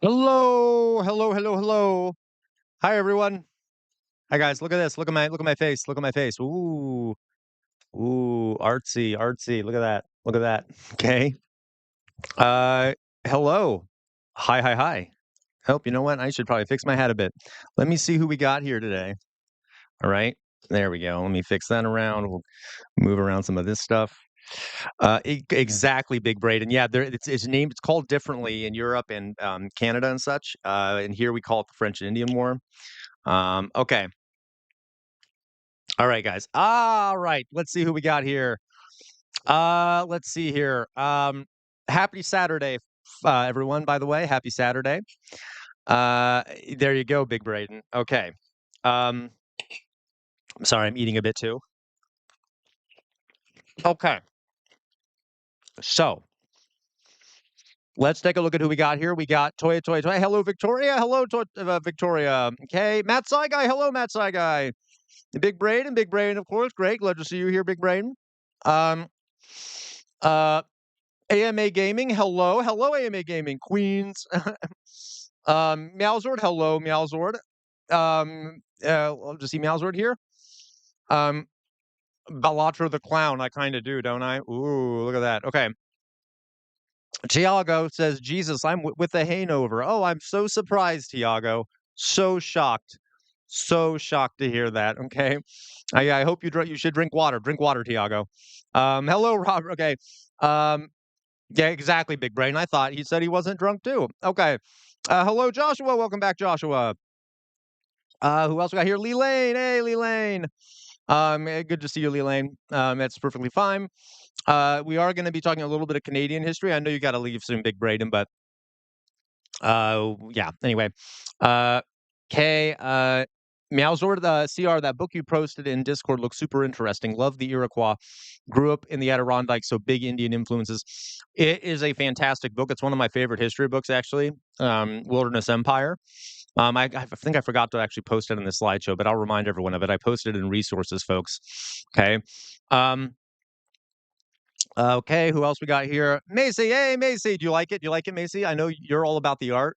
Hello, hello, hello, hello. Hi, everyone. Hi, guys. Look at this. Look at my face. Look at my face. Ooh, ooh, artsy, artsy. Look at that. Look at that. Okay. Uh, hello. Hi, hi, hi. Help. You know what? I should probably fix my hat a bit. Let me see who we got here today. All right. There we go. Let me fix that around. We'll move around some of this stuff. Exactly, Big Braden. Yeah, it's named. It's called differently in Europe and Canada and such. And here we call it the French and Indian War. Okay. All right, guys. All right. Let's see who we got here. Let's see here. Happy Saturday, everyone, by the way. Happy Saturday. Uh, there you go, Big Braden. Okay. Um, I'm sorry, I'm eating a bit too. Okay. So let's take a look at who we got here. We got Toya Toya Toya. Hello, Victoria. Hello, Victoria. Okay. Matt Guy. Hello, Matt Guy. Big Braden, of course. Great. Glad to see you here, Big Braden. Um, uh, AMA Gaming, hello. Hello, AMA Gaming, Queens. Meowzord, hello, Meowzord. I'll just see Meowzord here. Balatro the Clown, I kind of do, don't I? Ooh, look at that. Okay. Tiago says, Jesus, I'm with the Hanover. Oh, I'm so surprised, Tiago. So shocked. So shocked to hear that. Okay. I hope you should drink water. Drink water, Tiago. Hello, Robert. Okay. Yeah, exactly, Big Brain. I thought he said he wasn't drunk too. Okay. Hello, Joshua. Welcome back, Joshua. Who else we got here? Lee Lane. Hey, Lee Lane. Good to see you, Lee Lane. That's perfectly fine. We are going to be talking a little bit of Canadian history. I know you got to leave soon, Big Braden, but yeah. Anyway, Kay, Meowzord, the CR, that book you posted in Discord looks super interesting. Love the Iroquois. Grew up in the Adirondacks, so big Indian influences. It is a fantastic book. It's one of my favorite history books, actually. Wilderness Empire. I think I forgot to actually post it in the slideshow, but I'll remind everyone of it. I posted it in resources, folks. Okay. Okay, who else we got here? Macy, hey Macy, do you like it? Do you like it, Macy? I know you're all about the art,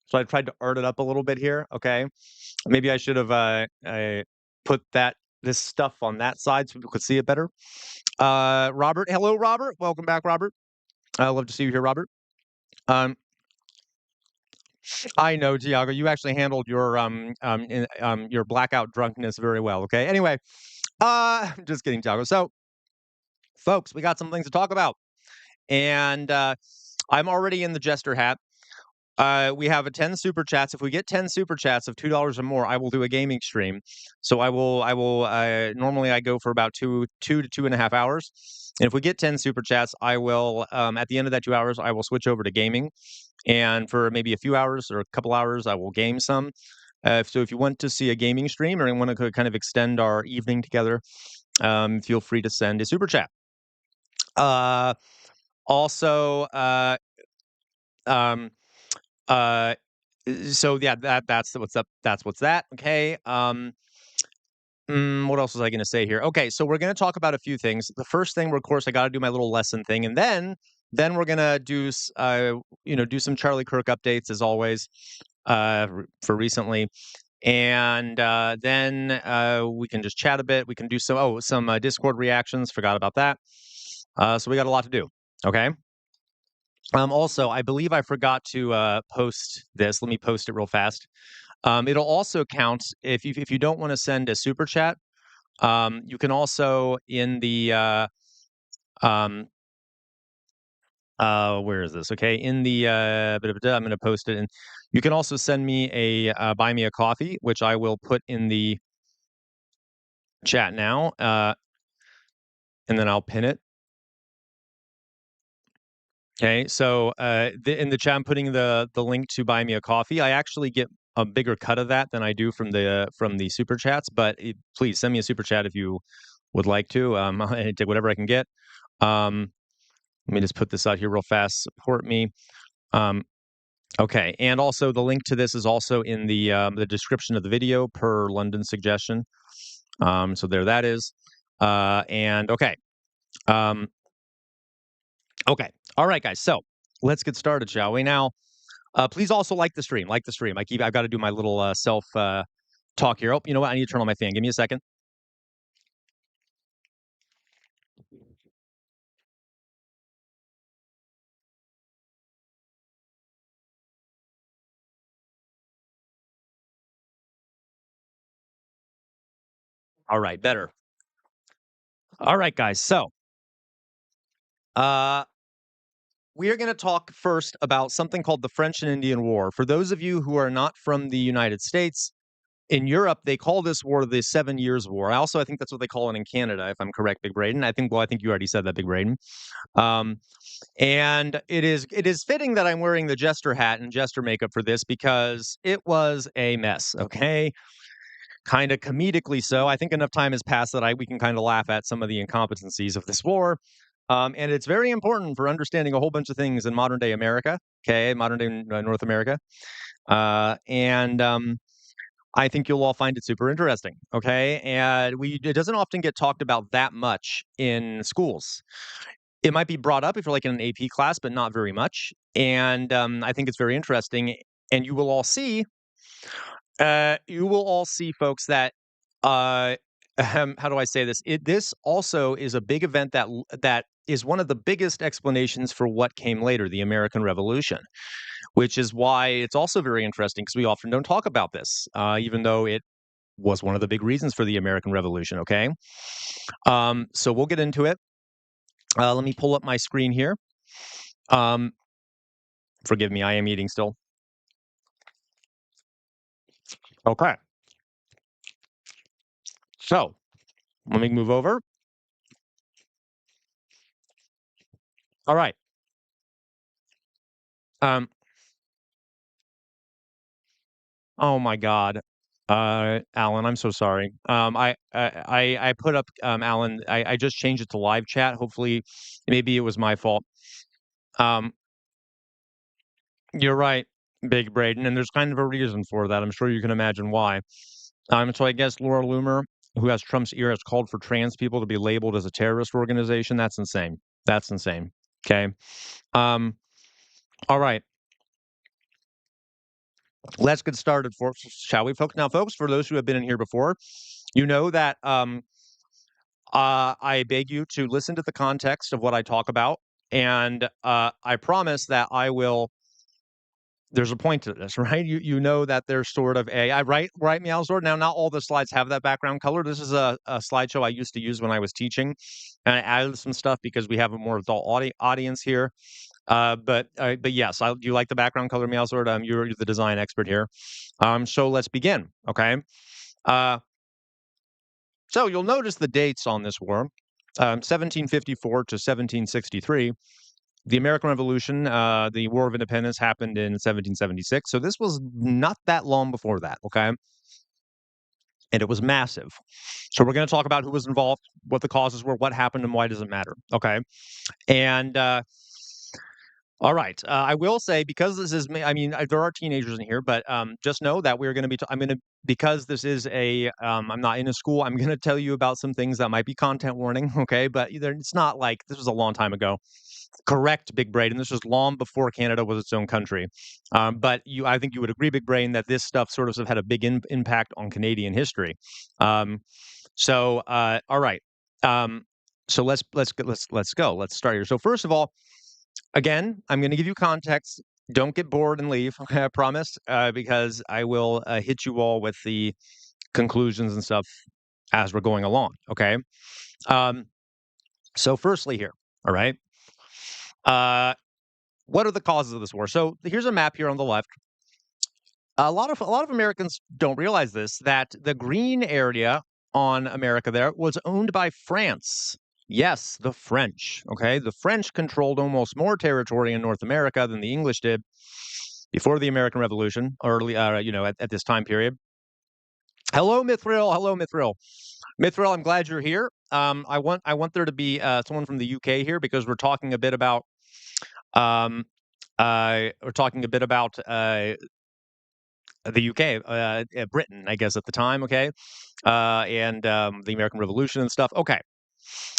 so I tried to art it up a little bit here. Okay, maybe I should have put this stuff on that side so people could see it better. Robert, hello, Robert. Welcome back, Robert. I love to see you here, Robert. Um, I know, Tiago, you actually handled your blackout drunkenness very well. Okay, anyway, just kidding, Tiago. So, folks, we got some things to talk about, and I'm already in the jester hat. We have a 10 super chats. If we get 10 super chats of $2 or more, I will do a gaming stream. So I will normally I go for about two to 2.5 hours. And if we get 10 super chats, I will at the end of that 2 hours, I will switch over to gaming. And for maybe a few hours or a couple hours, I will game some. So if you want to see a gaming stream or you want to kind of extend our evening together, feel free to send a super chat. Also, um, uh, so yeah, that's what's up. That's what's that. Okay. What else was I going to say here? Okay, so we're going to talk about a few things. The first thing, of course, I got to do my little lesson thing, and then we're going to do do some Charlie Kirk updates as always for recently, and then we can just chat a bit. We can do some Discord reactions. Forgot about that. So we got a lot to do. Okay. Also, I believe I forgot to post this. Let me post it real fast. It'll also count if you don't want to send a super chat. You can also in the where is this? Okay, in the I'm going to post it, and you can also send me a buy me a coffee, which I will put in the chat now, and then I'll pin it. Okay, so in the chat, I'm putting the link to buy me a coffee. I actually get a bigger cut of that than I do from the super chats, but please send me a super chat if you would like to. I take whatever I can get. Let me just put this out here real fast. Support me. Okay, and also the link to this is also in the description of the video per London suggestion. So there that is. And okay. Okay. All right, guys. So let's get started, shall we? Now, Please also like the stream. Like the stream. I've got to do my little self talk here. Oh, you know what? I need to turn on my fan. Give me a second. All right, better. All right, guys. So, uh, we are going to talk first about something called the French and Indian War. For those of you who are not from the United States, in Europe, they call this war the 7 Years' War. I think that's what they call it in Canada, if I'm correct, Big Braden. I think you already said that, Big Braden. And it is fitting that I'm wearing the jester hat and jester makeup for this because it was a mess. Okay, kind of comedically so. I think enough time has passed that we can kind of laugh at some of the incompetencies of this war. And it's very important for understanding a whole bunch of things in modern day America. Okay, modern day North America. And I think you'll all find it super interesting. Okay, and it doesn't often get talked about that much in schools. It might be brought up if you're like in an AP class, but not very much. And I think it's very interesting. And you will all see, folks, that how do I say this? This also is a big event that is one of the biggest explanations for what came later, the American Revolution, which is why it's also very interesting because we often don't talk about this, even though it was one of the big reasons for the American Revolution. Okay, so we'll get into it. Let me pull up my screen here. Forgive me, I am eating still. Okay. So let me move over. All right. Um, oh my God. Alan, I'm so sorry. I put up Alan. I just changed it to live chat. Hopefully, maybe it was my fault. Um, you're right, Big Braden, and there's kind of a reason for that. I'm sure you can imagine why. So I guess Laura Loomer, who has Trump's ear, has called for trans people to be labeled as a terrorist organization. That's insane. That's insane. Okay. Um, all right. Let's get started, shall we, folks? Now, folks, for those who have been in here before, you know that I beg you to listen to the context of what I talk about, and I promise that I will. There's a point to this, right? You know that there's sort of right, Meowsword. Now, not all the slides have that background color. This is a slideshow I used to use when I was teaching, and I added some stuff because we have a more adult audience here. But yes, do you like the background color, Meowsword? You're the design expert here. So let's begin. Okay. Uh, so you'll notice the dates on this war, 1754 to 1763. The American Revolution, the War of Independence happened in 1776. So this was not that long before that. Okay. And it was massive. So we're going to talk about who was involved, what the causes were, what happened, and why does it matter. Okay. And all right. I will say, because this is me, I mean, there are teenagers in here, but just know that we're going to be, because this is I'm not in a school, I'm going to tell you about some things that might be content warning. Okay. But it's not like this was a long time ago. Correct, Big Brain. And this was long before Canada was its own country. But I think you would agree, Big Brain, that this stuff sort of had a big impact on Canadian history. All right. So let's go. Let's start here. So first of all, again, I'm going to give you context. Don't get bored and leave. I promise, because I will hit you all with the conclusions and stuff as we're going along. Okay. So firstly, here. All right. What are the causes of this war? So here's a map here on the left. A lot of Americans don't realize this, that the green area on America there was owned by France. Yes, the French. Okay, the French controlled almost more territory in North America than the English did before the American Revolution, early, at this time period. Hello, Mithril. Hello, Mithril. Mithril, I'm glad you're here. I want there to be someone from the UK here because we're talking a bit about the UK, Britain, I guess at the time. Okay, and the American Revolution and stuff. Okay,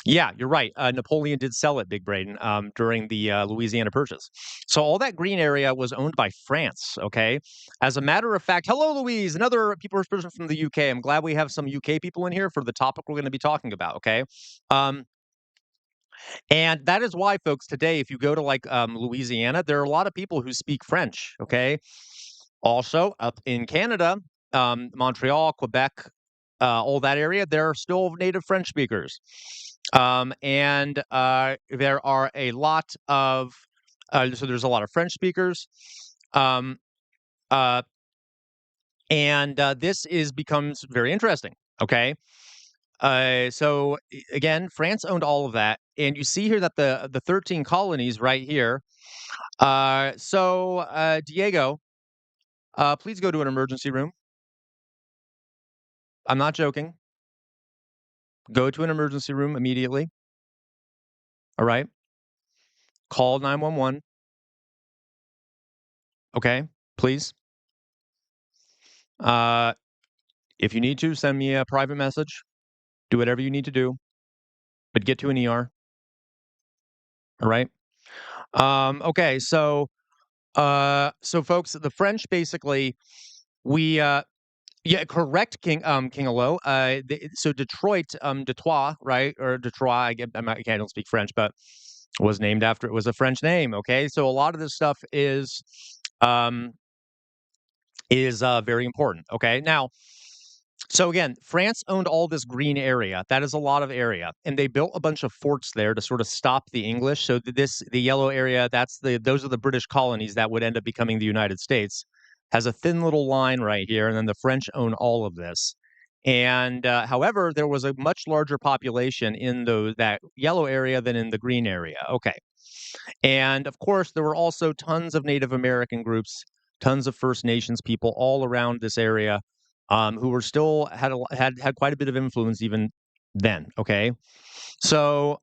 Yeah, you're right. Napoleon did sell it, Big Braden, during the Louisiana Purchase. So all that green area was owned by France. Okay. As a matter of fact, hello, Louise, another person from the UK. I'm glad we have some UK people in here for the topic we're going to be talking about. Okay. Um, and that is why, folks, today, if you go to like Louisiana, there are a lot of people who speak French. Okay. Also, up in Canada, Montreal, Quebec, all that area, there are still native French speakers. And there are a lot of, so there's a lot of French speakers. Um, uh, and this becomes very interesting. Okay. Again, France owned all of that. And you see here that the 13 colonies right here. Diego, please go to an emergency room. I'm not joking. Go to an emergency room immediately. All right. Call 911. Okay. Please. If you need to, send me a private message. Do whatever you need to do, but get to an ER. All right. Okay. So folks, the French basically, we, yeah, correct, King Alo. So Detroit, Detroit, right, or Detroit. I don't speak French, but was named after it was a French name. Okay, so a lot of this stuff um, is very important. Okay, now, so again, France owned all this green area. That is a lot of area, and they built a bunch of forts there to sort of stop the English. So the yellow area, those are the British colonies that would end up becoming the United States. Has a thin little line right here, and then the French own all of this. And however, there was a much larger population in that yellow area than in the green area. Okay. And of course, there were also tons of Native American groups, tons of First Nations people all around this area, who were still had quite a bit of influence even then. Okay, so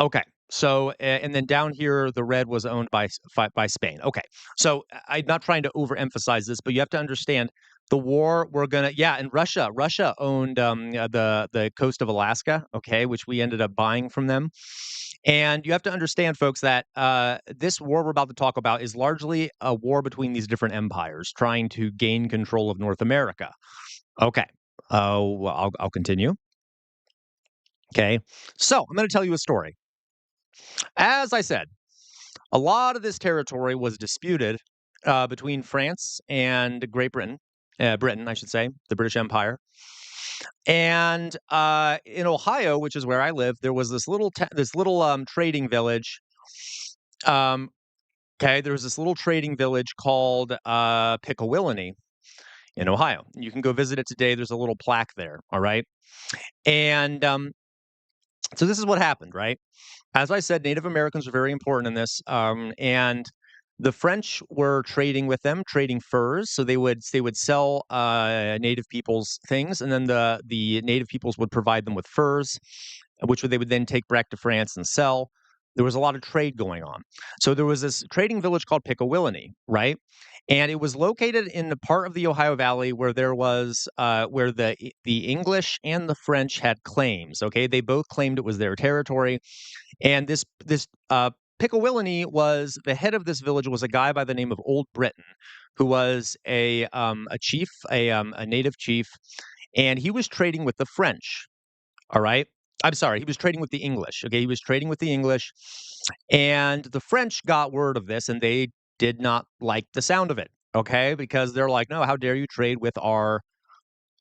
okay. And then down here, the red was owned by Spain. Okay, so I'm not trying to overemphasize this, but you have to understand the war. And Russia owned the coast of Alaska. Okay, which we ended up buying from them. And you have to understand, folks, that this war we're about to talk about is largely a war between these different empires trying to gain control of North America. Okay, well, I'll continue. Okay, so I'm going to tell you a story. As I said, a lot of this territory was disputed between France and Great Britain, Britain, I should say, the British Empire. And in Ohio, which is where I live, there was this little trading village. Okay, there was this little trading village called Pickawillany in Ohio. You can go visit it today. There's a little plaque there. All right, and so this is what happened, right? As I said, Native Americans are very important in this, and the French were trading with them, trading furs. So they would sell Native peoples things, and then the Native peoples would provide them with furs, which they would then take back to France and sell. There was a lot of trade going on. So there was this trading village called Pickawillany, right? And it was located in the part of the Ohio Valley where there was where the English and the French had claims. Okay, they both claimed it was their territory, and this Pickawillany was the head of this village was a guy by the name of Old Britain, who was a chief, a native chief, and he was trading with the French. All right. I'm sorry, he was trading with the English. Okay, he was trading with the English, and the French got word of this, and they did not like the sound of it. Okay, because they're like, no, how dare you trade with our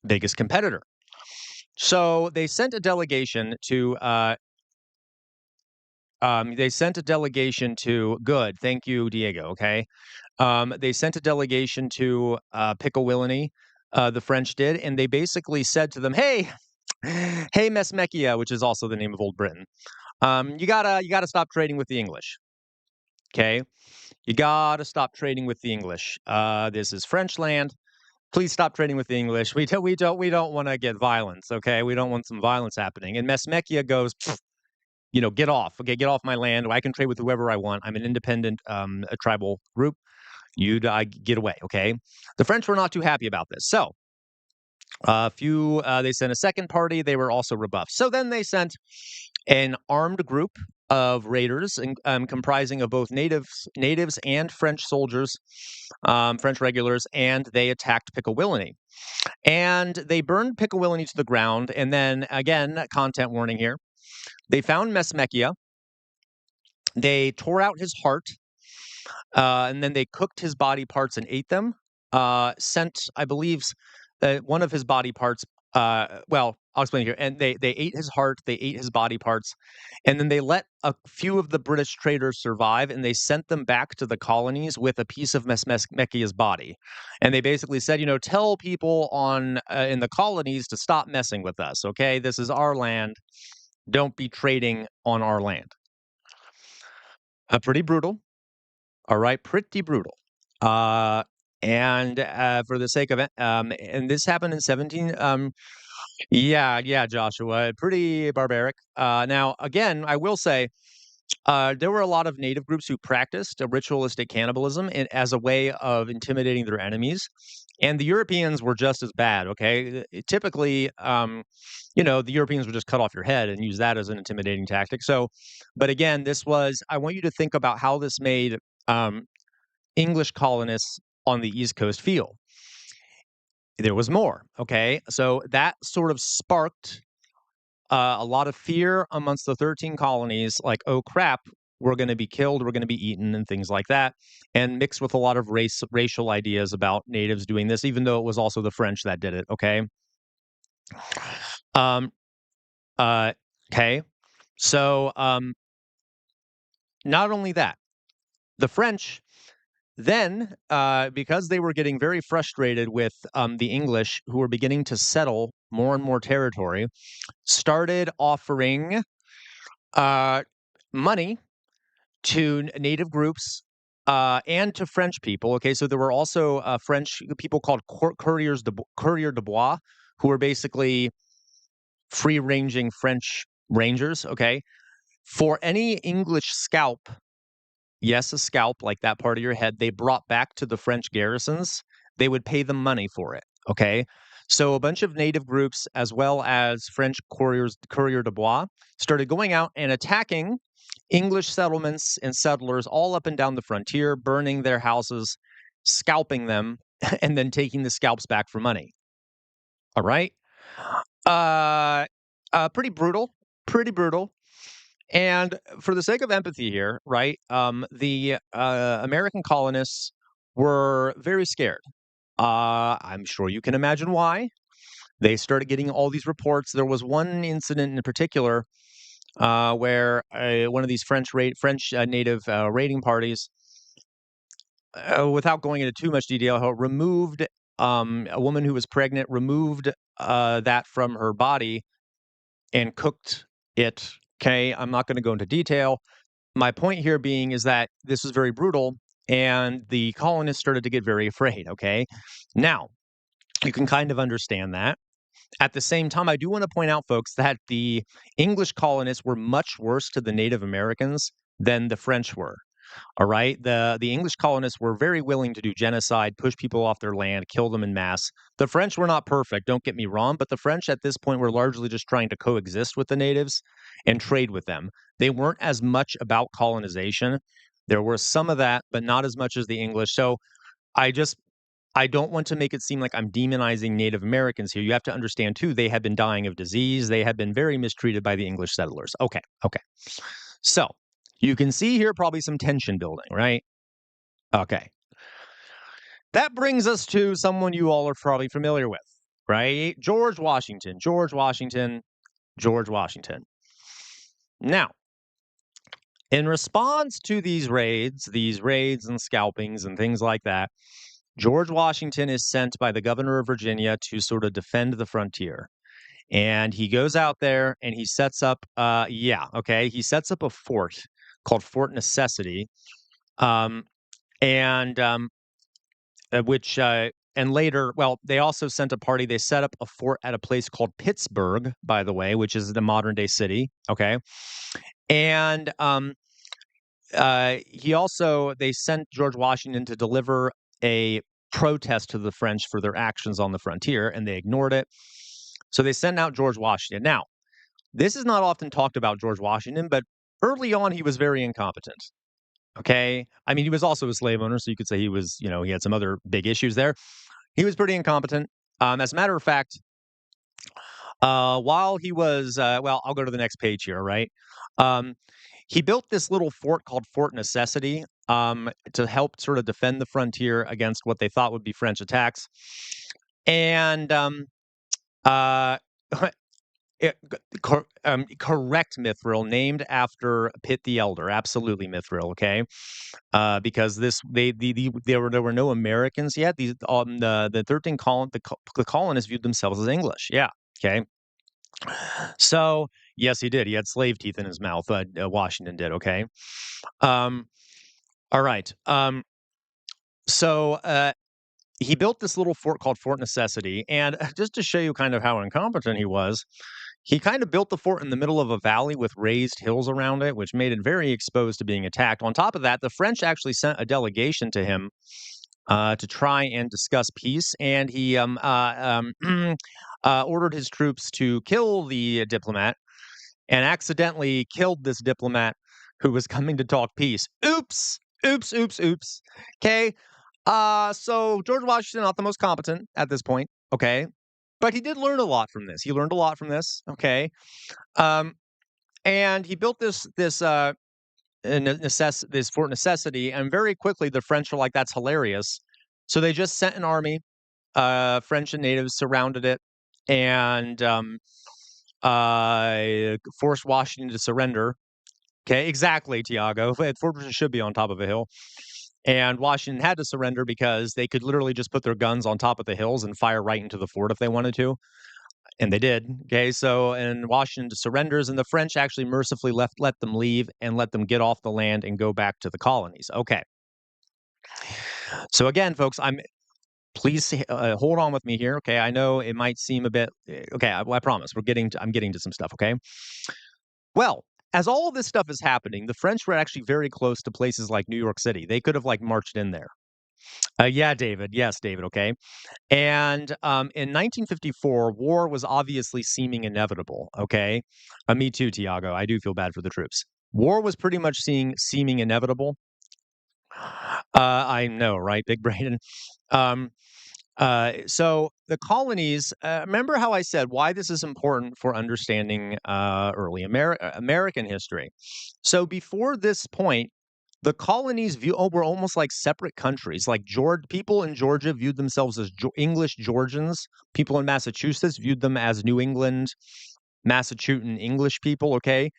biggest competitor? So they sent a delegation to good. Thank you, Diego. Okay. They sent a delegation to Pickawillany, the French did, and they basically said to them, hey, hey, Mesmechia, which is also the name of Old Britain, you gotta stop trading with the English. Okay. You gotta stop trading with the English. This is French land. Please stop trading with the English. We don't want to get violence. Okay. We don't want some violence happening. And Mesmechia goes, get off. Okay, get off my land. I can trade with whoever I want. I'm an independent a tribal group. You get away. Okay. The French were not too happy about this. So They sent a second party. They were also rebuffed. So then they sent an armed group of raiders, comprising of both natives and French soldiers, French regulars, and they attacked Pickawillany. And they burned Pickawillany to the ground. And then, again, content warning here, they found Mesmechia. They tore out his heart, and then they cooked his body parts and ate them. Sent, I believe, one of his body parts. Well, I'll explain here. And they ate his heart, they ate his body parts, and then they let a few of the British traders survive, and they sent them back to the colonies with a piece of Mesmechia's body. And they basically said, tell people in the colonies to stop messing with us. Okay, this is our land. Don't be trading on our land. Pretty brutal. All right, pretty brutal. And for the sake of it, and this happened in 17. Yeah, Joshua, pretty barbaric. Now, again, I will say there were a lot of native groups who practiced a ritualistic cannibalism as a way of intimidating their enemies, and the Europeans were just as bad. Okay, typically, the Europeans would just cut off your head and use that as an intimidating tactic. So, but again, I want you to think about how this made English colonists on the East Coast feel. There was more, okay? So that sort of sparked a lot of fear amongst the 13 colonies, like, oh crap, we're going to be killed, we're going to be eaten, and things like that, and mixed with a lot of racial ideas about natives doing this, even though it was also the French that did it, okay? Okay. So, not only that, the French then, because they were getting very frustrated with the English, who were beginning to settle more and more territory, started offering money to native groups and to French people. Okay, so there were also French people called courier de bois, who were basically free-ranging French rangers. Okay, for any English scalp. Yes, a scalp, like that part of your head, they brought back to the French garrisons, they would pay them money for it, okay? So a bunch of native groups, as well as French courier de bois, started going out and attacking English settlements and settlers all up and down the frontier, burning their houses, scalping them, and then taking the scalps back for money. All right? Pretty brutal, pretty brutal. And for the sake of empathy here, right, the American colonists were very scared. I'm sure you can imagine why. They started getting all these reports. There was one incident in particular where one of these French native raiding parties, without going into too much detail, removed a woman who was pregnant, removed that from her body and cooked it. Okay, I'm not going to go into detail. My point here being is that this was very brutal, and the colonists started to get very afraid. Okay, now you can kind of understand that. At the same time, I do want to point out, folks, that the English colonists were much worse to the Native Americans than the French were. All right. The English colonists were very willing to do genocide, push people off their land, kill them in mass. The French were not perfect, don't get me wrong, but the French at this point were largely just trying to coexist with the natives and trade with them. They weren't as much about colonization. There was some of that, but not as much as the English. So I don't want to make it seem like I'm demonizing Native Americans here. You have to understand too, they had been dying of disease. They had been very mistreated by the English settlers. Okay. So you can see here probably some tension building, right? Okay. That brings us to someone you all are probably familiar with, right? George Washington. Now, in response to these raids and scalpings and things like that, George Washington is sent by the governor of Virginia to sort of defend the frontier. And he goes out there and he sets up, he sets up a fort called Fort Necessity. And later, well, they also sent a party. They set up a fort at a place called Pittsburgh, by the way, which is the modern day city. Okay. And they sent George Washington to deliver a protest to the French for their actions on the frontier, and they ignored it. So they sent out George Washington. Now, this is not often talked about George Washington, but early on, he was very incompetent. Okay. I mean, he was also a slave owner, so you could say he was, he had some other big issues there. He was pretty incompetent. As a matter of fact, while he was, well, I'll go to the next page here, right? He built this little fort called Fort Necessity to help sort of defend the frontier against what they thought would be French attacks. And uh, correct Mithril, named after Pitt the Elder. Absolutely Mithril, okay? Because there were no Americans yet. The 13 the colonists viewed themselves as English. Yeah, okay. So yes, he did. He had slave teeth in his mouth. Washington did. Okay. All right. So he built this little fort called Fort Necessity, and just to show you kind of how incompetent he was, he kind of built the fort in the middle of a valley with raised hills around it, which made it very exposed to being attacked. On top of that, the French actually sent a delegation to him to try and discuss peace, and he ordered his troops to kill the diplomat, and accidentally killed this diplomat who was coming to talk peace. Oops, oops, oops, oops. Okay. So George Washington, not the most competent at this point. Okay. But he did learn a lot from this. He learned a lot from this. Okay. And he built this Fort Necessity, and very quickly the French are like, that's hilarious. So they just sent an army. French and natives surrounded it, and forced Washington to surrender. Okay, exactly, Tiago. Fortresses should be on top of a hill. And Washington had to surrender because they could literally just put their guns on top of the hills and fire right into the fort if they wanted to. And they did. Okay, so and Washington surrenders, and the French actually mercifully let them leave and let them get off the land and go back to the colonies. Okay. So again, folks, please hold on with me here. Okay, I know it might seem a bit. Okay, I promise I'm getting to some stuff. Okay. Well, as all of this stuff is happening, the French were actually very close to places like New York City. They could have marched in there. Yeah, David. Yes, David. Okay. And in 1954, war was obviously seeming inevitable. Okay. Me too, Tiago. I do feel bad for the troops. War was pretty much seeming inevitable. I know, right? Big brain. So the colonies, remember how I said why this is important for understanding early American history. So before this point, the colonies were almost like separate countries. Like people in Georgia viewed themselves as English Georgians. People in Massachusetts viewed them as New England, Massachusetts English people. Okay.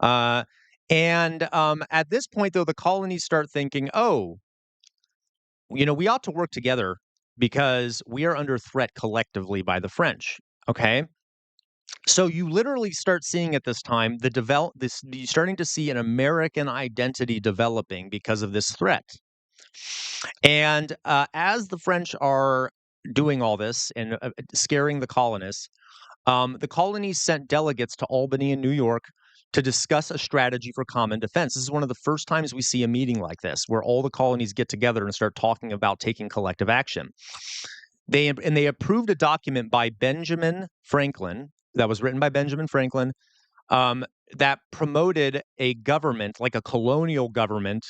And at this point, though, the colonies start thinking, oh, we ought to work together because we are under threat collectively by the French. Okay. So you literally start seeing at this time you're starting to see an American identity developing because of this threat. And as the French are doing all this and scaring the colonists, the colonies sent delegates to Albany and New York to discuss a strategy for common defense. This is one of the first times we see a meeting like this, where all the colonies get together and start talking about taking collective action. They approved a document by Benjamin Franklin that was written by Benjamin Franklin that promoted a government, like a colonial government,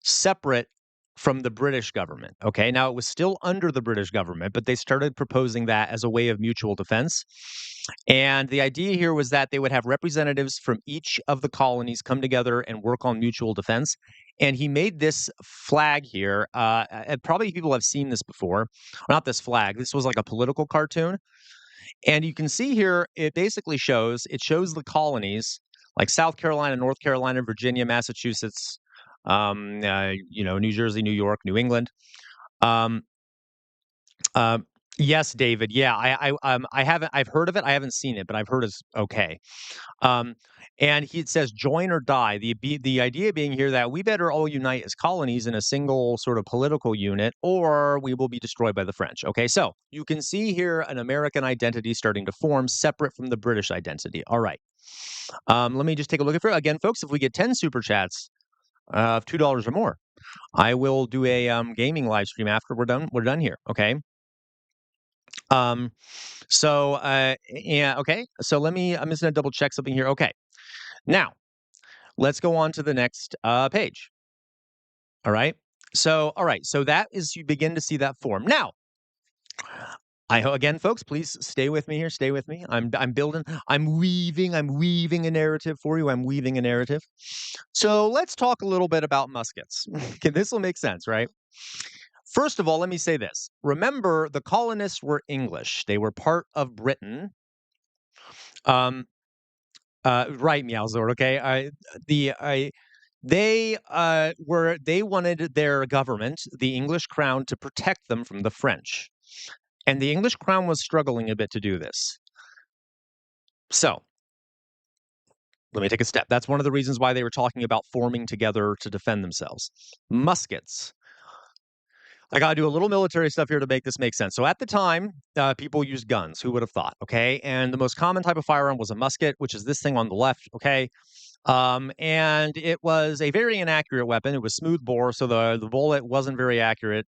separate from the British government. Okay, now it was still under the British government, but they started proposing that as a way of mutual defense. And the idea here was that they would have representatives from each of the colonies come together and work on mutual defense. And he made this flag here. And probably people have seen this before. Not this flag. This was like a political cartoon. And you can see here, it basically shows the colonies like South Carolina, North Carolina, Virginia, Massachusetts, New Jersey, New York, New England. Yes, David. Yeah, I haven't. I've heard of it. I haven't seen it, but I've heard it's okay. And it says join or die. The idea being here that we better all unite as colonies in a single sort of political unit, or we will be destroyed by the French. Okay, so you can see here an American identity starting to form, separate from the British identity. All right. Let me just take a look at it again, folks. If we get 10 super chats, of $2 or more. I will do a gaming live stream after we're done. We're done here. Okay. So yeah. Okay. So I'm just gonna double check something here. Okay. Now let's go on to the next page. All right. All right. So that is, you begin to see that form. Now, again, folks, please stay with me here. Stay with me. I'm weaving a narrative for you. I'm weaving a narrative. So let's talk a little bit about muskets. Okay, this will make sense, right? First of all, let me say this. Remember, the colonists were English. They were part of Britain. Right, Meowzord. Okay. They wanted their government, the English crown, to protect them from the French. And the English crown was struggling a bit to do this. So, let me take a step. That's one of the reasons why they were talking about forming together to defend themselves. Muskets. I got to do a little military stuff here to make this make sense. So at the time, people used guns. Who would have thought? Okay. And the most common type of firearm was a musket, which is this thing on the left. Okay. And it was a very inaccurate weapon. It was smooth bore, so the bullet wasn't very accurate.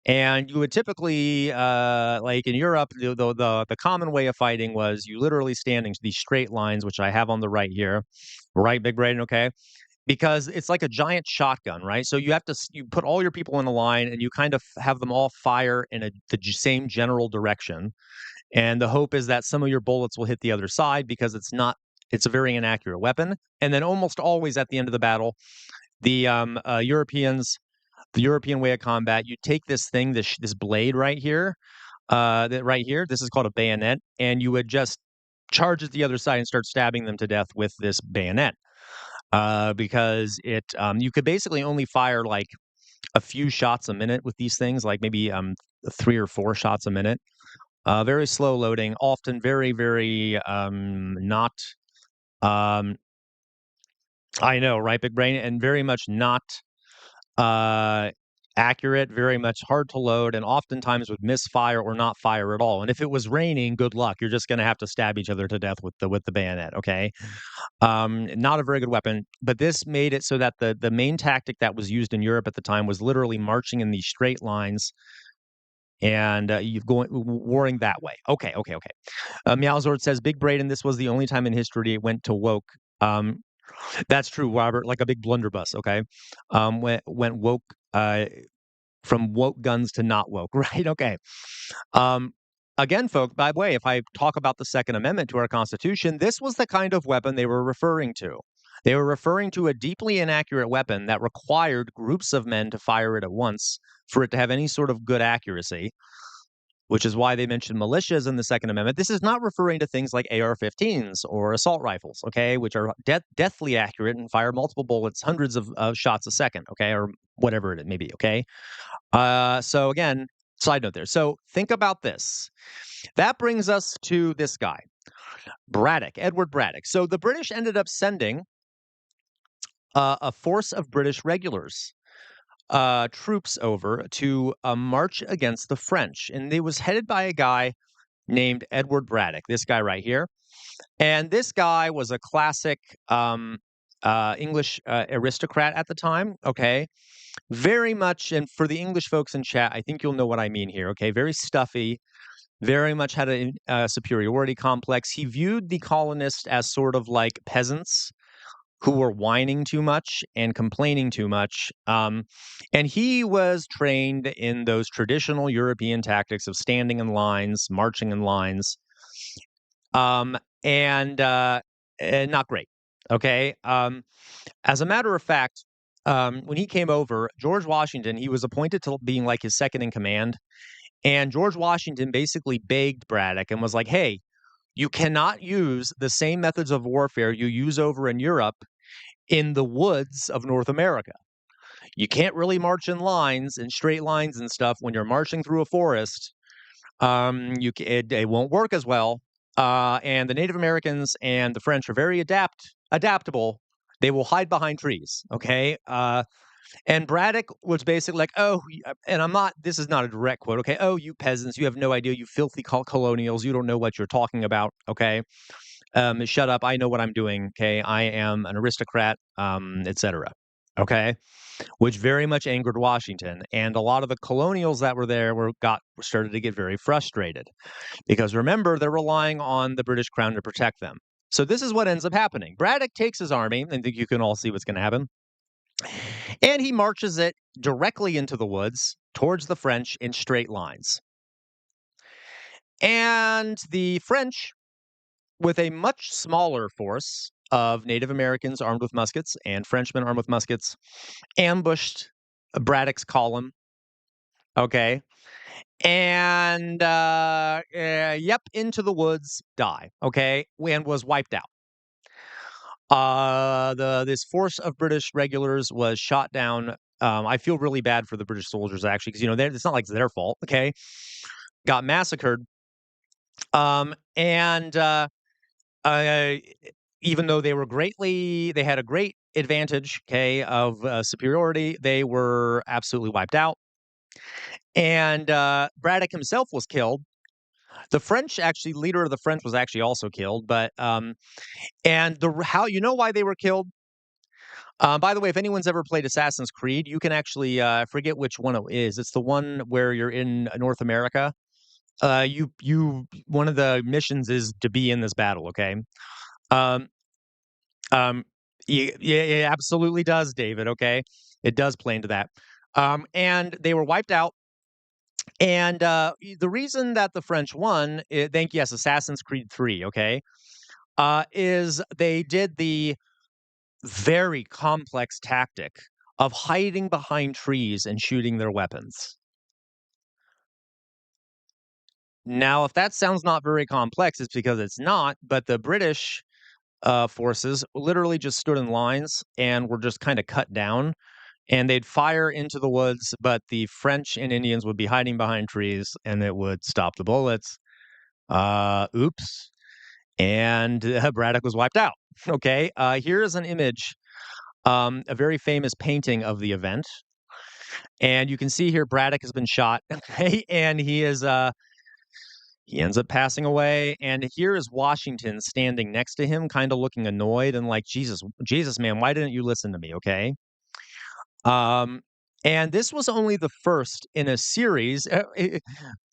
And you would typically, like in Europe, the common way of fighting was you literally standing these straight lines, which I have on the right here, right, Big Braden, okay? Because it's like a giant shotgun, right? So you put all your people in a line and you kind of have them all fire in the same general direction. And the hope is that some of your bullets will hit the other side because it's a very inaccurate weapon. And then almost always at the end of the battle, the European way of combat, you take this thing, this blade right here, this is called a bayonet, and you would just charge at the other side and start stabbing them to death with this bayonet. Because you could basically only fire like a few shots a minute with these things, like maybe 3 or 4 shots a minute. Very slow loading, often very, very not. I know, right, Big Brain, and very much not accurate, very much hard to load, and oftentimes would misfire or not fire at all. And if it was raining, good luck. You're just going to have to stab each other to death with the bayonet. Okay, not a very good weapon. But this made it so that the main tactic that was used in Europe at the time was literally marching in these straight lines. And you're warring that way. Okay. Meowzord says, Big Braden, this was the only time in history it went to woke. That's true, Robert, like a big blunderbuss, okay? Went woke, from woke guns to not woke, right? Okay. Again, folks, by the way, if I talk about the Second Amendment to our Constitution, this was the kind of weapon they were referring to. They were referring to a deeply inaccurate weapon that required groups of men to fire it at once for it to have any sort of good accuracy, which is why they mentioned militias in the Second Amendment. This is not referring to things like AR-15s or assault rifles, okay, which are deathly accurate and fire multiple bullets, hundreds of shots a second, okay, or whatever it may be, okay? So again, side note there. So think about this. That brings us to this guy, Braddock, Edward Braddock. So the British ended up sending a force of British regulars, troops over to march against the French. And it was headed by a guy named Edward Braddock, this guy right here. And this guy was a classic English aristocrat at the time, okay? Very much, and for the English folks in chat, I think you'll know what I mean here, okay? Very stuffy, very much had a superiority complex. He viewed the colonists as sort of like peasants who were whining too much and complaining too much. And he was trained in those traditional European tactics of standing in lines, marching in lines, and not great. Okay. As a matter of fact, when he came over, George Washington, he was appointed to being like his second in command. And George Washington basically begged Braddock and was like, hey, you cannot use the same methods of warfare you use over in Europe in the woods of North America. You can't really march in lines and straight lines and stuff when you're marching through a forest. It won't work as well. And the Native Americans and the French are very adaptable. They will hide behind trees. Okay. And Braddock was basically like, oh, and this is not a direct quote. Okay. Oh, you peasants, you have no idea. You filthy colonials. You don't know what you're talking about. Okay. Shut up. I know what I'm doing. Okay. I am an aristocrat, etc. okay, which very much angered Washington. And a lot of the colonials that were there started to get very frustrated because remember, they're relying on the British Crown to protect them. So this is what ends up happening. Braddock takes his army, and I think you can all see what's going to happen. And he marches it directly into the woods towards the French in straight lines. And the French, with a much smaller force of Native Americans armed with muskets and Frenchmen armed with muskets, ambushed Braddock's column. Okay. And, yep, into the woods, die. Okay. And was wiped out. This force of British regulars was shot down. I feel really bad for the British soldiers actually, because it's not like it's their fault. Okay, got massacred. And even though they had a great advantage, okay, of superiority, they were absolutely wiped out. And Braddock himself was killed. The French, actually, leader of the French was actually also killed. But and why they were killed? By the way, if anyone's ever played Assassin's Creed, you can actually forget which one it is. It's the one where you're in North America. One of the missions is to be in this battle. Okay. Um, yeah, it absolutely does, David. Okay, it does play into that. And they were wiped out. And the reason that the French won, yes, Assassin's Creed 3. Okay, is they did the very complex tactic of hiding behind trees and shooting their weapons. Now, if that sounds not very complex, it's because it's not, but the British forces literally just stood in lines and were just kind of cut down, and they'd fire into the woods, but the French and Indians would be hiding behind trees, and it would stop the bullets. Oops. And Braddock was wiped out. Okay, here is an image, a very famous painting of the event. And you can see here Braddock has been shot, okay, and he ends up passing away. And here is Washington standing next to him, kind of looking annoyed and like, Jesus, man, why didn't you listen to me? Okay. Um, and this was only the first in a series,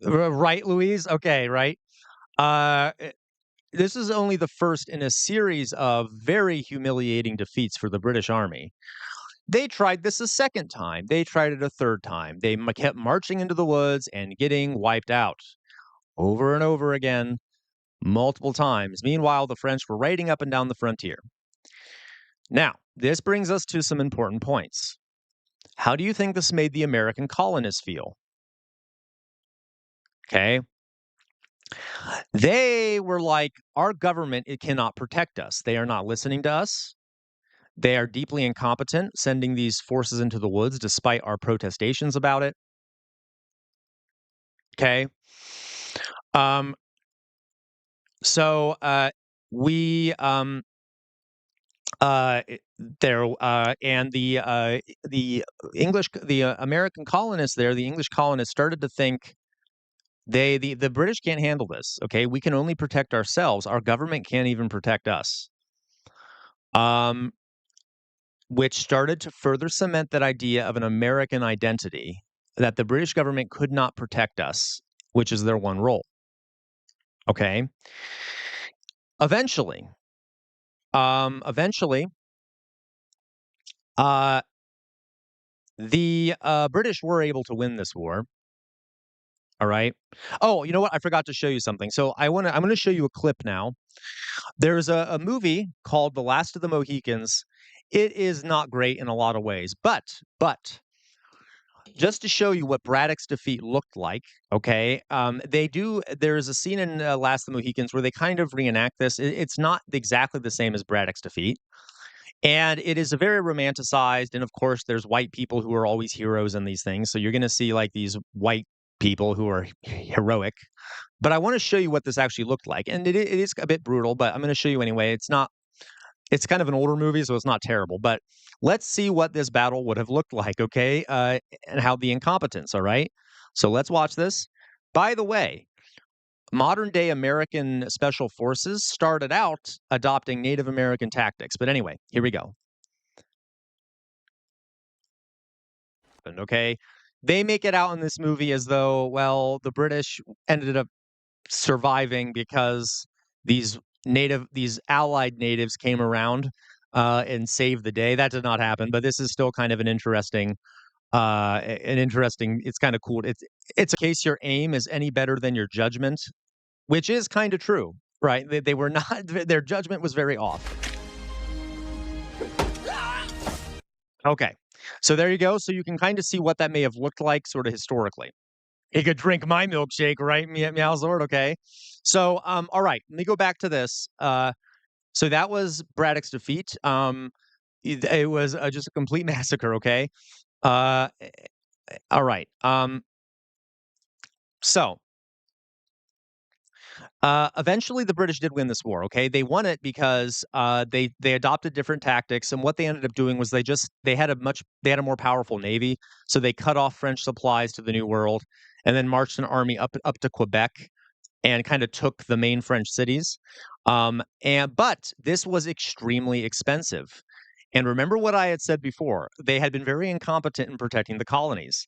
right, Louise? Okay, right. Uh, this is only the first in a series of very humiliating defeats for the British Army. They tried this a second time. They tried it a third time. They kept marching into the woods and getting wiped out over and over again, multiple times. Meanwhile, the French were raiding up and down the frontier. Now, this brings us to some important points. How do you think this made the American colonists feel? Okay. They were like, our government, it cannot protect us. They are not listening to us. They are deeply incompetent, sending these forces into the woods despite our protestations about it. Okay. Um, so we there and the American colonists there, the English colonists started to think the British can't handle this. Okay, we can only protect ourselves. Our government can't even protect us. Um, which started to further cement that idea of an American identity, that the British government could not protect us, which is their one role. Okay. Eventually, eventually, uh, the British were able to win this war. All right. Oh, you know what? I forgot to show you something. So I'm going to show you a clip now. There's a movie called The Last of the Mohicans. It is not great in a lot of ways, but just to show you what Braddock's defeat looked like, okay? There is a scene in Last of the Mohicans where they kind of reenact this. It's not exactly the same as Braddock's defeat. And it is a very romanticized, and of course, there's white people who are always heroes in these things. So you're going to see like these white people who are heroic. But I want to show you what this actually looked like, and it is a bit brutal, but I'm going to show you anyway. It's kind of an older movie, so it's not terrible. But let's see what this battle would have looked like, okay? And how the incompetence. All right. So let's watch this. By the way, modern day American special forces started out adopting Native American tactics. But anyway, here we go. happened, okay? They make it out in this movie as though, well, the British ended up surviving because these allied natives came around and saved the day. That did not happen, but this is still kind of an interesting, it's kind of cool. It's a case your aim is any better than your judgment, which is kind of true, right? They were not, their judgment was very off. Okay. So there you go. So you can kind of see what that may have looked like sort of historically. He could drink my milkshake, right? Meow Zord, okay. So, all right, let me go back to this. So that was Braddock's defeat. It was just a complete massacre, okay? Uh, all right. So eventually the British did win this war, okay? They won it because they adopted different tactics, and what they ended up doing was they had a more powerful navy, so they cut off French supplies to the New World, and then marched an army up to Quebec and kind of took the main French cities. But this was extremely expensive. And remember what I had said before, they had been very incompetent in protecting the colonies.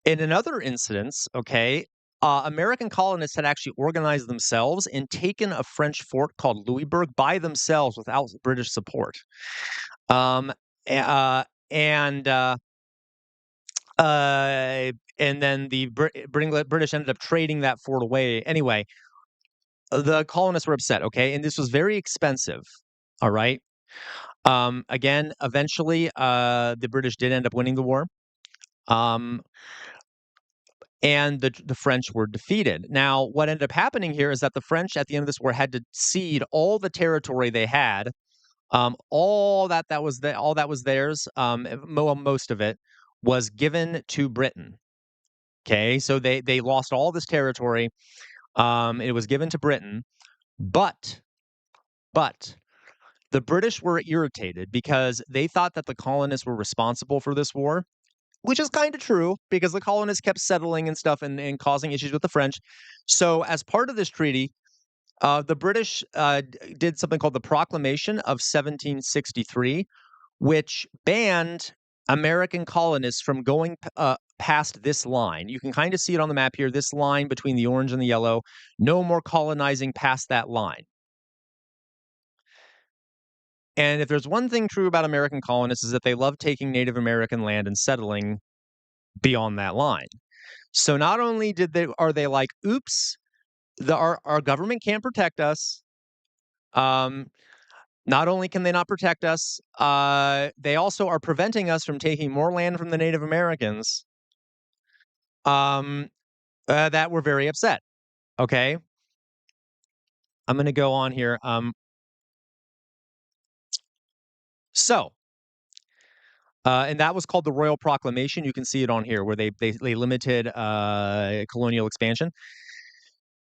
In another instance, okay, American colonists had actually organized themselves and taken a French fort called Louisbourg by themselves without British support. Um, and then the British ended up trading that fort away. Anyway, the colonists were upset, okay? And this was very expensive, all right? Again, eventually, the British did end up winning the war. And the French were defeated. Now, what ended up happening here is that the French, at the end of this war, had to cede all the territory they had, all that was theirs. Most of it was given to Britain. Okay, so they lost all this territory. It was given to Britain, but the British were irritated because they thought that the colonists were responsible for this war, which is kind of true because the colonists kept settling and stuff and causing issues with the French. So, as part of this treaty, the British did something called the Proclamation of 1763, which banned American colonists from going past this line. You can kind of see it on the map here, this line between the orange and the yellow. No more colonizing past that line. And if there's one thing true about American colonists is that they love taking Native American land and settling beyond that line. So not only are they like, oops, our government can't protect us. Not only can they not protect us, they also are preventing us from taking more land from the Native Americans. That we're very upset. Okay, I'm going to go on here. So. And that was called the Royal Proclamation. You can see it on here where they limited colonial expansion.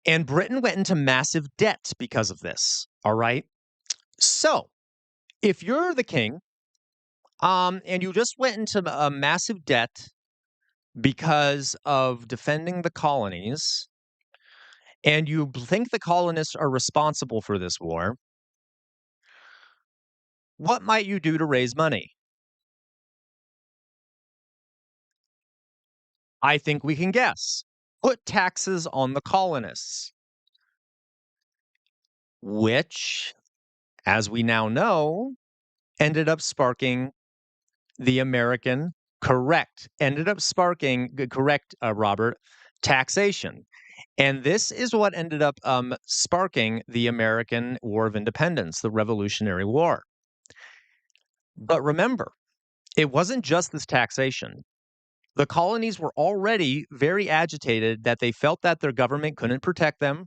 And Britain went into massive debt because of this. All right. So if you're the king, and you just went into a massive debt because of defending the colonies, and you think the colonists are responsible for this war, what might you do to raise money? I think we can guess. Put taxes on the colonists, which, as we now know, ended up sparking the American Robert, taxation. And this is what ended up sparking the American War of Independence, the Revolutionary War. But remember, it wasn't just this taxation. The colonies were already very agitated that they felt that their government couldn't protect them,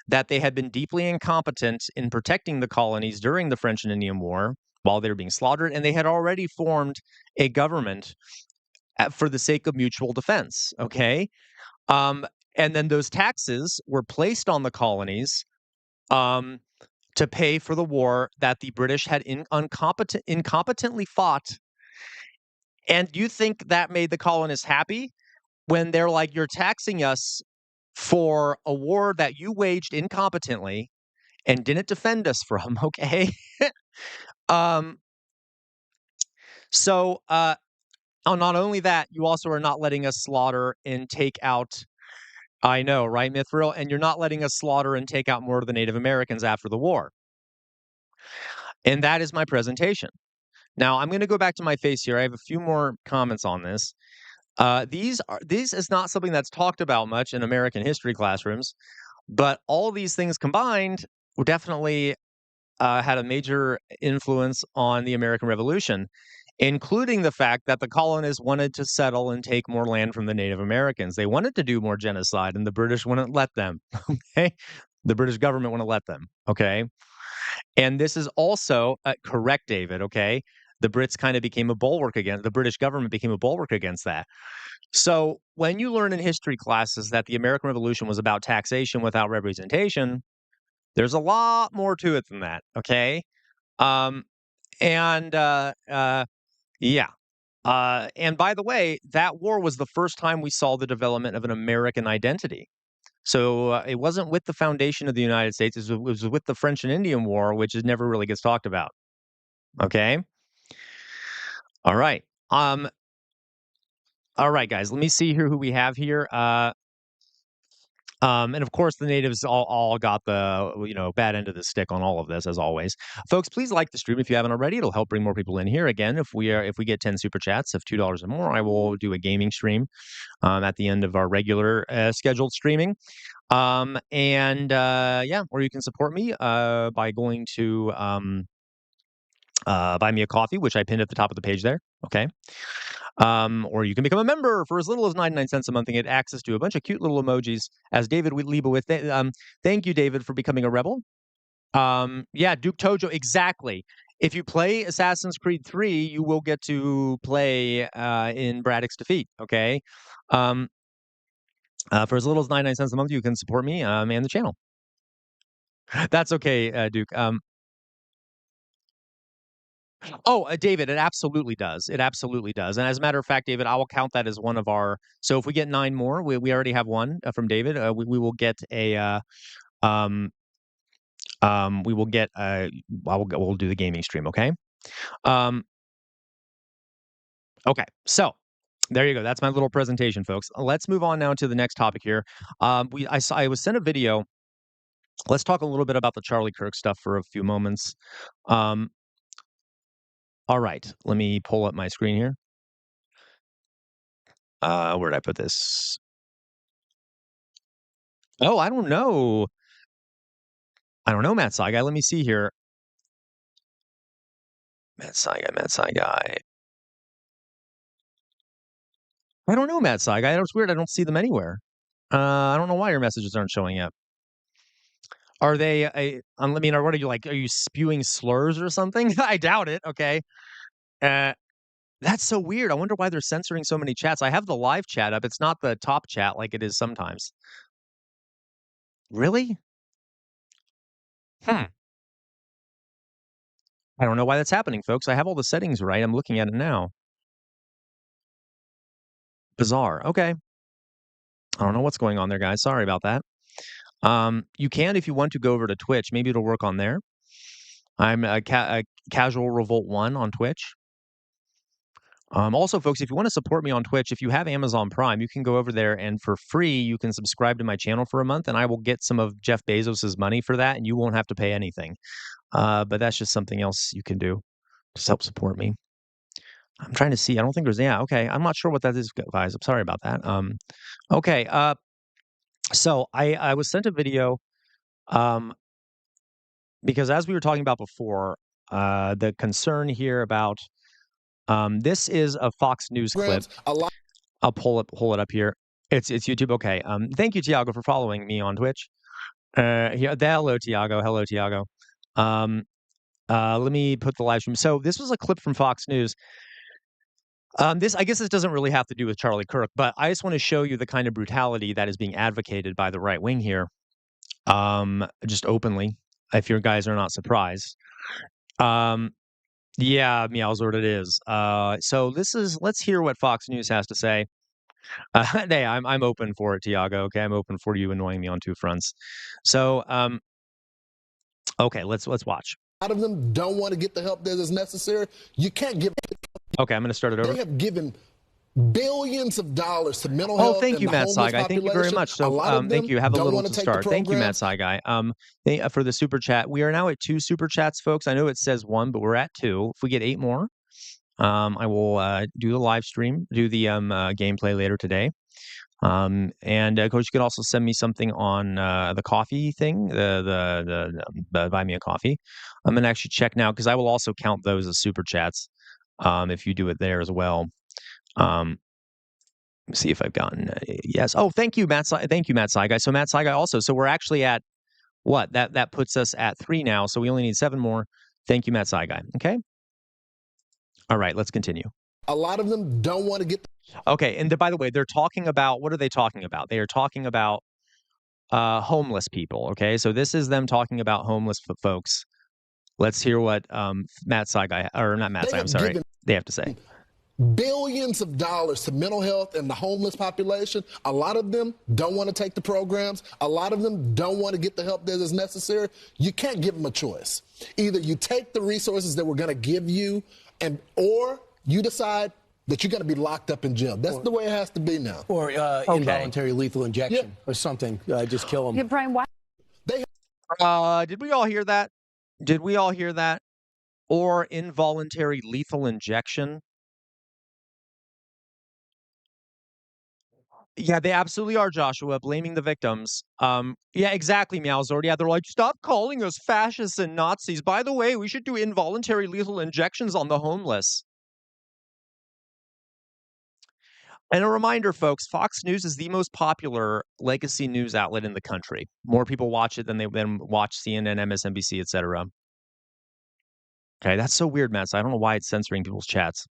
that they had been deeply incompetent in protecting the colonies during the French and Indian War while they were being slaughtered, and they had already formed a government for the sake of mutual defense, okay? And then those taxes were placed on the colonies to pay for the war that the British had incompetently fought. And you think that made the colonists happy when they're like, you're taxing us for a war that you waged incompetently and didn't defend us from, okay? um, so Oh, not only that, you also are not letting us slaughter and take out. I know, right, Mithril? And you're not letting us slaughter and take out more of the Native Americans after the war. And that is my presentation. Now, I'm going to go back to my face here. I have a few more comments on this. These is not something that's talked about much in American history classrooms, but all these things combined definitely had a major influence on the American Revolution, including the fact that the colonists wanted to settle and take more land from the Native Americans. They wanted to do more genocide, and the British wouldn't let them. Okay, the British government wouldn't let them. Okay, and this is also correct, David. Okay, the Brits kind of became a bulwark against the British government became a bulwark against that. So when you learn in history classes that the American Revolution was about taxation without representation, there's a lot more to it than that. Okay, um, and yeah. And by the way, that war was the first time we saw the development of an American identity. So it wasn't with the foundation of the United States; it was with the French and Indian War, which is never really gets talked about. Okay. All right. All right, guys. Let me see here who we have here. And of course, the natives all got the bad end of the stick on all of this, as always. Folks, please like the stream if you haven't already. It'll help bring more people in here. Again, if we get 10 super chats of $2 or more, I will do a gaming stream at the end of our regular scheduled streaming. Yeah, or you can support me by going to buy me a coffee, which I pinned at the top of the page there. Okay. Or you can become a member for as little as 99 cents a month and get access to a bunch of cute little emojis. As David Leibowitz, thank you, David, for becoming a rebel. Yeah, Duke Tojo, exactly. If you play Assassin's Creed 3, you will get to play in Braddock's defeat. Okay. For as little as 99 cents a month, you can support me and the channel. That's okay, Duke. Oh, David, it absolutely does. It absolutely does. And as a matter of fact, David, I will count that as one of our. So if we get 9 more, we already have one from David. We will get a. We will get. We'll do the gaming stream. Okay. Um. Okay. So there you go. That's my little presentation, folks. Let's move on now to the next topic here. I was sent a video. Let's talk a little bit about the Charlie Kirk stuff for a few moments. All right. Let me pull up my screen here. Where did I put this? Oh, I don't know. Matt Saigai. Let me see here. Matt Saigai. I don't know, Matt Saigai. It's weird. I don't see them anywhere. I don't know why your messages aren't showing up. Are they? I mean, what are you like? Are you spewing slurs or something? I doubt it. Okay. That's so weird. I wonder why they're censoring so many chats. I have the live chat up. It's not the top chat like it is sometimes. Really? I don't know why that's happening, folks. I have all the settings right. I'm looking at it now. Bizarre. Okay. I don't know what's going on there, guys. Sorry about that. You can, if you want to, go over to Twitch. Maybe it'll work on there. I'm a Casual Revolt 1 on Twitch. Also, folks, if you want to support me on Twitch, if you have Amazon Prime, you can go over there and for free, you can subscribe to my channel for a month, and I will get some of Jeff Bezos's money for that, and you won't have to pay anything. But that's just something else you can do to help support me. I'm trying to see. I don't think there's. Yeah, okay. I'm not sure what that is, guys. I'm sorry about that. Okay. So I was sent a video, because as we were talking about before, the concern here about this is a Fox News clip. I'll pull it up here. It's YouTube. Okay. Thank you, Tiago, for following me on Twitch. Hello, Tiago. Hello, Tiago. Let me put the live stream. So this was a clip from Fox News. I guess this doesn't really have to do with Charlie Kirk, but I just want to show you the kind of brutality that is being advocated by the right wing here, just openly, if your guys are not surprised. Yeah, meows what it is. So let's hear what Fox News has to say. Hey, I'm open for it, Tiago. Okay, I'm open for you annoying me on two fronts. So, okay, let's watch. A lot of them don't want to get the help that is necessary. You can't give. Okay, I'm going to start it over. They have given billions of dollars to mental Oh, health thank and you, the Matt homeless Saigai. Thank you very population. much. A So, lot of thank them you. Have a don't little want to to take the start. Thank you, Matt programs. Saigai. For the super chat, we are now at 2 super chats, folks. I know it says 1, but we're at 2. If we get 8 more, I will do the live stream, do the gameplay later today. Coach, you can also send me something on the coffee thing, the buy me a coffee. I'm gonna actually check now because I will also count those as super chats. If you do it there as well. Let me see if I've gotten yes. Oh, thank you, Matt. Thank you, Matt Saigai. So Matt Saigai also. So we're actually at what? That puts us at 3 now. So we only need 7 more. Thank you, Matt Saigai. Okay. All right. Let's continue. A lot of them don't want to get. Okay. And by the way, they're talking about what are they talking about? They are talking about homeless people. Okay. So this is them talking about homeless folks. Let's hear what Matt Saigai or not Matt They Saigai. I'm have sorry. given They have to say. billions of dollars to mental health and the homeless population. A lot of them don't want to take the programs. A lot of them don't want to get the help that is necessary. You can't give them a choice. Either you take the resources that we're going to give you, or you decide that you're going to be locked up in jail. That's the way it has to be now. Or involuntary lethal injection or something. Just kill them. Yeah, Brian, why? Did we all hear that? Did we all hear that? Or involuntary lethal injection? Yeah, they absolutely are, Joshua, blaming the victims. Yeah, exactly, Meowzord. Yeah, they're like, stop calling us fascists and Nazis. By the way, we should do involuntary lethal injections on the homeless. And a reminder, folks, Fox News is the most popular legacy news outlet in the country. More people watch it than they watch CNN, MSNBC, etc. Okay, that's so weird, Matt. So I don't know why it's censoring people's chats.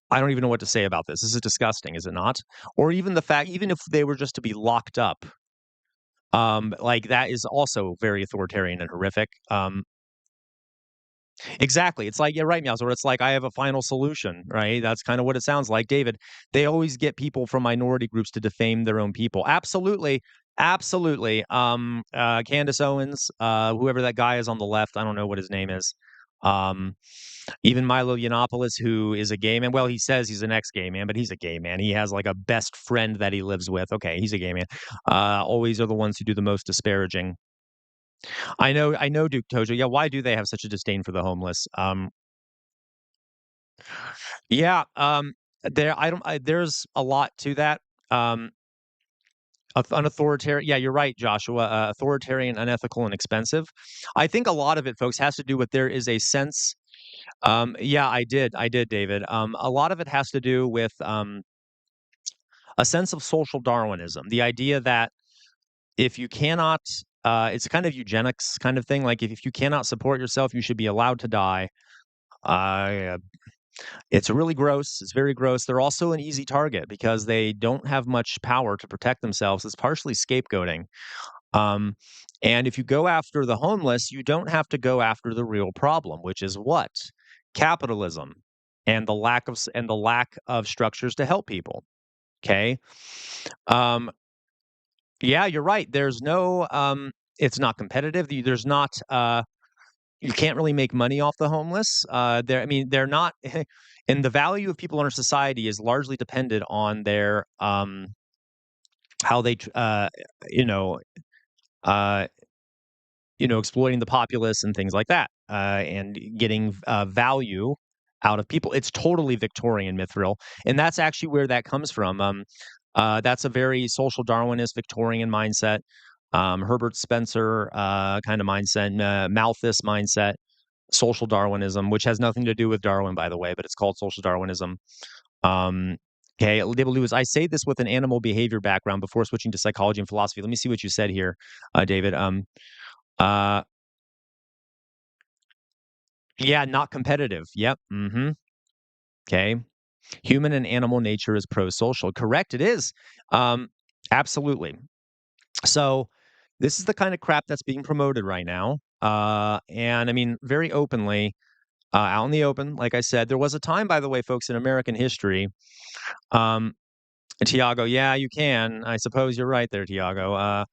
I don't even know what to say about this. This is disgusting, is it not? Or even the fact, even if they were just to be locked up, like that is also very authoritarian and horrific. Exactly. It's like, yeah, right, Meowser. It's like I have a final solution, right? That's kind of what it sounds like. David, they always get people from minority groups to defame their own people. Absolutely. Absolutely. Candace Owens, whoever that guy is on the left, I don't know what his name is. Even Milo Yiannopoulos, who is a gay man. Well, he says he's an ex-gay man, but he's a gay man. He has like a best friend that he lives with. Okay, he's a gay man. Always are the ones who do the most disparaging. I know, Duke Tojo. Yeah, why do they have such a disdain for the homeless? Yeah, there's a lot to that. Um, an authoritarian. Yeah, you're right, Joshua. Authoritarian, unethical, and expensive. I think a lot of it, folks, has to do with there is a sense. Yeah, I did, David. A lot of it has to do with a sense of social Darwinism. The idea that if you cannot, it's kind of eugenics kind of thing. Like if you cannot support yourself, you should be allowed to die. Uh, it's really gross. It's very gross. They're also an easy target because they don't have much power to protect themselves. It's partially scapegoating. Um, and if you go after the homeless, you don't have to go after the real problem, which is what? Capitalism and the lack of structures to help people. Okay. Um, yeah, you're right. There's no it's not competitive. There's not you can't really make money off the homeless. They're not and the value of people in our society is largely dependent on their how they you know uh exploiting the populace and things like that, and getting value out of people. It's totally Victorian Mithril, and that's actually where that comes from. That's a very social Darwinist Victorian mindset, Herbert Spencer kind of mindset, Malthus mindset, social Darwinism, which has nothing to do with Darwin, by the way, but it's called social Darwinism. Okay, David Lewis, I say this with an animal behavior background before switching to psychology and philosophy. Let me see what you said here, David. Uh, Yeah, not competitive. Yep. Okay. Human and animal nature is pro-social. Correct, it is. Absolutely. So this is the kind of crap that's being promoted right now. And I mean, very openly, out in the open, like I said, there was a time, by the way, folks, in American history. Tiago, yeah, you can. I suppose you're right there, Tiago.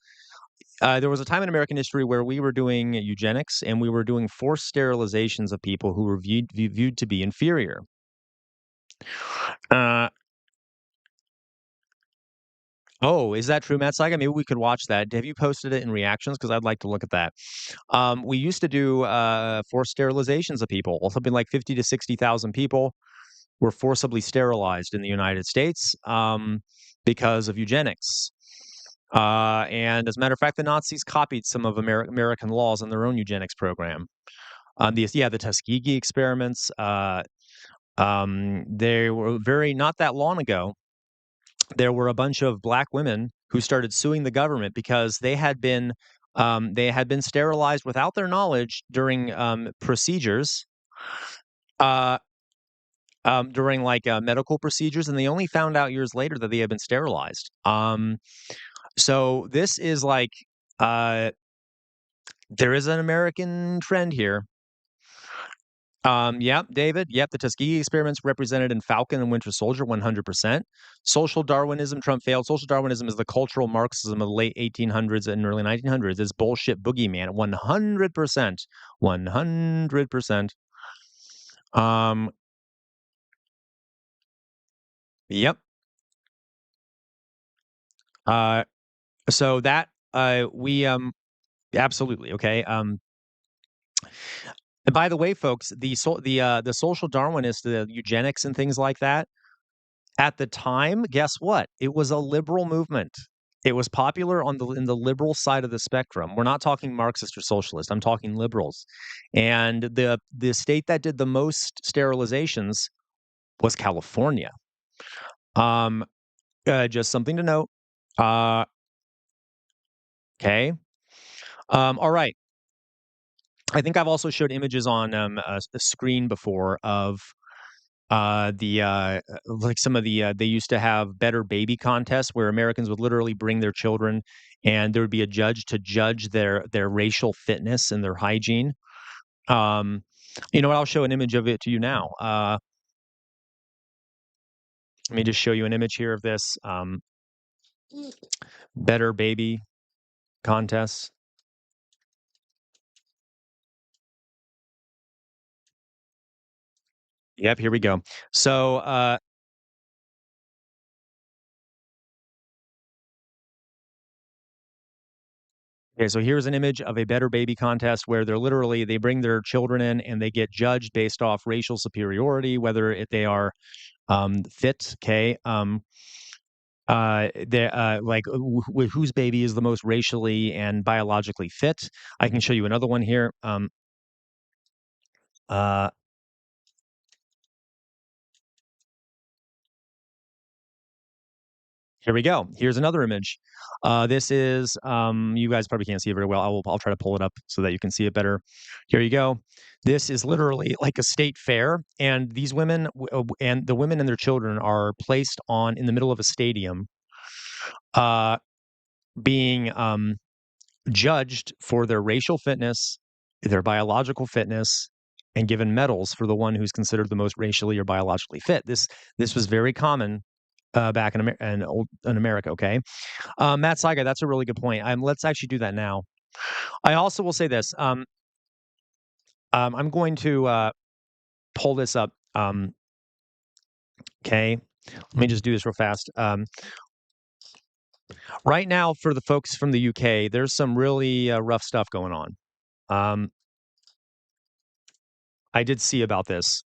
There was a time in American history where we were doing eugenics and we were doing forced sterilizations of people who were viewed to be inferior. Uh, oh, is that true, Matt Saiga? Maybe we could watch that. Have you posted it in reactions? Because I'd like to look at that. We used to do forced sterilizations of people. Something like 50 to 60,000 people were forcibly sterilized in the United States because of eugenics. And as a matter of fact, the Nazis copied some of American laws on their own eugenics program. The Tuskegee experiments. They were not that long ago. There were a bunch of black women who started suing the government because they had been sterilized without their knowledge during procedures. During medical procedures, and they only found out years later that they had been sterilized. So this is there is an American trend here. Yep, David. Yep, the Tuskegee experiments represented in Falcon and Winter Soldier, 100%. Social Darwinism, Trump failed. Social Darwinism is the cultural Marxism of the late 1800s and early 1900s. It's bullshit boogeyman, 100%. 100%. Yep. So that we absolutely okay. And by the way, folks, the social Darwinists, the eugenics and things like that, at the time, guess what? It was a liberal movement. It was popular in the liberal side of the spectrum. We're not talking Marxist or socialist. I'm talking liberals. And the state that did the most sterilizations was California. Just something to note. Okay. All right. I think I've also showed images on a screen before of some of the they used to have better baby contests where Americans would literally bring their children and there would be a judge to judge their racial fitness and their hygiene. You know what? I'll show an image of it to you now. Let me just show you an image here of this better baby contests. Yep, here we go. So okay, so here's an image of a better baby contest where they bring their children in and they get judged based off racial superiority, whether they are fit. Okay, whose baby is the most racially and biologically fit. I can show you another one here. Here we go. Here's another image. This is you guys probably can't see it very well. I'll try to pull it up so that you can see it better. Here you go. This is literally like a state fair, and these women and the women and their children are placed in the middle of a stadium, being judged for their racial fitness, their biological fitness, and given medals for the one who's considered the most racially or biologically fit. This was very common back in America. Okay, Matt Saiga, that's a really good point. Let's actually do that now. I also will say this. I'm going to pull this up. Okay, let me just do this real fast. Right now, for the folks from the UK, there's some really rough stuff going on. I did see about this.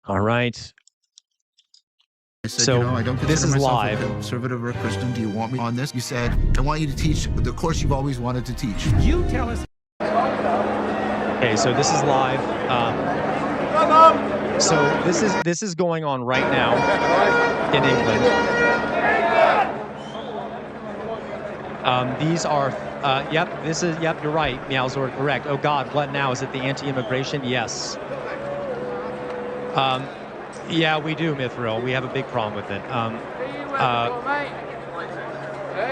All right. I said, so, I don't this is live. A conservative or a Christian. Do you want me on this? You said, I want you to teach the course you've always wanted to teach. You tell us. Okay, so this is live. So this is going on right now in England. These are, yep, you're right, Meowsor, correct. Oh God, what now? Is it the anti-immigration? Yes. Yeah, we do, Mithril. We have a big problem with it.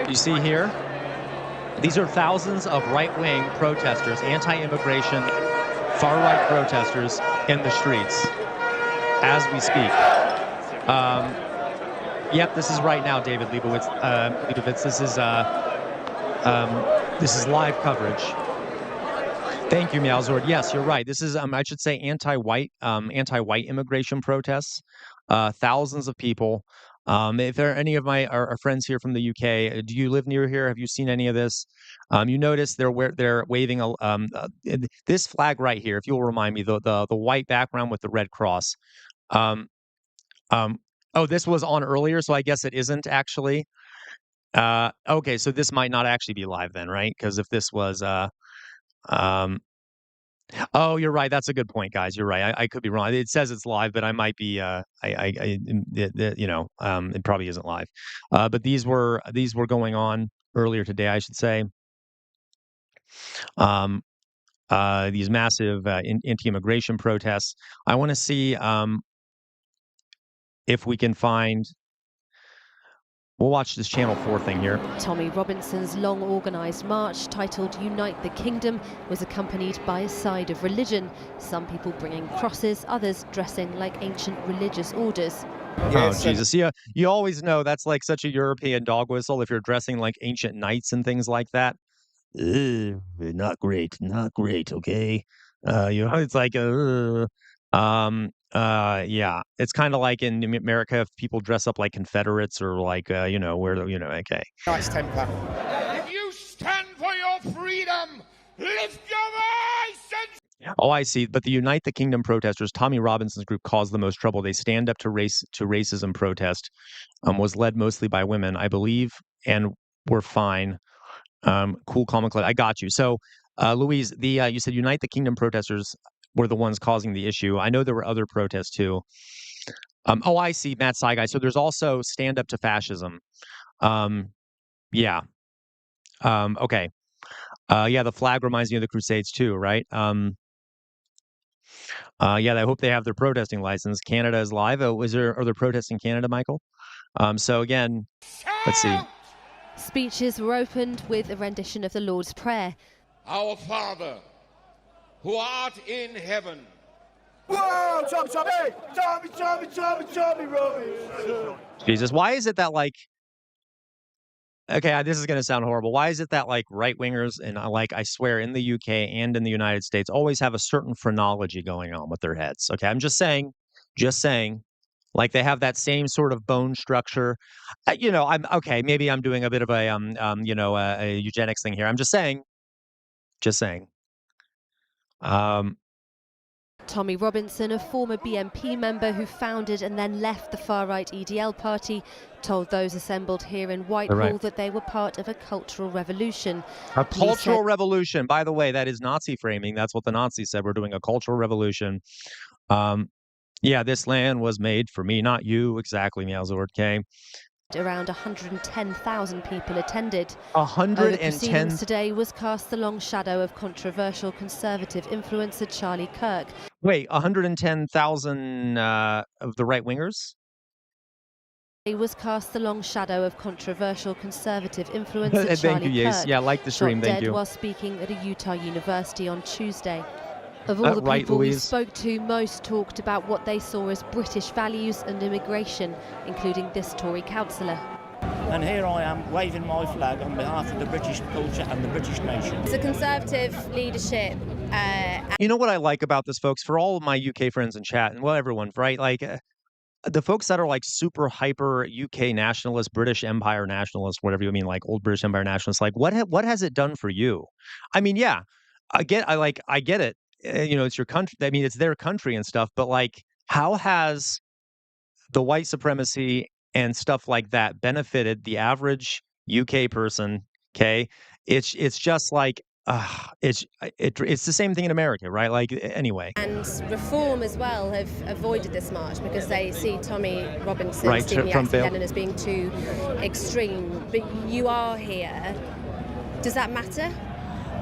You see here? These are thousands of right-wing protesters, anti-immigration, far-right protesters in the streets as we speak. Yep, this is right now, David Leibowitz. This is live coverage. Thank you, Meowzord. Yes, you're right. This is, I should say, anti-white immigration protests. Thousands of people. If there are any of our friends here from the UK, do you live near here? Have you seen any of this? You notice they're waving this flag right here. If you'll remind me, the white background with the red cross. Um, oh, this was on earlier, so I guess it isn't actually. Okay, so this might not actually be live then, right? Because if this was um oh, you're right. That's a good point, guys. You're right. I could be wrong. It says it's live, but I might be. It probably isn't live. But these were going on earlier today, I should say. Um, these massive anti-immigration protests. I want to see if we can find. We'll watch this Channel 4 thing here. Tommy Robinson's long organised march, titled Unite the Kingdom, was accompanied by a side of religion, some people bringing crosses, others dressing like ancient religious orders. Yes, oh, Jesus. Yeah, you always know that's like such a European dog whistle if you're dressing like ancient knights and things like that. Not great, okay? It's like, yeah, it's kind of like in America if people dress up like Confederates or like, okay. Nice temper. If you stand for your freedom, lift your voice and... Oh, I see. But the Unite the Kingdom protesters, Tommy Robinson's group, caused the most trouble. They stand up to racism protest, was led mostly by women, I believe, and were fine. Cool, calm, and collected. I got you. So, Louise, you said Unite the Kingdom protesters were the ones causing the issue. I know there were other protests too. Oh, I see, Matt Saigai. So there's also Stand Up to Fascism. Yeah. Okay. Yeah, the flag reminds me of the Crusades too, right? Yeah, I hope they have their protesting license. Canada is live. Are there protests in Canada, Michael? So again, let's see. Speeches were opened with a rendition of the Lord's Prayer. Our Father, who art in heaven. Whoa, Tommy, Robinson. Jesus, why is it that like, okay, this is going to sound horrible. Why is it that like right-wingers and I swear in the UK and in the United States always have a certain phrenology going on with their heads? Okay, I'm just saying, like they have that same sort of bone structure. I'm okay. Maybe I'm doing a bit of a a eugenics thing here. I'm just saying. Tommy Robinson, a former BNP member who founded and then left the far-right EDL party, told those assembled here in Whitehall that they were part of a cultural revolution. A cultural revolution. By the way, that is Nazi framing. That's what the Nazis said. We're doing a cultural revolution. Yeah, this land was made for me, not you. Exactly, Meowzord. Okay. Around 110,000 people attended. 110. Today was cast the long shadow of controversial conservative influencer Charlie Kirk. Wait, 110,000 of the right-wingers? It was cast the long shadow of controversial conservative influencer Charlie Kirk. Yeah, like the stream. Thank you. While speaking at a Utah university on Tuesday. Of all the people we spoke to, most talked about what they saw as British values and immigration, including this Tory councillor. And here I am waving my flag on behalf of the British culture and the British nation. It's a conservative leadership. You know what I like about this, folks? For all of my UK friends in chat, and well, everyone, right? Like the folks that are like super hyper UK nationalists, British Empire nationalists, whatever you mean, like old British Empire nationalists. Like, what has it done for you? I mean, yeah, I get it. It's your country. I mean, it's their country and stuff. But like, how has the white supremacy and stuff like that benefited the average UK person? Okay, it's just like it's the same thing in America, right? Like anyway. And Reform as well have avoided this march because they see Tommy Robinson seeing the anti-Lennon as being too extreme. But you are here. Does that matter?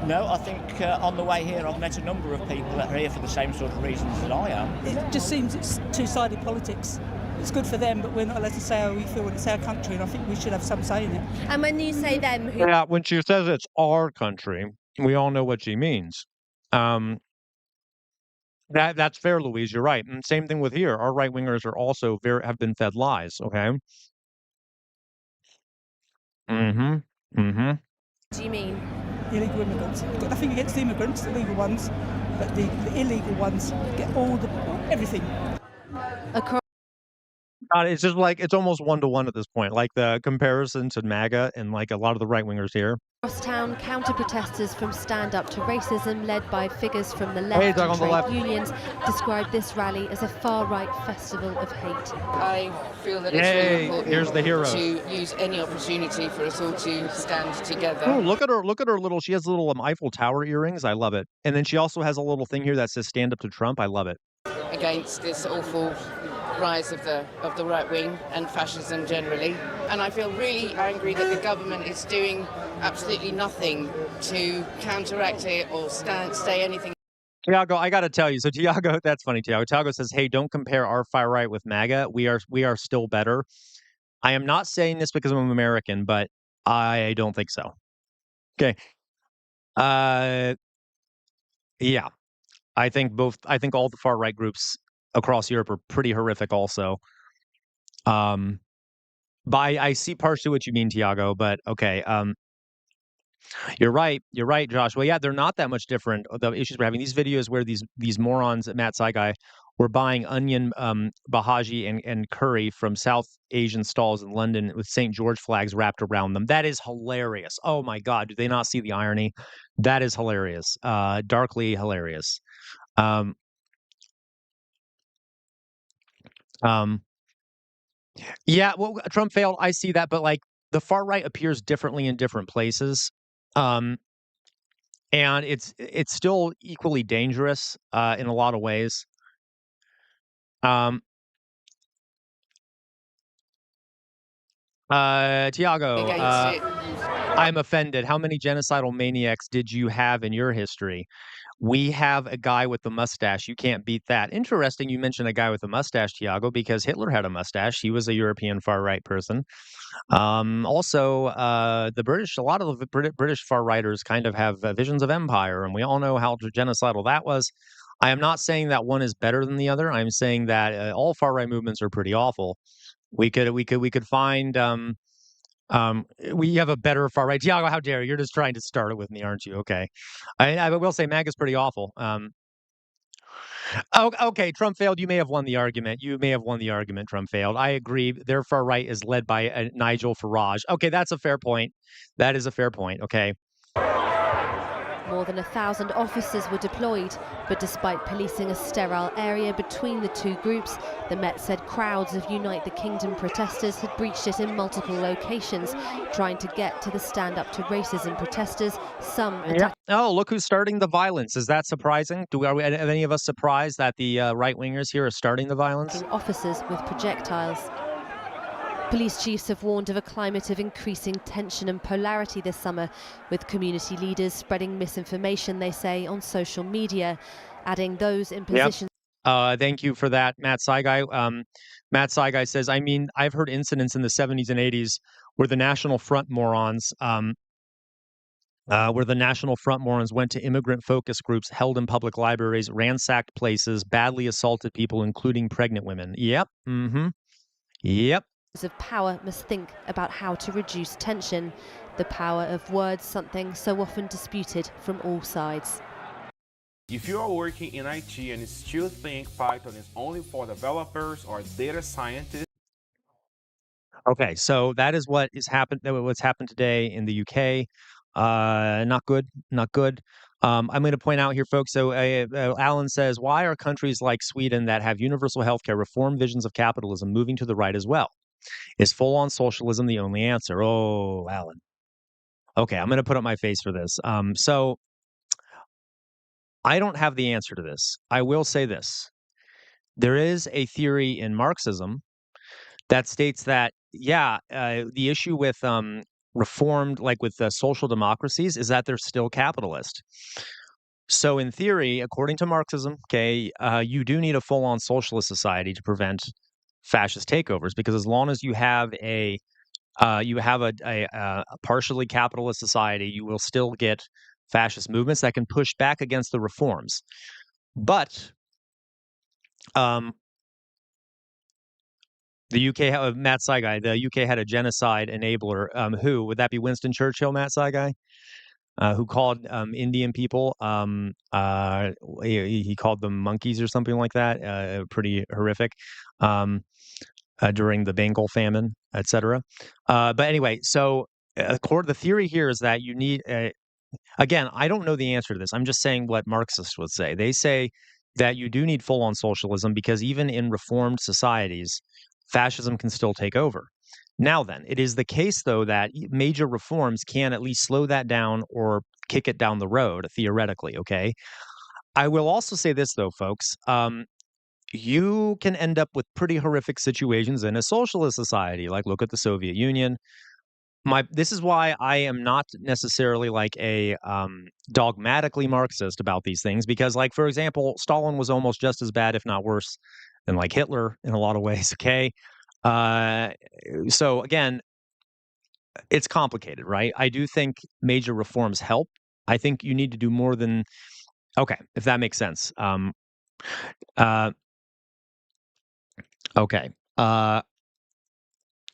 No, I think on the way here I've met a number of people that are here for the same sort of reasons that I am. It just seems it's two-sided politics. It's good for them, but we're not allowed to say how we feel when it's our country, and I think we should have some say in it. And when you say them... Yeah, when she says it's our country, we all know what she means. That's fair, Louise, you're right. And same thing with here. Our right-wingers are also have been fed lies, okay? Do you mean? illegal immigrants. I've got nothing against the immigrants, the legal ones, but the illegal ones get everything. God, it's just like it's almost 1-to-1 at this point. Like the comparison to MAGA and like a lot of the right wingers here. Across town, counter-protesters from Stand Up to Racism, led by figures from the left and trade unions, described this rally as a far-right festival of hate. I feel that it's really important to use any opportunity for us all to stand together. Oh, look at her! Look at her little. She has little Eiffel Tower earrings. I love it. And then she also has a little thing here that says "Stand Up to Trump." I love it. Against this awful rise of the right wing and fascism generally, and I feel really angry that the government is doing absolutely nothing to counteract it or stay anything. Tiago, I got to tell you. So Tiago, that's funny. Tiago says, "Hey, don't compare our far right with MAGA. We are still better." I am not saying this because I'm American, but I don't think so. Okay. Yeah. I think all the far right groups across Europe are pretty horrific also. But I see partially what you mean, Tiago, but okay. You're right, Josh. Well, yeah, they're not that much different. The issues we're having, these videos where these morons at Matt Saigai were buying onion, bhaji and curry from South Asian stalls in London with St. George flags wrapped around them. That is hilarious. Oh my God, do they not see the irony? That is hilarious. Darkly hilarious. Yeah, well, Trump failed. I see that, but like the far right appears differently in different places. And it's still equally dangerous in a lot of ways. Tiago, I'm offended. How many genocidal maniacs did you have in your history? We have a guy with a mustache. You can't beat that. Interesting you mentioned a guy with a mustache, Tiago, because Hitler had a mustache. He was a European far-right person. Also, the British, a lot of the British far-righters kind of have visions of empire, and we all know how genocidal that was. I am not saying that one is better than the other. I'm saying that all far-right movements are pretty awful. We could find we have a better far right. Tiago, how dare you? You're just trying to start it with me, aren't you? Okay. I will say MAGA's pretty awful. Okay, Trump failed. You may have won the argument. Trump failed. I agree. Their far right is led by Nigel Farage. Okay, that's a fair point. That is a fair point. Okay. More than 1,000 officers were deployed, but despite policing a sterile area between the two groups, the Met said crowds of Unite the Kingdom protesters had breached it in multiple locations, trying to get to the Stand Up to Racism protesters. Some yeah. Oh, look who's starting the are that surprising? Are any of us surprised that the right-wingers here are starting the violence? Officers with projectiles. Police chiefs have warned of a climate of increasing tension and polarity this summer, with community leaders spreading misinformation, they say, on social media, adding those in positions. Yep. Thank you for that, Matt Saigai. Matt Saigai says, I mean, I've heard incidents in the 70s and 80s where the National Front morons went to immigrant focus groups, held in public libraries, ransacked places, badly assaulted people, including pregnant women. Yep. Mm-hmm. Yep. Of power must think about how to reduce tension. The power of words, something so often disputed from all sides. If you are working in IT and still think Python is only for developers or data scientists. Okay, so that is what's happened today in the UK. Not good. I'm going to point out here, folks. So Alan says, why are countries like Sweden that have universal healthcare reform visions of capitalism moving to the right as well? Is full-on socialism the only answer? Oh, Alan. Okay, I'm going to put up my face for this. So I don't have the answer to this. I will say this. There is a theory in Marxism that states that, the issue with reformed, like with social democracies, is that they're still capitalist. So in theory, according to Marxism, you do need a full-on socialist society to prevent fascist takeovers, because as long as you have a partially capitalist society, you will still get fascist movements that can push back against the reforms. But the UK, Matt Saigai, the UK had a genocide enabler. Who would that be? Winston Churchill, Matt Saigai? who called Indian people, he called them monkeys or something like that, pretty horrific, during the Bengal famine, etc. But anyway, so the theory here is that you need, again, I don't know the answer to this. I'm just saying what Marxists would say. They say that you do need full-on socialism because even in reformed societies, fascism can still take over. Now then, it is the case, though, that major reforms can at least slow that down or kick it down the road, theoretically, okay? I will also say this, though, folks. You can end up with pretty horrific situations in a socialist society. Like, look at the Soviet Union. This is why I am not necessarily like a dogmatically Marxist about these things, because, like, for example, Stalin was almost just as bad, if not worse, than like Hitler in a lot of ways. Okay, so again, it's complicated, right? I do think major reforms help. I think you need to do more than okay, if that makes sense. Uh, okay,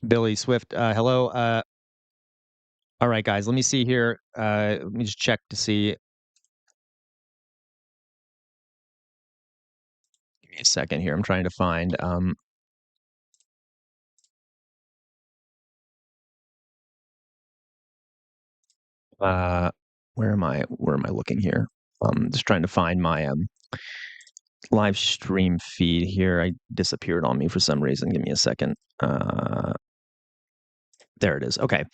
Billy Swift, hello. All right, guys, let me see here. Let me just check to see. Give me a second here. I'm trying to find. Where am I? Where am I looking here? Just trying to find my live stream feed here. I disappeared on me for some reason. Give me a second. There it is. Okay.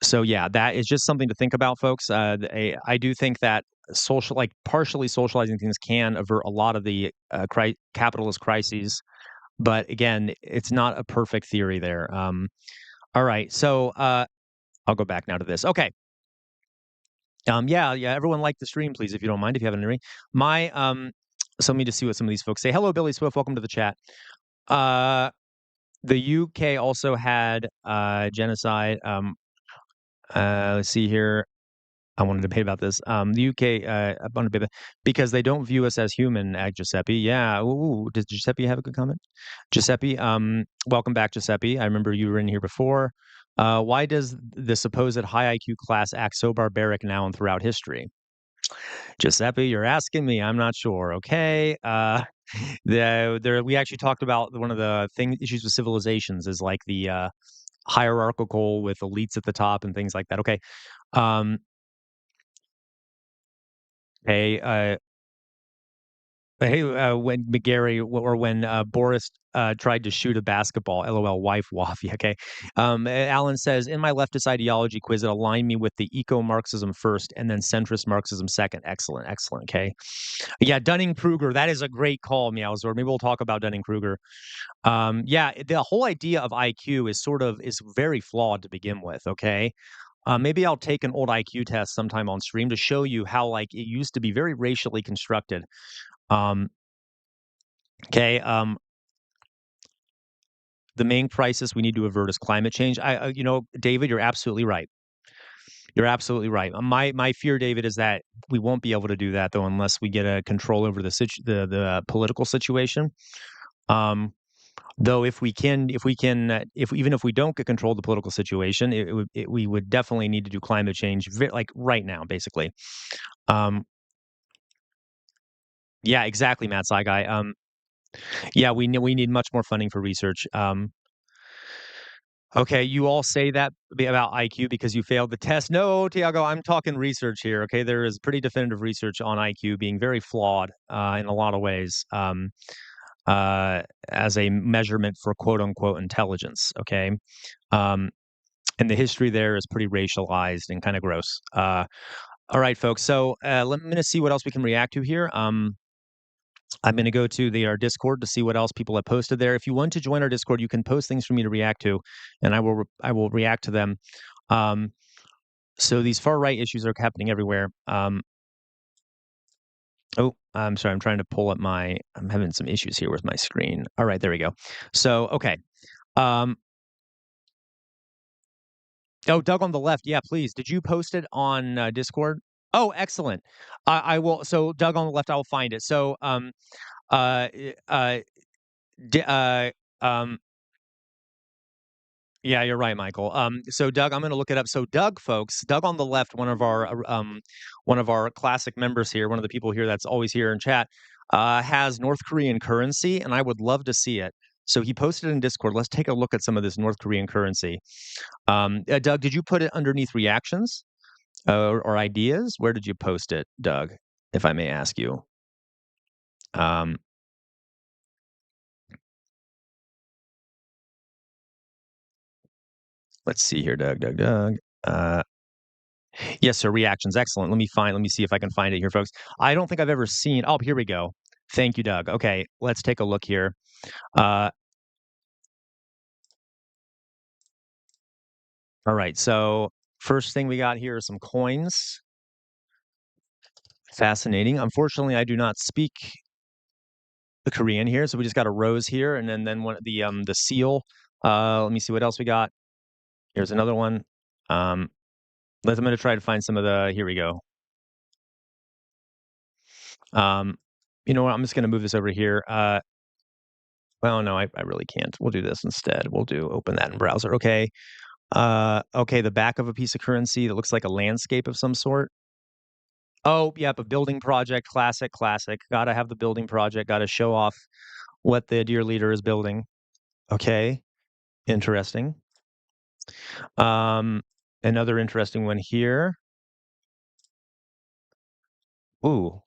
So yeah, that is just something to think about, folks. I do think that partially socializing things can avert a lot of the capitalist crises, but again, it's not a perfect theory there. All right, so I'll go back now to this. Okay. Yeah. Everyone like the stream, please, if you don't mind, if you haven't already. So let me just see what some of these folks say. Hello, Billy Swift. Welcome to the chat. The UK also had genocide. Let's see here. I wanted to debate about this. The UK, I want to debate because they don't view us as human, Giuseppe. Yeah. Ooh, does Giuseppe have a good comment? Giuseppe, welcome back, Giuseppe. I remember you were in here before. Why does the supposed high IQ class act so barbaric now and throughout history? Giuseppe, you're asking me. I'm not sure. Okay. We actually talked about one of the issues with civilizations is like the hierarchical with elites at the top and things like that. Okay. Hey, when McGarry or when Boris tried to shoot a basketball, LOL, wife waffy. Okay. Alan says, in my leftist ideology quiz, it aligned me with the eco-Marxism first and then centrist Marxism second. Excellent. Okay. Yeah, Dunning-Kruger. That is a great call, Meowsor. Maybe we'll talk about Dunning-Kruger. Yeah, the whole idea of IQ is very flawed to begin with. Okay. Maybe I'll take an old IQ test sometime on stream to show you how like it used to be very racially constructed. Okay. The main crisis we need to avert is climate change. David, you're absolutely right. You're absolutely right. My fear, David, is that we won't be able to do that though unless we get a control over the political situation. Though even if we don't get control of the political situation, we would definitely need to do climate change like right now, basically. Yeah, exactly, Matt Saigai. Yeah, we need much more funding for research. Okay, you all say that about IQ because you failed the test. No, Tiago, I'm talking research here. Okay, there is pretty definitive research on IQ being very flawed in a lot of ways as a measurement for quote unquote intelligence. Okay, and the history there is pretty racialized and kind of gross. All right, folks. So I'm going to see what else we can react to here. I'm going to go to our Discord to see what else people have posted there. If you want to join our Discord, you can post things for me to react to, and I will react to them. So these far right issues are happening everywhere. Oh, I'm sorry. I'm trying to pull up I'm having some issues here with my screen. All right, there we go. So okay. Oh, Doug on the left. Yeah, please. Did you post it on Discord? Oh, excellent. I will. So Doug on the left, I will find it. So Yeah, you're right, Michael. So Doug, I'm going to look it up. So Doug, folks, Doug on the left, one of our classic members here, one of the people here that's always here in chat, has North Korean currency, and I would love to see it. So he posted in Discord. Let's take a look at some of this North Korean currency. Doug, did you put it underneath reactions or ideas? Where did you post it, Doug, if I may ask you? Let's see here, Doug. Yes, sir. Reactions. Excellent. Let me see if I can find it here, folks. I don't think I've ever seen. Oh, here we go. Thank you, Doug. Okay, let's take a look here. All right. So first thing we got here are some coins. Fascinating. Unfortunately, I do not speak the Korean here, so we just got a rose here, and then one the seal. Let me see what else we got. Here's another one. I'm going to try to find some of the. Here we go. You know what? I'm just going to move this over here. Well, no, I really can't. We'll do this instead. We'll open that in browser. Okay. Okay, the back of a piece of currency that looks like a landscape of some sort. Oh, yep, a building project. Classic. Gotta have the building project. Gotta show off what the dear leader is building. Okay. Interesting. Another interesting one here. Ooh.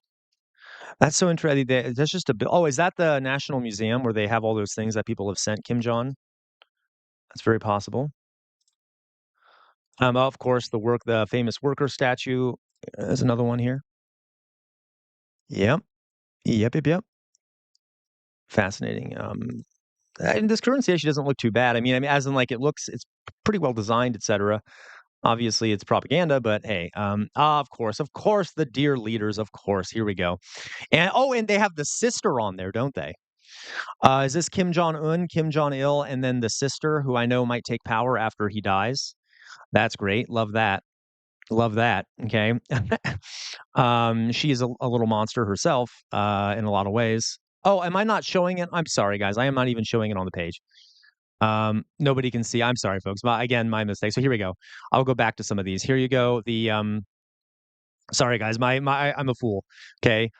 That's so interesting. That's just a. Oh, is that the National Museum where they have all those things that people have sent Kim Jong? That's very possible. Of course, the famous worker statue. There's another one here. Yep. Fascinating. And this currency actually doesn't look too bad. I mean, as in like it's pretty well designed, etc. Obviously, it's propaganda, but hey, of course, the dear leaders, of course. Here we go. And they have the sister on there, don't they? Is this Kim Jong-un, Kim Jong-il, and then the sister, who I know might take power after he dies? That's great. Love that. Okay. She is a little monster herself, in a lot of ways. Oh, am I not showing it? I'm sorry, guys. I am not even showing it on the page. Nobody can see. I'm sorry, folks. Again, my mistake. So here we go. I'll go back to some of these. Here you go. Sorry, guys. I'm a fool. Okay.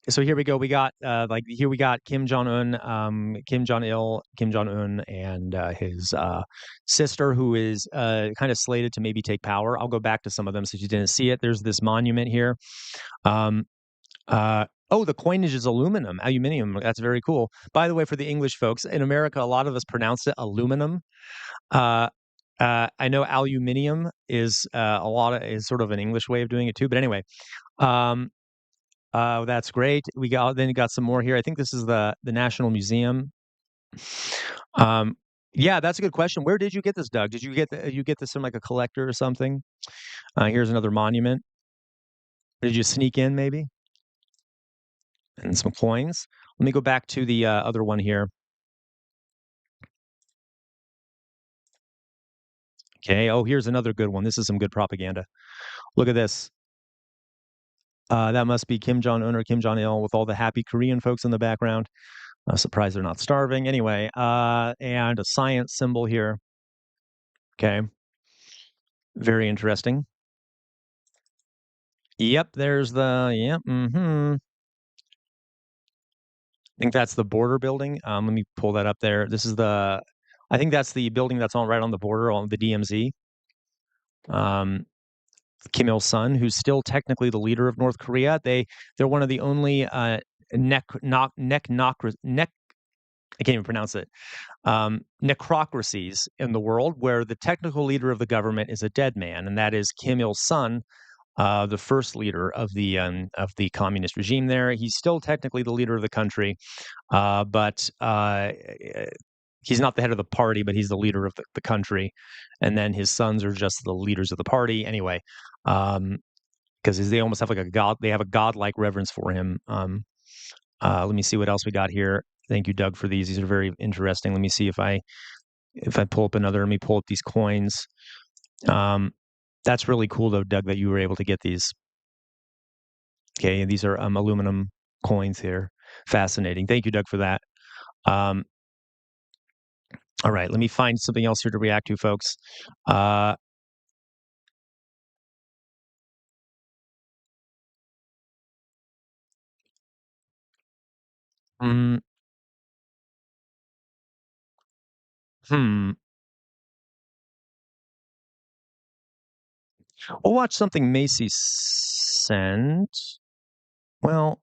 So here we go. We got we got Kim Jong-un, Kim Jong-il, Kim Jong-un, and his sister, who is kind of slated to maybe take power. I'll go back to some of them since you didn't see it. There's this monument here. Oh, the coinage is aluminum. That's very cool. By the way, for the English folks in America, a lot of us pronounce it aluminum. I know aluminium is sort of an English way of doing it too. But anyway, that's great. We got some more here. I think this is the National Museum. Yeah, that's a good question. Where did you get this, Doug? Did you get this from like a collector or something? Here's another monument. Did you sneak in maybe? And some coins. Let me go back to the other one here. Okay. Oh, here's another good one. This is some good propaganda. Look at this. That must be Kim Jong-un or Kim Jong-il with all the happy Korean folks in the background. Surprised they're not starving. Anyway, and a science symbol here. Okay. Very interesting. Yep, there's the, I think that's the border building. Let me pull that up there. I think that's the building that's right on the border on the DMZ. Kim Il-sung, who's still technically the leader of North Korea. They're one of the only I can't even pronounce it. Necrocracies in the world where the technical leader of the government is a dead man, and that is Kim Il-sung, the first leader of the communist regime there. He's still technically the leader of the country, but he's not the head of the party, but he's the leader of the country. And then his sons are just the leaders of the party. Anyway, because they almost have like they have a godlike reverence for him. Let me see what else we got here. Thank you, Doug, for these. These are very interesting. Let me see if I pull up another. Let me pull up these coins. That's really cool, though, Doug, that you were able to get these. Okay, these are aluminum coins here. Fascinating. Thank you, Doug, for that. All right, let me find something else here to react to, folks. Mm, hmm. We'll watch something Macy sent. Well,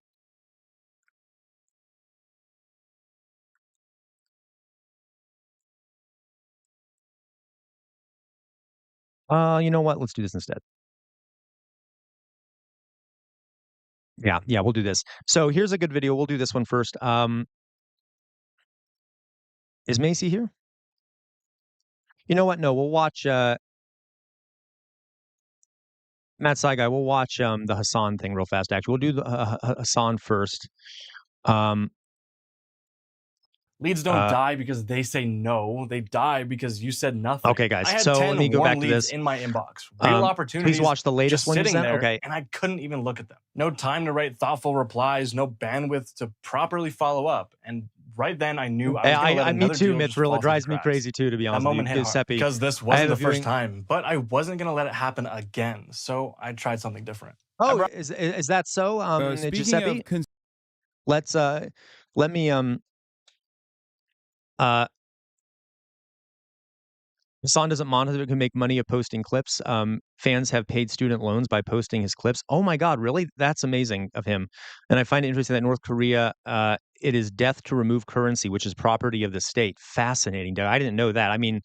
you know what? Let's do this instead. Yeah, we'll do this. So here's a good video. We'll do this one first. Is Macy here? You know what? No, we'll watch Matt Saigai. We'll watch the Hassan thing real fast. Actually, we'll do the Hassan first. Leads don't die because they say no. They die because you said nothing. Okay, guys. I had So 10 let me go warm back to leads this. in my inbox. Real opportunities. Please watch the latest just one you sitting sent. there, Okay. and I couldn't even look at them. No time to write thoughtful replies. No bandwidth to properly follow up. And right then, I knew I was going to let Me another too, deal Mitch. just Really fall through drives the me cracks. crazy too, to be That honest moment with you. hit hard Giuseppe, because this I wasn't have the a first feeling- time. But I wasn't going to let it happen again. So I tried something different. Oh, is that so? Giuseppe, let's let me Hassan doesn't monitor who can make money of posting clips. Fans have paid student loans by posting his clips. Oh my God, really? That's amazing of him. And I find it interesting that North Korea, it is death to remove currency, which is property of the state. Fascinating. I didn't know that. I mean,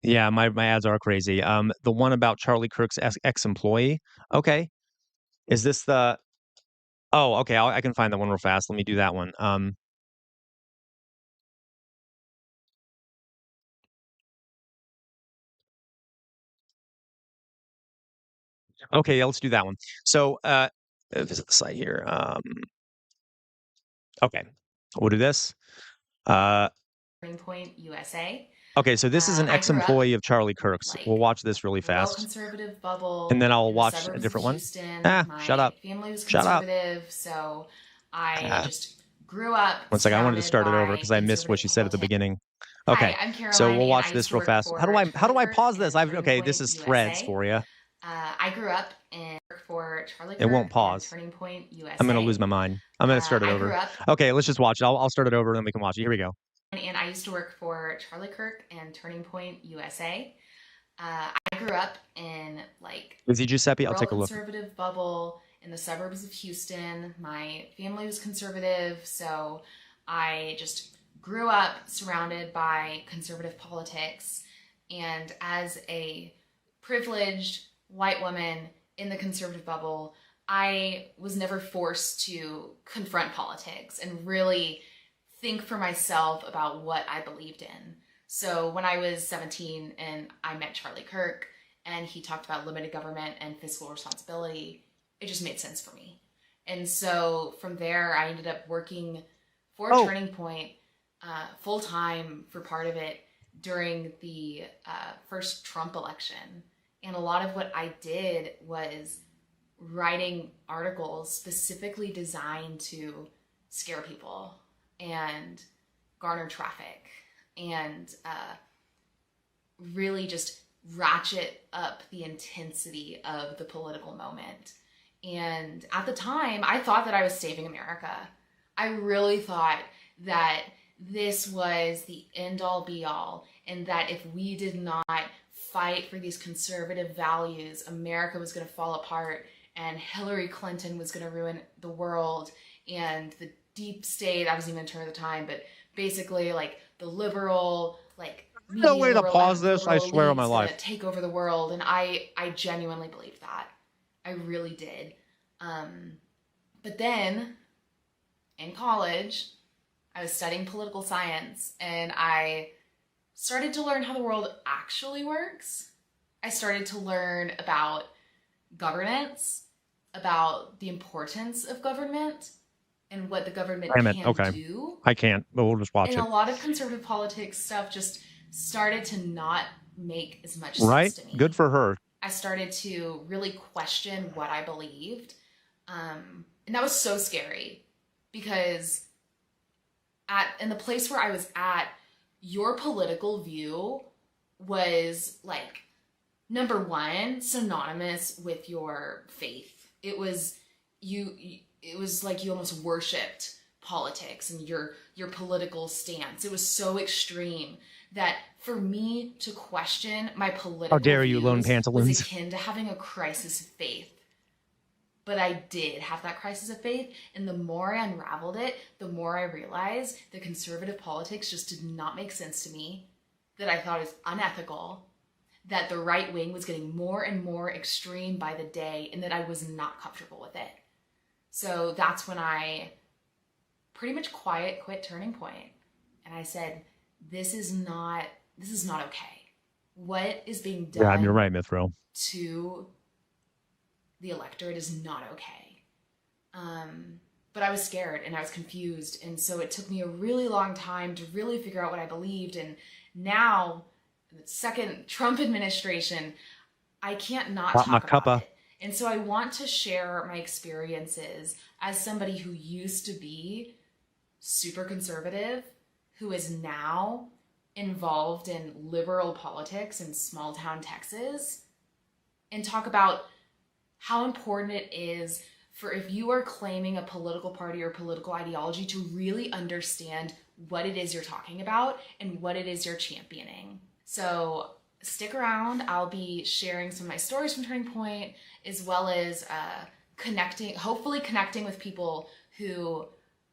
yeah, my ads are crazy. The one about Charlie Kirk's ex-employee. Okay, is this the? Oh, okay. I can find that one real fast. Let me do that one. Okay, yeah, let's do that one. So, visit the site here. Okay, we'll do this. Point USA. Okay, so this is an ex-employee of Charlie Kirk's. We'll watch this really fast. Conservative bubble, and then I'll watch a different one. Houston. Shut up. Family was Shut up. conservative, so I just grew up. One second, I wanted to start it over because I missed what she said at the beginning. Okay, Hi, I'm Caroline, so we'll and watch I this used to real work fast. for How do I pause Charlie this? Kirk and Okay, Turning this Point is Threads USA. for you. I grew up and worked for Charlie Kirk It won't pause. and Turning Point USA. I'm gonna lose my mind. I'm gonna start it I over. grew up- Okay, let's just watch it. I'll start it over and then we can watch it. Here we go. And I used to work for Charlie Kirk and Turning Point USA. I grew up in Is he Giuseppe? I'll rural take a look. conservative bubble in the suburbs of Houston. My family was conservative, so I just grew up surrounded by conservative politics. And as a privileged white woman in the conservative bubble, I was never forced to confront politics and really think for myself about what I believed in. So when I was 17 and I met Charlie Kirk and he talked about limited government and fiscal responsibility, it just made sense for me. And so from there, I ended up working for Turning Point full-time for part of it during the first Trump election. And a lot of what I did was writing articles specifically designed to scare people and garner traffic and really just ratchet up the intensity of the political moment. And at the time, I thought that I was saving America. I really thought that this was the end-all be-all, and that if we did not fight for these conservative values, America was going to fall apart, and Hillary Clinton was going to ruin the world, and the deep state, I wasn't even a term at the time, but basically the liberal, No way to pause this, I swear on my life. Take over the world, and I genuinely believed that. I really did. But then, in college, I was studying political science, and I started to learn how the world actually works. I started to learn about governance, about the importance of government, and what the government can do. I can't, but we'll just watch and it. a lot of conservative politics stuff just started to not make as much sense to me. Good for her. I started to really question what I believed. And that was so scary because in the place where I was at, your political view was like, number one, synonymous with your faith. It was like you almost worshipped politics and your political stance. It was so extreme that for me to question my political How dare you, lone views pantaloons. was akin to having a crisis of faith. But I did have that crisis of faith, and the more I unraveled it, the more I realized that conservative politics just did not make sense to me, that I thought it was unethical, that the right wing was getting more and more extreme by the day, and that I was not comfortable with it. So that's when I pretty much quit Turning Point, and I said, this is not okay. What is being done Yeah, you're right, Mithril. to the electorate is not okay. But I was scared and I was confused. And so it took me a really long time to really figure out what I believed. And now, in the second Trump administration, I can't not talk about it. And so I want to share my experiences as somebody who used to be super conservative, who is now involved in liberal politics in small town Texas, and talk about how important it is for, if you are claiming a political party or political ideology, to really understand what it is you're talking about and what it is you're championing. So stick around. I'll be sharing some of my stories from Turning Point, as well as hopefully connecting with people who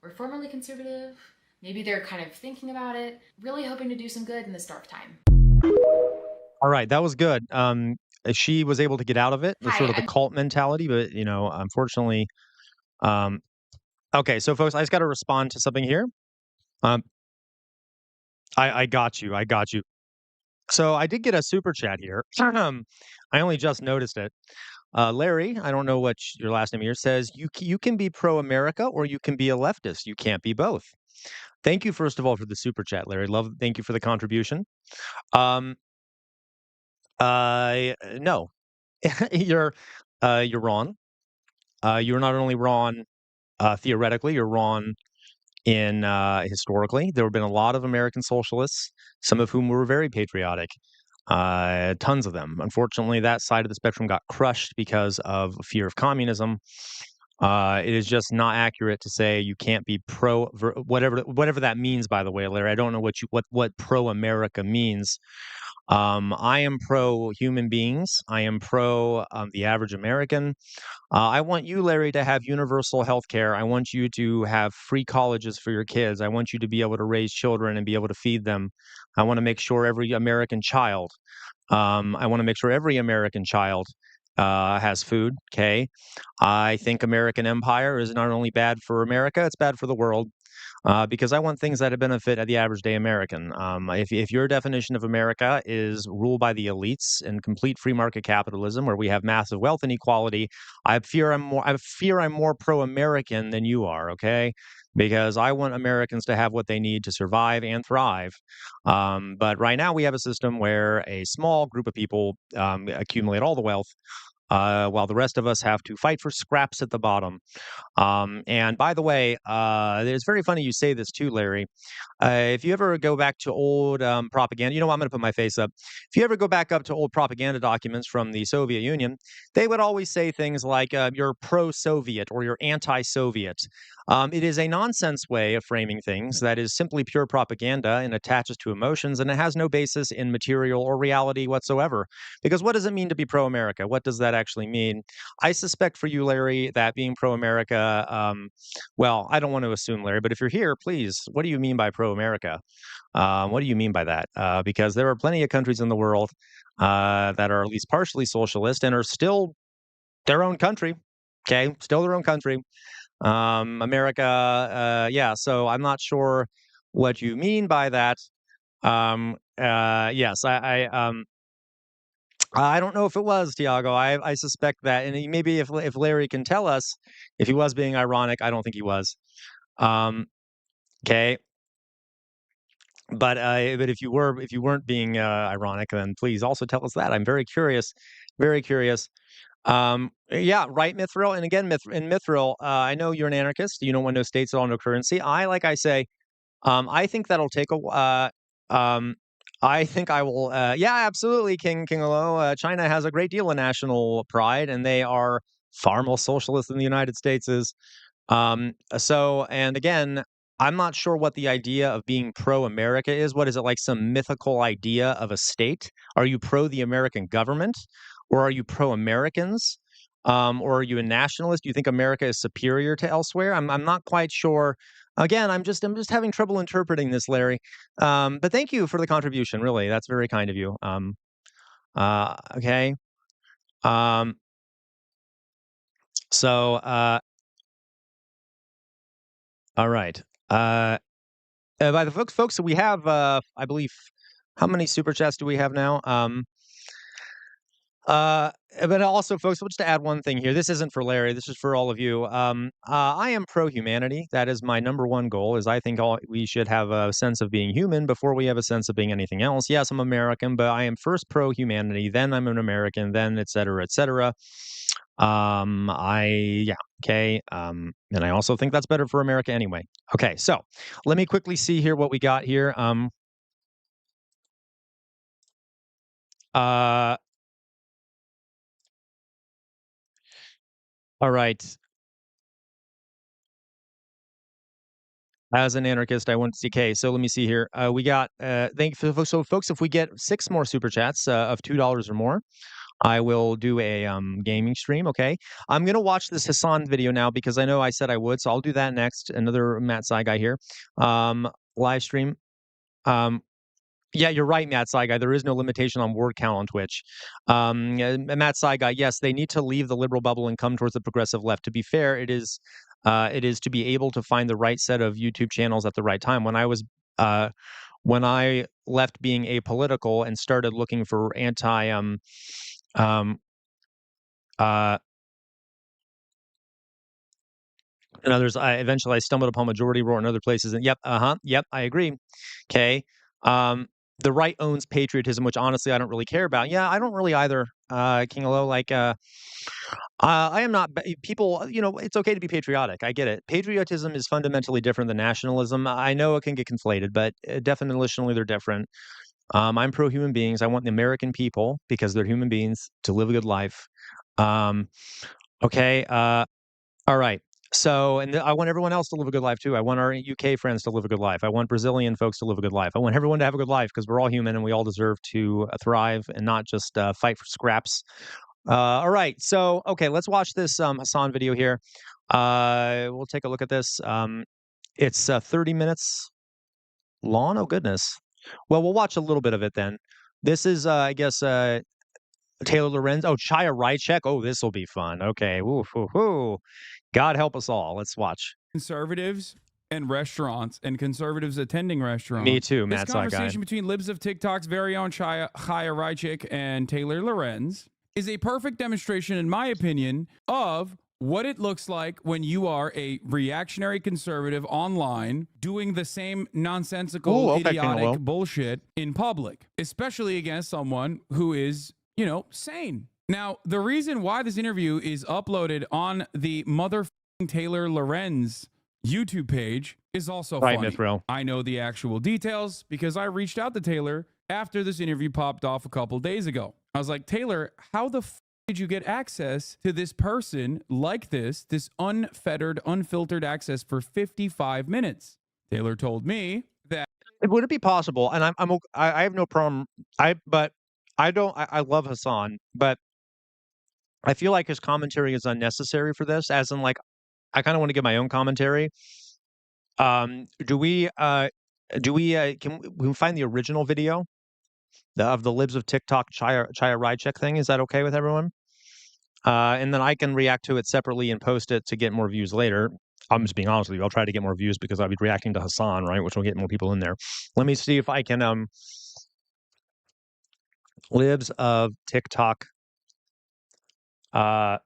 were formerly conservative. Maybe they're kind of thinking about it, really hoping to do some good in this dark time. All right, that was good. She was able to get out of it, the sort of the cult mentality, but unfortunately, okay. So, folks, I just got to respond to something here. I got you. So I did get a super chat here. I only just noticed it. Larry, I don't know what your last name here says. You can be pro-America or you can be a leftist. You can't be both. Thank you, first of all, for the super chat, Larry. Thank you for the contribution. No, you're wrong. You're not only wrong theoretically, you're wrong in historically. There have been a lot of American socialists, some of whom were very patriotic. Tons of them. Unfortunately, that side of the spectrum got crushed because of fear of communism. It is just not accurate to say you can't be whatever that means. By the way, Larry, I don't know what pro-America means. I am pro human beings. I am pro the average American. I want you, Larry, to have universal health care. I want you to have free colleges for your kids. I want you to be able to raise children and be able to feed them. I want to make sure every American child has food. Okay. I think American empire is not only bad for America, it's bad for the world. Because I want things that benefit the average day American. If your definition of America is ruled by the elites and complete free market capitalism, where we have massive wealth inequality, I fear I'm more pro-American than you are. Okay, because I want Americans to have what they need to survive and thrive. But right now we have a system where a small group of people accumulate all the wealth, while the rest of us have to fight for scraps at the bottom. And by the way, it's very funny you say this too, Larry. If you ever go back to old propaganda, I'm going to put my face up. If you ever go back up to old propaganda documents from the Soviet Union, they would always say things like you're pro-Soviet or you're anti-Soviet. It is a nonsense way of framing things that is simply pure propaganda and attaches to emotions, and it has no basis in material or reality whatsoever. Because what does it mean to be pro-America? What does that actually mean? I suspect for you, Larry, that being pro-America, well, I don't want to assume, Larry, but if you're here, please, what do you mean by pro-America? What do you mean by that? Because there are plenty of countries in the world that are at least partially socialist and are still their own country. Okay, still their own country. America, yeah. So I'm not sure what you mean by that. Yes, I don't know if it was Tiago. I suspect that, and maybe if Larry can tell us if he was being ironic, I don't think he was. Okay, but if you weren't being ironic, then please also tell us that. I'm very curious, very curious. Yeah, right, Mithril. And again, Mithril, I know you're an anarchist. You don't want no states at all, no currency. Like I say, I think that'll take I think I will. Yeah, absolutely, King Alo. China has a great deal of national pride, and they are far more socialist than the United States is. And again, I'm not sure what the idea of being pro-America is. What is it, like some mythical idea of a state? Are you pro the American government, or are you pro-Americans? Or are you a nationalist? Do you think America is superior to elsewhere? I'm not quite sure. Again, I'm just having trouble interpreting this, Larry. But thank you for the contribution. Really, that's very kind of you. Okay. So, all right. By the folks, we have, I believe, how many super chats do we have now? But also, folks, just to add one thing here. This isn't for Larry. This is for all of you. I am pro-humanity. That is my number one goal. Is I think we should have a sense of being human before we have a sense of being anything else. Yes, I'm American, but I am first pro-humanity. Then I'm an American. Then et cetera, et cetera. Okay. And I also think that's better for America anyway. Okay, so let me quickly see here what we got here. All right. As an anarchist, I want to CK. So let me see here. We got folks. If we get 6 more super chats of $2 or more, I will do a gaming stream. Okay, I'm gonna watch this Hassan video now because I know I said I would, so I'll do that next. Another Matt Sai guy here. Live stream. Yeah, you're right, Matt Sai guy. There is no limitation on word count on Twitch. Matt Sai guy. Yes, they need to leave the liberal bubble and come towards the progressive left. To be fair, it is to be able to find the right set of YouTube channels at the right time. When I left being apolitical and started looking for and others, eventually I stumbled upon Majority Report and other places. And yep, I agree. Okay. The right owns patriotism, which honestly I don't really care about. Yeah, I don't really either, King Alo. Like, I am not. People, it's okay to be patriotic. I get it. Patriotism is fundamentally different than nationalism. I know it can get conflated, but definitionally they're different. I'm pro human beings. I want the American people, because they're human beings, to live a good life. Okay. All right. So, and I want everyone else to live a good life too. I want our UK friends to live a good life. I want Brazilian folks to live a good life. I want everyone to have a good life because we're all human and we all deserve to thrive and not just fight for scraps. All right. So, okay, let's watch this Hassan video here. We'll take a look at this. It's 30 minutes long. Oh, goodness. Well, we'll watch a little bit of it then. This is, I guess, Taylor Lorenz. Oh, Chaya Rychek. Oh, this will be fun. Okay. Woo. God help us all. Let's watch. Conservatives and restaurants and conservatives attending restaurants. Me too, Matt. This conversation between libs of TikTok's very own Chaya Rychek and Taylor Lorenz is a perfect demonstration, in my opinion, of what it looks like when you are a reactionary conservative online doing the same nonsensical, idiotic bullshit in public, especially against someone who is, sane. Now, the reason why this interview is uploaded on the motherfucking Taylor Lorenz YouTube page is also funny. Mithril. I know the actual details because I reached out to Taylor after this interview popped off a couple days ago. I was like, Taylor, how the did you get access to this person like this unfettered, unfiltered access for 55 minutes? Taylor told me that. Would it be possible? And I have no problem. I love Hassan, but I feel like his commentary is unnecessary for this, as in, like, I kind of want to give my own commentary. Can we find the original video of the libs of TikTok Chaya Rychek thing? Is that okay with everyone? And then I can react to it separately and post it to get more views later. I'm just being honest with you. I'll try to get more views because I'll be reacting to Hassan, right? Which will get more people in there. Let me see if I can libs of TikTok. I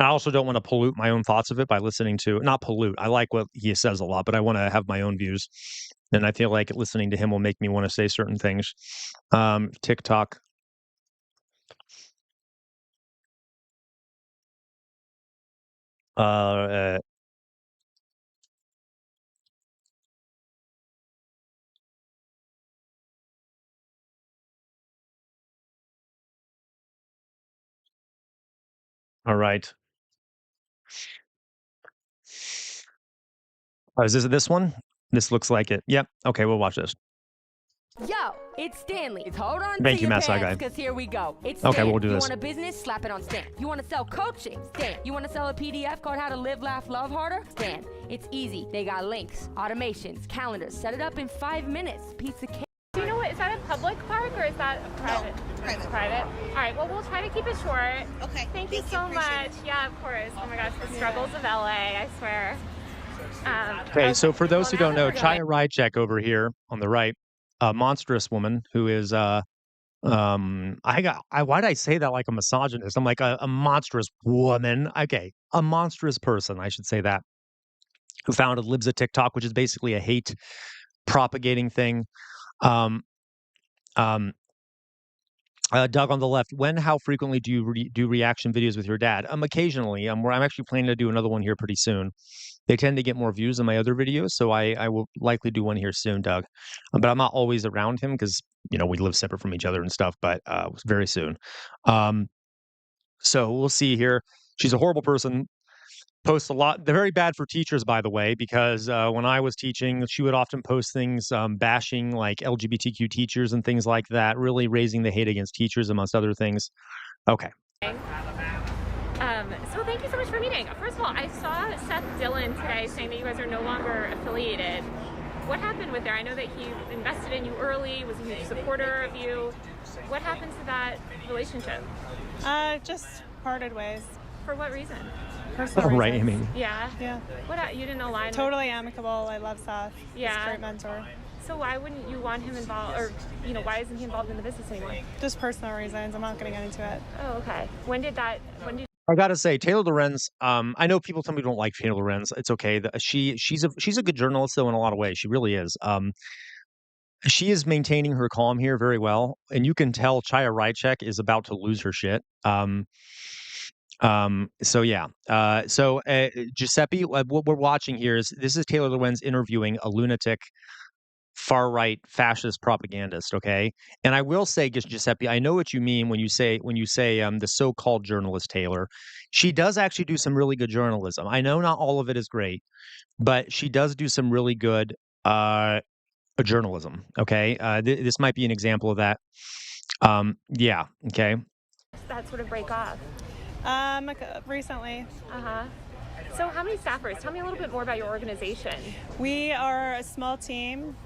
also don't want to pollute my own thoughts of it by listening to, not pollute. I like what he says a lot, but I want to have my own views. And I feel like listening to him will make me want to say certain things. TikTok. All right. Oh, is this one? This looks like it. Yep. Okay, we'll watch this. Yo, it's Stanley. Hold on Thank to you, your Masai guy. pants, because here we go. It's Okay, Stan. we'll do you this. want a business? Slap it on Stan. You want to sell coaching? Stan. You want to sell a PDF called How to Live, Laugh, Love Harder? Stan. It's easy. They got links, automations, calendars. Set it up in 5 minutes. Pizza cake. Do you know what, is that a public park or is that a private? No, private. Private. All right, well, we'll try to keep it short. Okay. Thank you so much. Yeah, of course. Oh my gosh, the struggles of LA, I swear. Okay, so for those who don't know, Chaya Rychek over here on the right, a monstrous woman who is why'd I say that like a misogynist? I'm like a monstrous woman. Okay, a monstrous person, I should say that, who founded Libs of TikTok, which is basically a hate propagating thing. Doug on the left, how frequently do you do reaction videos with your dad? Occasionally. I'm actually planning to do another one here pretty soon. They tend to get more views than my other videos, so I will likely do one here soon, Doug. But I'm not always around him because, you know, we live separate from each other and stuff, but very soon. So we'll see here. She's a horrible person. Posts a lot. They're very bad for teachers, by the way, because when I was teaching, she would often post things bashing like LGBTQ teachers and things like that, really raising the hate against teachers, amongst other things. Okay. So thank you so much for meeting. First of all, I saw Seth Dillon today saying that you guys are no longer affiliated. What happened with there? I know that he invested in you early, was a huge supporter of you. What happened to that relationship? Just parted ways. For what reason? Personal right, reasons. I mean. Yeah. Yeah. What, you didn't align? Totally amicable. I love Seth. Yeah. He's a great mentor. So why wouldn't you want him involved, or, you know, why isn't he involved in the business anymore? Just personal reasons. I'm not going to get into it. Oh, okay. When did I gotta say, Taylor Lorenz. I know people tell me don't like Taylor Lorenz. It's okay. She's a good journalist though in a lot of ways. She really is. She is maintaining her calm here very well, and you can tell Chaya Rychek is about to lose her shit. So yeah. Giuseppe, what we're watching here is Taylor Lorenz interviewing a lunatic far-right fascist propagandist, okay? And I will say, Giuseppe, I know what you mean when you say the so-called journalist Taylor. She does actually do some really good journalism. I know not all of it is great, but she does do some really good journalism, okay? This might be an example of that. Yeah, okay. That sort of break off? Recently. So how many staffers? Tell me a little bit more about your organization. We are a small team.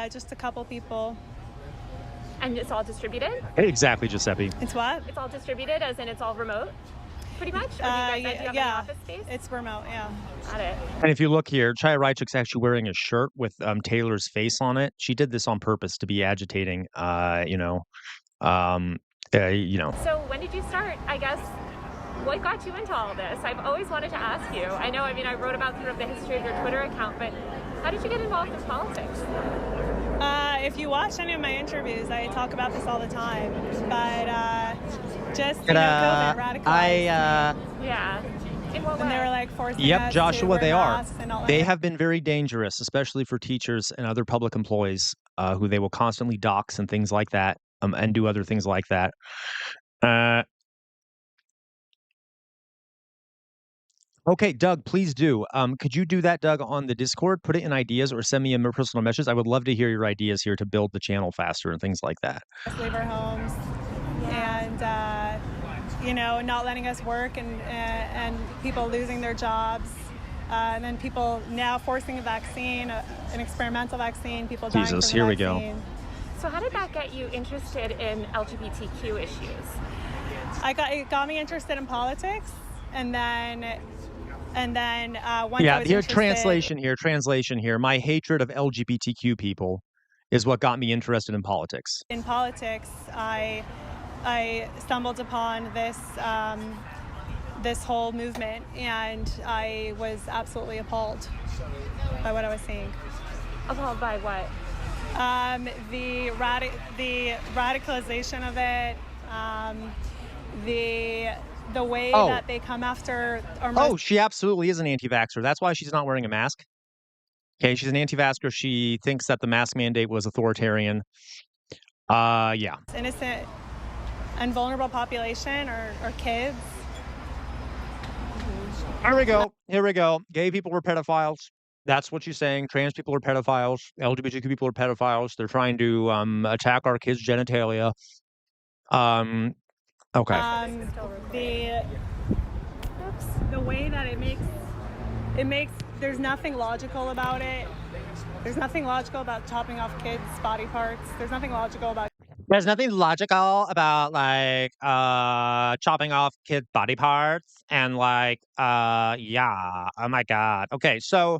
Just a couple people. And it's all distributed? Exactly, Giuseppe. It's what? It's all distributed, as in it's all remote, pretty much? Or do you guys have any office space? It's remote, yeah. Got it. And if you look here, Chaya Rychek's actually wearing a shirt with Taylor's face on it. She did this on purpose to be agitating, you know. So when did you start, I guess? What got you into all this? I've always wanted to ask you. I know, I wrote about sort of the history of your Twitter account, but how did you get involved in politics? If you watch any of my interviews, I talk about this all the time. But just, COVID radicalized yeah. In what way? And they were like forcing Yep, us Joshua, to wear they are. masks and all They that. have been very dangerous, especially for teachers and other public employees who they will constantly dox and things like that, and do other things like that. Okay, Doug, please do. Could you do that, Doug, on the Discord? Put it in ideas or send me a personal message. I would love to hear your ideas here to build the channel faster and things like that. Leave our homes and, you know, not letting us work and people losing their jobs. And then people now forcing a vaccine, an experimental vaccine, people dying from the here we vaccine. go. So how did that get you interested in LGBTQ issues? It got me interested in politics, and then once I was here, interested, translation here. My hatred of LGBTQ people is what got me interested in politics. In politics, I stumbled upon this this whole movement, and I was absolutely appalled by what I was seeing. Appalled by what? The radicalization of it, the way that they come after our she absolutely is an anti-vaxxer. That's why she's not wearing a mask. Okay, she's an anti-vaxxer. She thinks that the mask mandate was authoritarian. Yeah. innocent and vulnerable population or kids Here we go. Here we go. Gay people are pedophiles. That's what she's saying. Trans people are pedophiles. LGBTQ people are pedophiles. They're trying to attack our kids' genitalia. Okay. The way that it makes there's nothing logical about it. There's nothing logical about chopping off kids' body parts. There's nothing logical about like chopping off kids' body parts and like yeah. Oh my god. Okay, so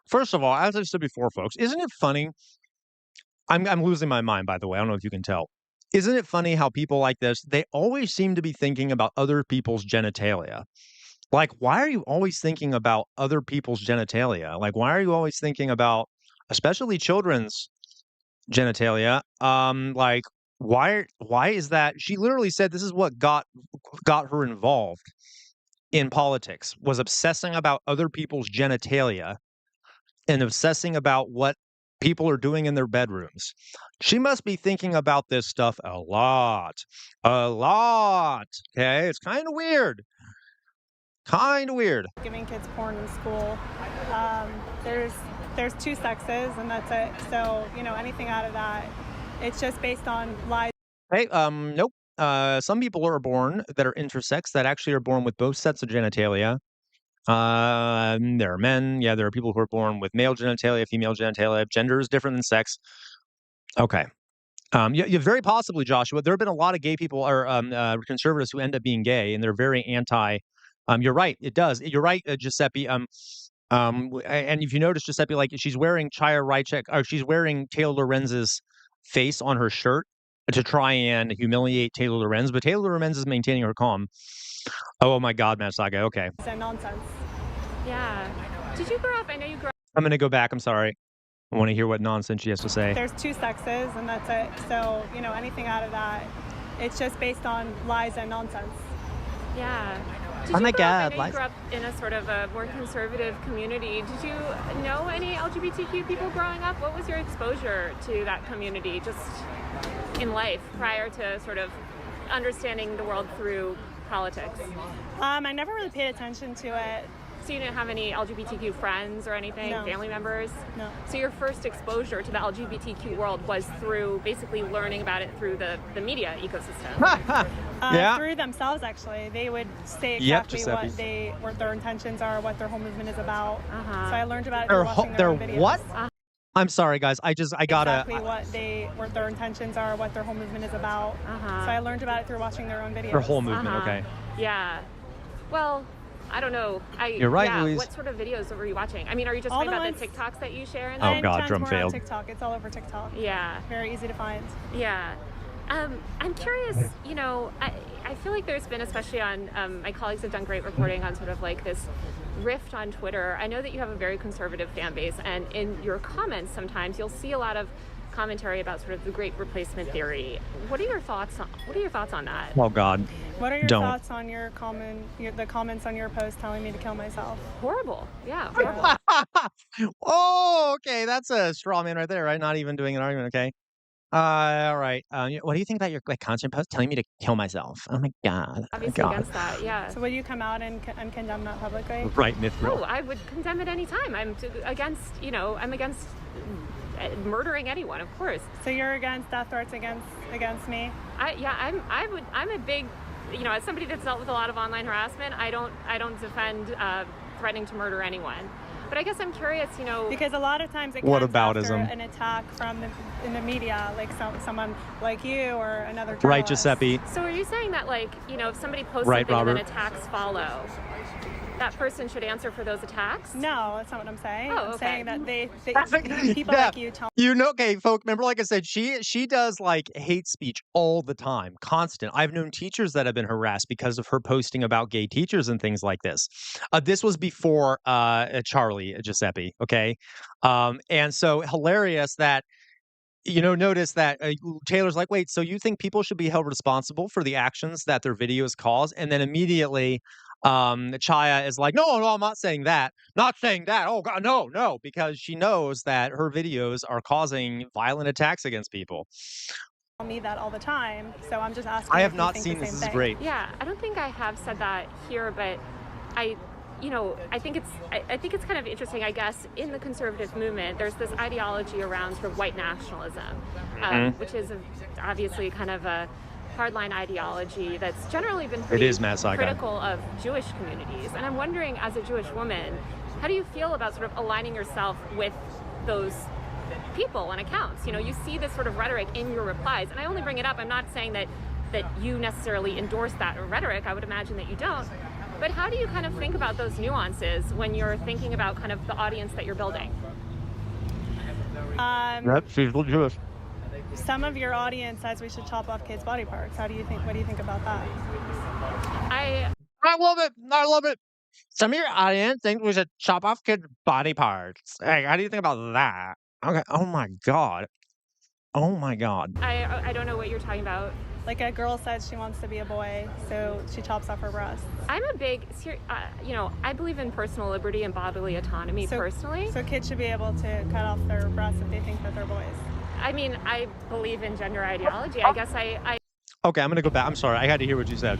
first of all, as I said before, folks, isn't it funny? I'm losing my mind, by the way. I don't know if you can tell. Isn't it funny how people like this, they always seem to be thinking about other people's genitalia? Like, why are you always thinking about other people's genitalia? Like, why are you always thinking about, especially children's genitalia? Like, why is that? She literally said this is what got her involved in politics, was obsessing about other people's genitalia and obsessing about what people are doing in their bedrooms. She must be thinking about this stuff a lot. Okay, it's kind of weird. Giving kids porn in school. There's two sexes and that's it. So, anything out of that, it's just based on lies. Hey, nope. Some people are born that are intersex that actually are born with both sets of genitalia. There are men. Yeah, there are people who are born with male genitalia, female genitalia. Gender is different than sex. Okay. You very possibly, Joshua. There have been a lot of gay people or conservatives who end up being gay, and they're very anti. You're right. It does. You're right, Giuseppe. And if you notice, Giuseppe, like she's wearing Chaya Rychek, or she's wearing Taylor Lorenz's face on her shirt to try and humiliate Taylor Lorenz, but Taylor Lorenz is maintaining her calm. Oh my God, Matt Saga. Okay. Is that nonsense? Yeah. Did you grow up? I know you grew up. I'm gonna go back. I'm sorry. I want to hear what nonsense she has to say. There's two sexes, and that's it. So, anything out of that, it's just based on lies and nonsense. Yeah. Oh my God! I know you grew up in a sort of a more conservative community. Did you know any LGBTQ people growing up? What was your exposure to that community just in life prior to sort of understanding the world through politics? I never really paid attention to it. So you didn't have any LGBTQ friends or anything, No. family members? No. So your first exposure to the LGBTQ world was through basically learning about it through the media ecosystem? Yeah. Through themselves, actually. They would say Yep, exactly what their intentions are, what their whole movement is about. Uh-huh. So I learned about it through watching their own videos. What? I'm sorry, guys. I gotta. Exactly what their intentions are, what their whole movement is about. Uh-huh. So I learned about it through watching their own videos. Her whole movement. Uh-huh. Okay. Yeah. Well, I don't know. You're right, yeah, Louise. What sort of videos were you watching? I mean, are you just All talking the about the ones- TikToks that you share? And Oh, God, Tons drum more failed. on TikTok. It's all over TikTok. Yeah. Very easy to find. Yeah. I'm curious, I feel like there's been, especially on, my colleagues have done great reporting on sort of like this rift on Twitter. I know that you have a very conservative fan base, and in your comments sometimes you'll see a lot of commentary about sort of the great replacement theory. What are your thoughts on that? Oh God. What are your Don't. thoughts on the comments on your post telling me to kill myself? Horrible. Yeah. Horrible. Oh, okay. That's a straw man right there, right? Not even doing an argument. Okay. All right. What do you think about your content post telling me to kill myself? Oh my God. Obviously God. against that, yeah. So will you come out and condemn that publicly? Right, Mithril. Oh, I would condemn it anytime. I'm against murdering anyone, of course. So you're against death threats against me? I'm a big, as somebody that's dealt with a lot of online harassment, I don't defend threatening to murder anyone. But I guess I'm curious, because a lot of times it What comes after aboutism? an attack in the media, like someone like you or another journalist. Right, Giuseppe. So are you saying that, if somebody posts Right, something and Robert. then attacks follow, that person should answer for those attacks? No, that's not what I'm saying. Oh, I'm okay. saying that people Yeah. like you tell Okay, folks, remember, like I said, she does like hate speech all the time, constant. I've known teachers that have been harassed because of her posting about gay teachers and things like this. This was before Charlie Giuseppe, okay? And so hilarious that, notice that Taylor's like, wait, so you think people should be held responsible for the actions that their videos cause? And then immediately Chaya is like, no, I'm not saying that. Not saying that. Oh, God, no, because she knows that her videos are causing violent attacks against people. me that all the time, so I'm just asking. I have if not you think seen the this. same This is thing. great. Yeah, I don't think I have said that here, but I think it's kind of interesting. I guess in the conservative movement, there's this ideology around sort of white nationalism, which is obviously kind of a hardline ideology that's generally been pretty critical of Jewish communities. And I'm wondering, as a Jewish woman, how do you feel about sort of aligning yourself with those people and accounts? You see this sort of rhetoric in your replies, and I only bring it up. I'm not saying that you necessarily endorse that rhetoric. I would imagine that you don't. But how do you kind of think about those nuances when you're thinking about kind of the audience that you're building? She's Jewish. Some of your audience says we should chop off kids' body parts. What do you think about that? I love it. I love it. Some of your audience think we should chop off kids' body parts. Hey, how do you think about that? Okay. Oh my God. Oh my God. I don't know what you're talking about. Like a girl says she wants to be a boy, so she chops off her breasts. I'm a big, I believe in personal liberty and bodily autonomy personally. So kids should be able to cut off their breasts if they think that they're boys. I mean, I believe in gender ideology. I guess I Okay, I'm going to go back. I'm sorry. I had to hear what you said.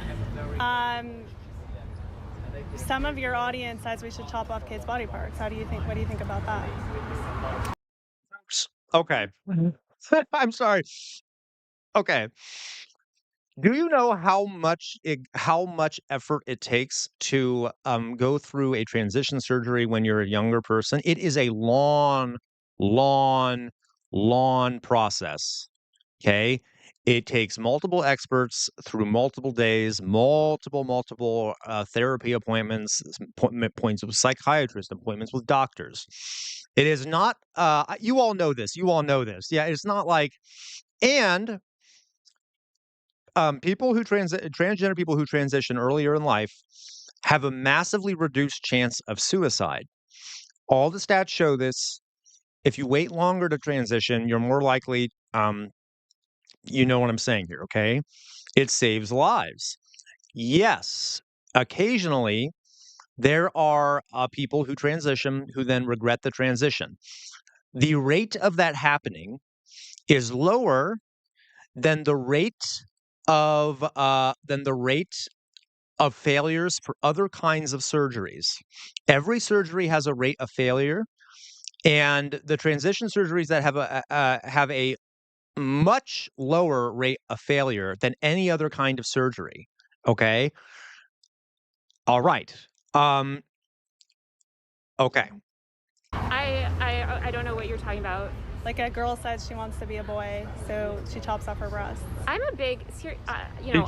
Some of your audience says we should chop off kids' body parts. What do you think about that? Okay. I'm sorry. Okay. Do you know how much effort it takes to go through a transition surgery when you're a younger person? It is a long process. Okay. It takes multiple experts through multiple days, multiple therapy appointments, appointments with psychiatrists, appointments with doctors. It is not. You all know this. Yeah, it's not like, and people who transgender people who transition earlier in life have a massively reduced chance of suicide. All the stats show this. If you wait longer to transition, you're more likely. You know what I'm saying here, okay? It saves lives. Yes, occasionally there are people who transition who then regret the transition. The rate of that happening is lower than the rate of failures for other kinds of surgeries. Every surgery has a rate of failure, and the transition surgeries that have a much lower rate of failure than any other kind of surgery. Okay. All right. Okay. I don't know what you're talking about. Like a girl says she wants to be a boy, so she chops off her breasts. I'm a big,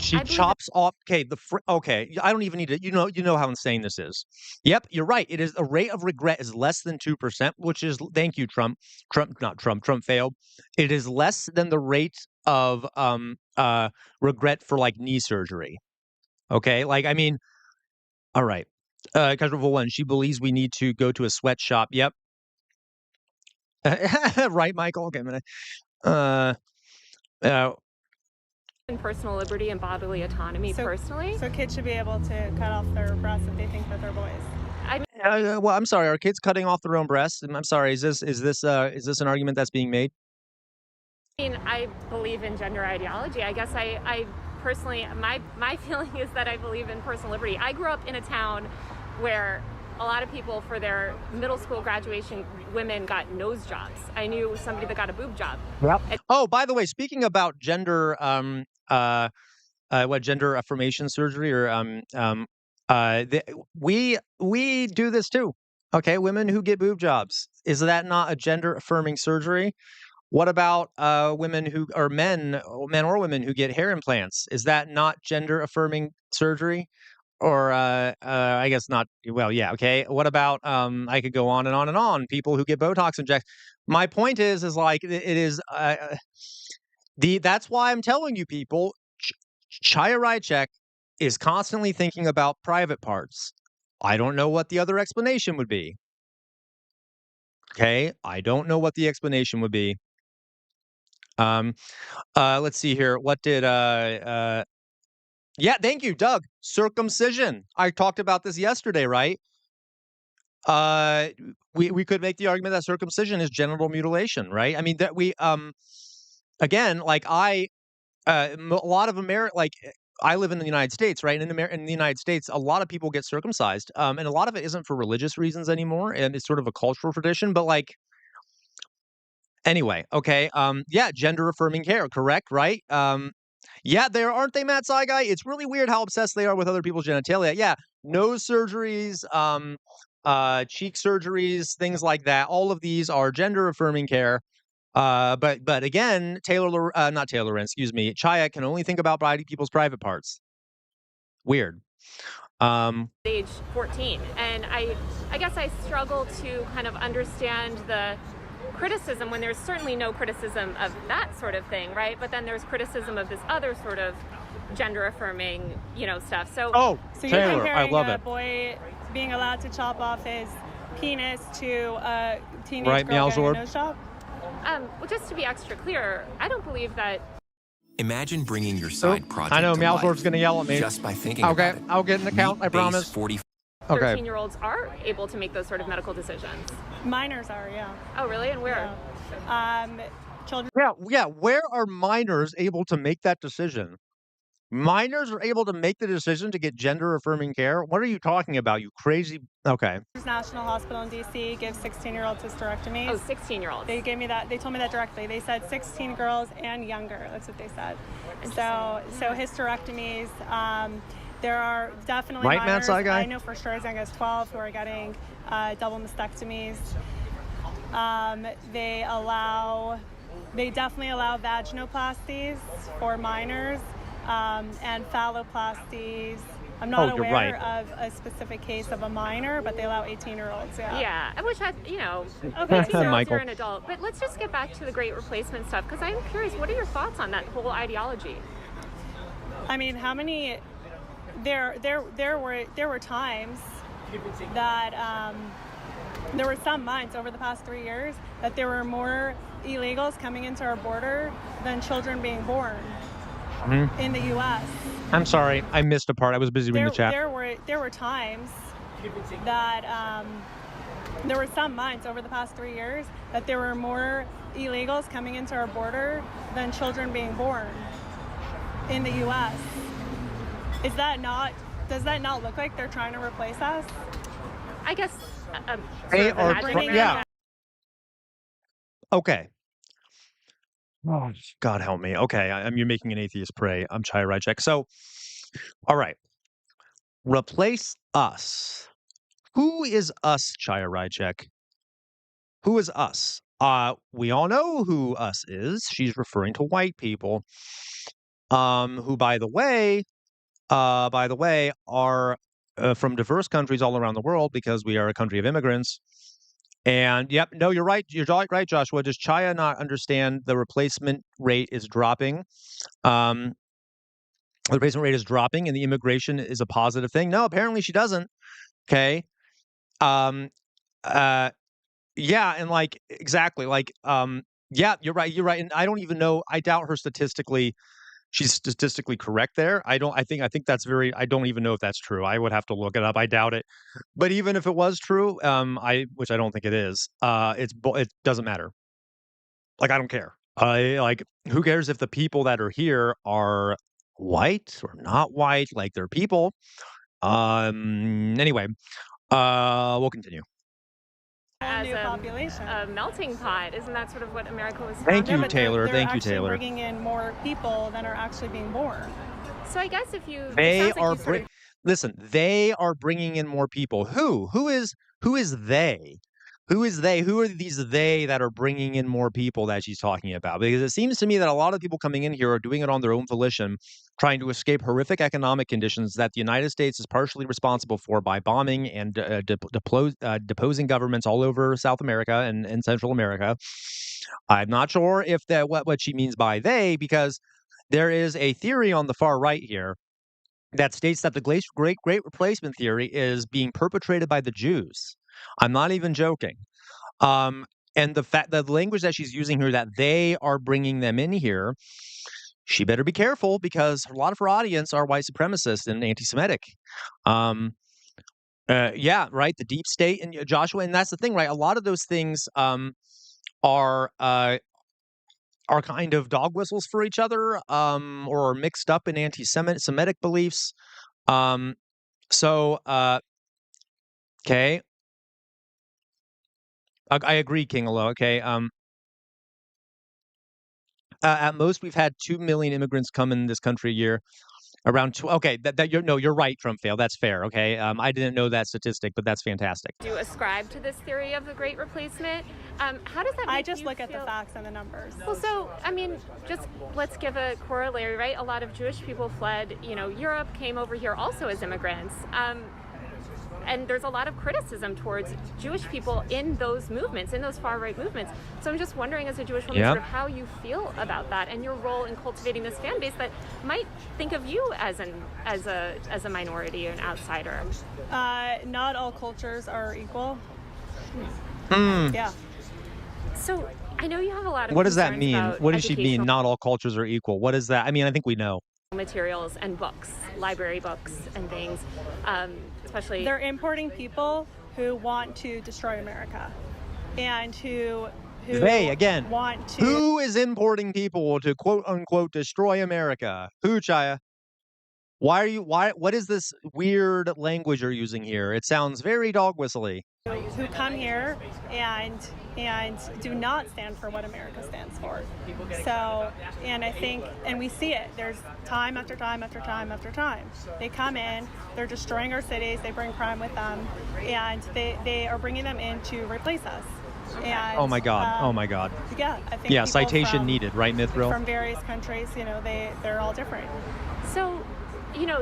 she chops off. Okay, okay. I don't even need to. You know how insane this is. Yep, you're right. It is the rate of regret is less than 2%, which is thank you, Trump. Trump failed. It is less than the rate of regret for like knee surgery. Okay, like I mean, all right. Casual one. She believes we need to go to a sweatshop. Yep. Right, Michael. Okay, in personal liberty and bodily autonomy personally. So kids should be able to cut off their breasts if they think that they're boys. Well, I'm sorry. Are kids cutting off their own breasts? I'm sorry. Is this an argument that's being made? I mean, I believe in gender ideology. I guess I personally, my feeling is that I believe in personal liberty. I grew up in a town where a lot of people, for their middle school graduation, women got nose jobs. I knew somebody that got a boob job. Yep. Oh, by the way, speaking about gender, gender affirmation surgery, or we do this too. Okay, women who get boob jobs, is that not a gender affirming surgery? What about women who are men or women who get hair implants? Is that not gender affirming surgery? Or I guess not. Well, yeah. Okay. What about I could go on and on and on. People who get Botox injections. My point is like it is that's why I'm telling you people. Chaya Rychek is constantly thinking about private parts. I don't know what the other explanation would be. Okay, I don't know what the explanation would be. Let's see here. What did yeah, thank you, Doug. Circumcision. I talked about this yesterday, right? We could make the argument that circumcision is genital mutilation, right? I mean that we again, like a lot of like I live in the United States, right? In the United States, a lot of people get circumcised, and a lot of it isn't for religious reasons anymore, and it's sort of a cultural tradition. But like, anyway, okay, yeah, gender affirming care, correct, right? Yeah, aren't they, Matt Guy? It's really weird how obsessed they are with other people's genitalia. Yeah, nose surgeries, cheek surgeries, things like that. All of these are gender affirming care. But again, not Taylor Lorenz, excuse me, Chaya can only think about people's private parts. Weird. Age 14, and I guess I struggle to kind of understand the criticism when there's certainly no criticism of that sort of thing, right? But then there's criticism of this other sort of gender affirming, stuff. So so Taylor, you're comparing I love a it. boy being allowed to chop off his penis to a teenage Right, girl getting a Meowzord? nose job? Well, just to be extra clear, I don't believe that. Imagine bringing your side project I know to Meowzord's life going to yell at me. just by thinking Okay, about it. I'll get an account, I promise. 13-year-olds are able to make those sort of medical decisions. Minors are, yeah. Oh, really? And where? Children. Yeah. Where are minors able to make that decision? Minors are able to make the decision to get gender affirming care? What are you talking about, you crazy? Okay. National Hospital in D.C. gives 16-year-olds hysterectomies. Oh, 16-year-olds. They gave me that. They told me that directly. They said 16 girls and younger. That's what they said. So hysterectomies. There are definitely Right, Matt minors. Guy? I know for sure as young as 12 who are getting double mastectomies. They definitely allow vaginoplasties for minors and phalloplasties. I'm not aware of a specific case of a minor, but they allow 18-year-olds. Yeah, which okay, 18-year-olds, you're an adult. But let's just get back to the Great Replacement stuff, because I'm curious, what are your thoughts on that whole ideology? I mean, how many? There were times that there were some months over the past 3 years that there were more illegals coming into our border than children being born in the U.S. I'm sorry, I missed a part. I was busy reading the chat. There were times that there were some months over the past 3 years that there were more illegals coming into our border than children being born in the U.S. Does that not look like they're trying to replace us? I guess They are, yeah. Okay. Oh, God help me. Okay, you're making an atheist pray. I'm Chai Rychek. So, all right. Replace us. Who is us, Chai Rychek? Who is us? We all know who us is. She's referring to white people, who, by the way, are from diverse countries all around the world because we are a country of immigrants. And yep, no, you're right. You're right, Joshua. Does Chaya not understand the replacement rate is dropping? The replacement rate is dropping, and the immigration is a positive thing. No, apparently she doesn't. Okay. Yeah, and like exactly, like yeah, you're right. You're right, and I don't even know. I doubt her statistically. She's statistically correct there. I think that's I don't even know if that's true. I would have to look it up. I doubt it. But even if it was true, which I don't think it is, it doesn't matter. Like, I don't care. Who cares if the people that are here are white or not white? Like, they're people. Anyway, we'll continue. As a melting pot, isn't that sort of what America was? Thank you, Taylor. Thank you, Taylor. They're bringing in more people than are actually being born. So I guess if you listen, they are bringing in more people. Who is they? Who is they? Who are these they that are bringing in more people that she's talking about? Because it seems to me that a lot of people coming in here are doing it on their own volition, trying to escape horrific economic conditions that the United States is partially responsible for by bombing and deposing governments all over South America and Central America. I'm not sure if what she means by they, because there is a theory on the far right here that states that the Great Replacement theory is being perpetrated by the Jews. I'm not even joking. And the language that she's using here, that they are bringing them in here, she better be careful, because a lot of her audience are white supremacist and anti-Semitic. Yeah, right. The deep state and Joshua, and that's the thing, right? A lot of those things are are kind of dog whistles for each other, or are mixed up in anti-Semitic beliefs. Okay. I agree, King Alo. Okay. At most, we've had 2 million immigrants come in this country a year. Around okay, you're right, Trump fail. That's fair. Okay, I didn't know that statistic, but that's fantastic. Do you ascribe to this theory of the Great Replacement? How does that? I just look at the facts and the numbers. Well, so I mean, just let's give a corollary, right? A lot of Jewish people fled, Europe, came over here also as immigrants. And there's a lot of criticism towards Jewish people in those movements, in those far-right movements. So I'm just wondering, as a Jewish woman, sort of how you feel about that and your role in cultivating this fan base that might think of you as a minority or an outsider. Not all cultures are equal. Yeah. So I know you have a lot of. What does that mean? What does she mean? Not all cultures are equal. What is that? I mean, I think we know. Materials and books, library books and things, especially. They're importing people who want to destroy America, and who want to. Who is importing people to quote unquote destroy America? Who, Chaya? What is this weird language you're using here? It sounds very dog whistly. Who come here and do not stand for what America stands for. So, and I think, and we see it, there's time after time after time after time. They come in, they're destroying our cities, they bring crime with them, and they are bringing them in to replace us. And, oh my God. Yeah, I think citation needed, right, Mithril? From various countries, they're all different. So,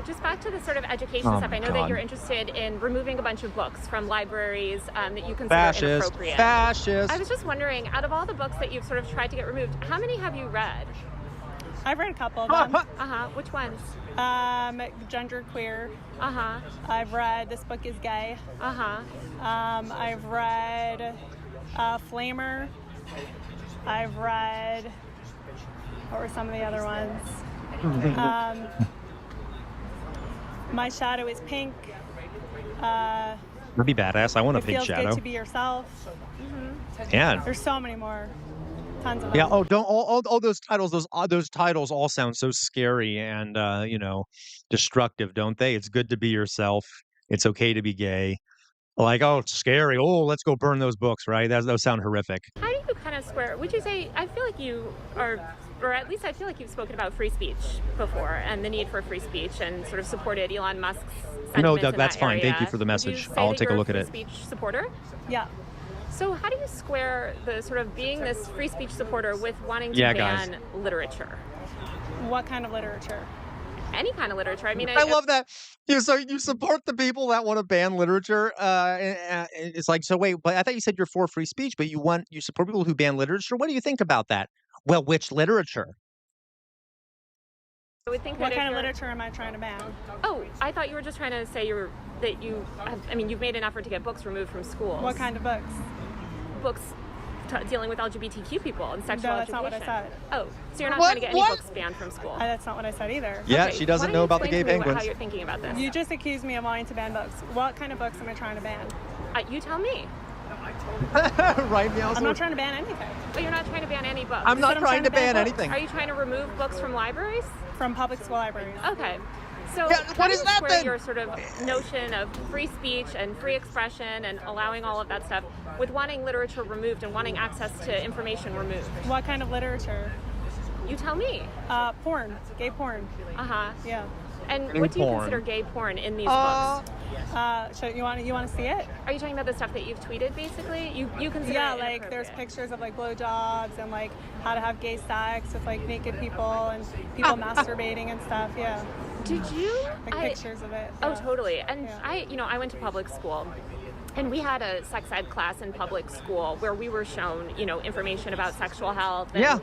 just back to the sort of education stuff, I know that you're interested in removing a bunch of books from libraries that you consider inappropriate. Fascist. I was just wondering, out of all the books that you've sort of tried to get removed, how many have you read? I've read a couple of them. Which ones? Genderqueer. I've read This Book is Gay. I've read Flamer. I've read, what were some of the other ones? My Shadow is Pink. That'd be badass. I want a pink shadow. It feels good to be yourself. Yeah. There's so many more. Tons of them. Yeah. Oh, don't all those titles. Those titles all sound so scary and destructive, don't they? It's good to be yourself. It's okay to be gay. Like, oh, it's scary. Oh, let's go burn those books, right? Those sound horrific. How do you kind of square? Would you say? I feel like you are, or at least I feel like you've spoken about free speech before and the need for free speech and sort of supported Elon Musk's sentiments. No, Doug, that's fine. Area. Thank you for the message. I'll take a look at it. Free speech supporter? Yeah. So how do you square the sort of being this free speech supporter with wanting to ban literature? What kind of literature? Any kind of literature. I mean, I love that. You support the people that want to ban literature. It's like, so wait, but I thought you said you're for free speech, but you support people who ban literature. What do you think about that? Well, which literature? I would think what kind of literature am I trying to ban? Oh, I thought you were just trying to say you've made an effort to get books removed from schools. What kind of books? Books dealing with LGBTQ people and sexual education. That's not what I said. Oh, so you're not trying to get any books banned from school? That's not what I said either. Yeah, okay. She doesn't know about the gay penguins. How you're thinking about this? You just accused me of wanting to ban books. What kind of books am I trying to ban? You tell me. Right, I'm not trying to ban anything. But you're not trying to ban any books. I'm not trying to ban anything. Are you trying to remove books from libraries? From public school libraries. Okay. So what is that then? Your sort of notion of free speech and free expression and allowing all of that stuff with wanting literature removed and wanting access to information removed. What kind of literature? You tell me. Porn. Gay porn. Yeah. And what do you consider gay porn in these books? So you want to see it? Are you talking about the stuff that you've tweeted, basically? You consider it like there's pictures of like blowjobs and like how to have gay sex with like naked people and people masturbating and stuff. Yeah. Did you? Pictures of it. Yeah. Oh, totally. And I went to public school. And we had a sex ed class in public school where we were shown, information about sexual health. And,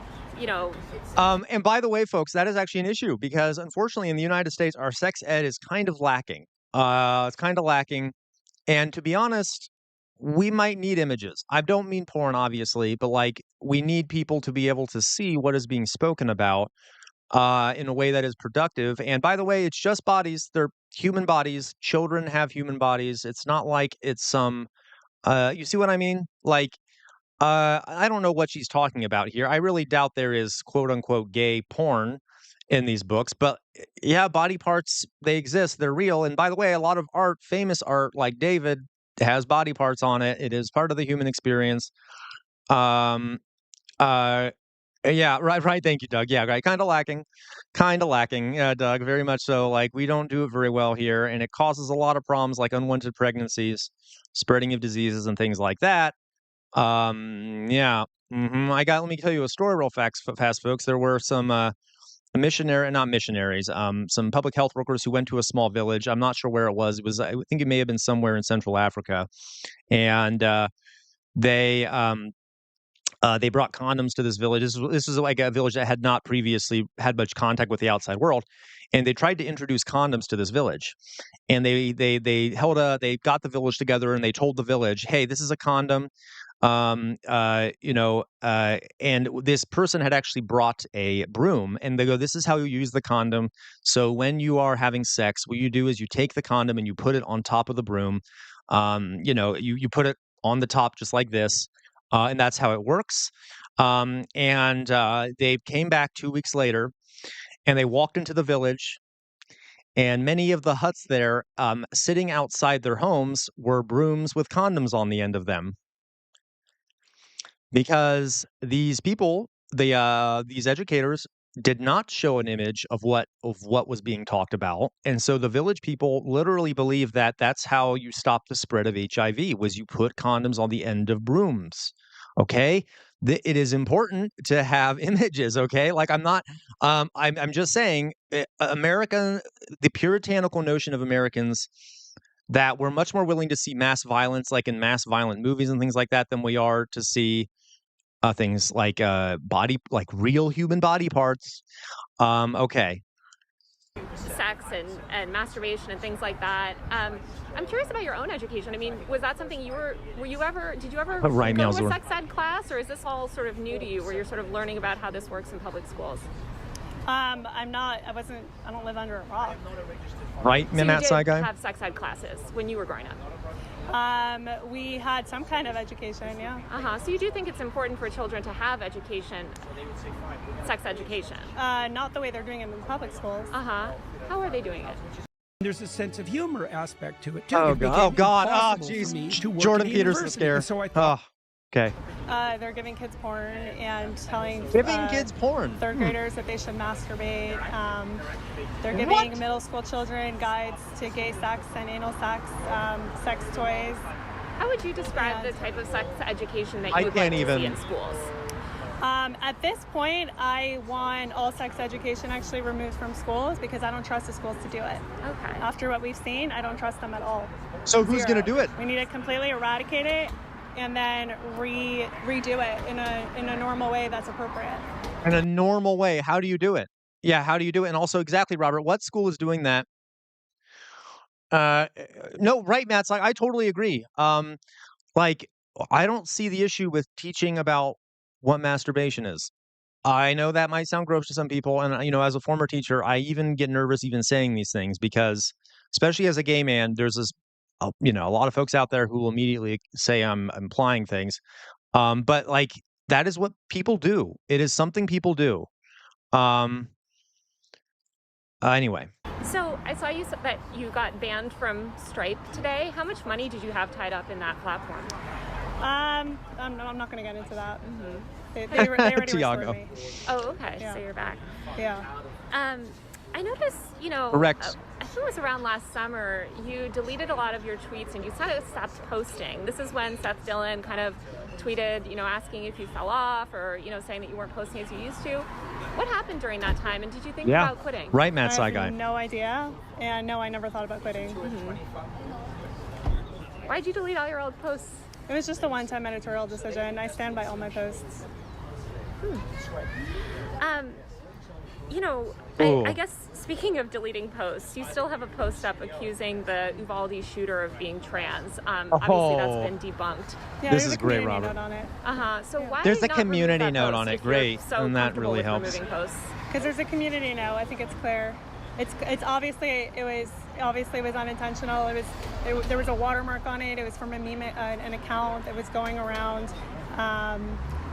and by the way, folks, that is actually an issue because unfortunately in the United States, our sex ed is kind of lacking. It's kind of lacking. And to be honest, we might need images. I don't mean porn, obviously, but like we need people to be able to see what is being spoken about in a way that is productive. And by the way, it's just bodies. They're human bodies. Children have human bodies. It's not like it's some, you see what I mean? Like, I don't know what she's talking about here. I really doubt there is quote unquote gay porn in these books, but yeah, body parts, they exist. They're real. And by the way, a lot of art, famous art like David, has body parts on it. It is part of the human experience. Yeah, right. Thank you, Doug. Yeah, right. Kind of lacking, Doug. Very much so. Like, we don't do it very well here, and it causes a lot of problems like unwanted pregnancies, spreading of diseases, and things like that. Yeah. Let me tell you a story real fast, folks. There were some not missionaries, some public health workers who went to a small village. I'm not sure where it was. I think it may have been somewhere in Central Africa, and they brought condoms to this village. This was like a village that had not previously had much contact with the outside world, and they tried to introduce condoms to this village. And they got the village together and they told the village, "Hey, this is a condom." And this person had actually brought a broom, and they go, "This is how you use the condom. So when you are having sex, what you do is you take the condom and you put it on top of the broom. You put it on the top just like this." And that's how it works. They came back 2 weeks later, and they walked into the village, and many of the huts there, sitting outside their homes, were brooms with condoms on the end of them. Because these people, these educators, did not show an image of what was being talked about, and so the village people literally believe that that's how you stop the spread of HIV, was you put condoms on the end of brooms. Okay, it is important to have images. Okay, like I'm just saying, the puritanical notion of Americans, that we're much more willing to see mass violence, like in mass violent movies and things like that, than we are to see things like real human body parts. Okay. Sex and masturbation and things like that. I'm curious about your own education. I mean, was that something did you ever go to a sex ed class, or is this all sort of new to you, where you're sort of learning about how this works in public schools? I don't live under a rock. Right, so Matt Sci Guy? You did have sex ed classes when you were growing up? We had some kind of education, yeah. So you do think it's important for children to have education, sex education? Not the way they're doing it in the public schools. How are they doing it? There's a sense of humor aspect to it too. Oh God! Oh jeez! Jordan Peterson scare. So I thought, okay. They're giving kids porn and telling kids porn. Third graders that they should masturbate. They're giving middle school children guides to gay sex and anal sex, sex toys. How would you describe the type of sex education that you would like to see in schools? At this point, I want all sex education actually removed from schools, because I don't trust the schools to do it. Okay. After what we've seen, I don't trust them at all. So who's going to do it? We need to completely eradicate it and then redo it in a normal way that's appropriate. In a normal way. How do you do it? Yeah, how do you do it? And also, exactly, Robert, what school is doing that? No, right, Matt. Like, I totally agree. I don't see the issue with teaching about what masturbation is. I know that might sound gross to some people, and as a former teacher, I even get nervous even saying these things, because, especially as a gay man, there's this, a lot of folks out there who will immediately say I'm implying things, but like, that is what people do. It is something people do. Anyway. So I saw that you got banned from Stripe today. How much money did you have tied up in that platform? I'm not going to get into that. They already restored me. Oh, okay. Yeah. So you're back. Yeah. I noticed, Correct. I think it was around last summer, you deleted a lot of your tweets and you sort of stopped posting. This is when Seth Dillon kind of tweeted, asking if you fell off, or, saying that you weren't posting as you used to. What happened during that time, and did you think about quitting? Right, Matt Sci Guy. I have no idea, and no, I never thought about quitting. Why'd you delete all your old posts? It was just a one-time editorial decision. I stand by all my posts. I guess, speaking of deleting posts, you still have a post up accusing the Uvalde shooter of being trans. Obviously, that's been debunked. Yeah, this is great, Robert. So why there's a not community remove that note post on it. if Great, you're so and that really comfortable with helps. removing posts? Because there's a community now. I think it's clear. It's obviously it was unintentional. There was a watermark on it. It was from a meme, an account that was going around.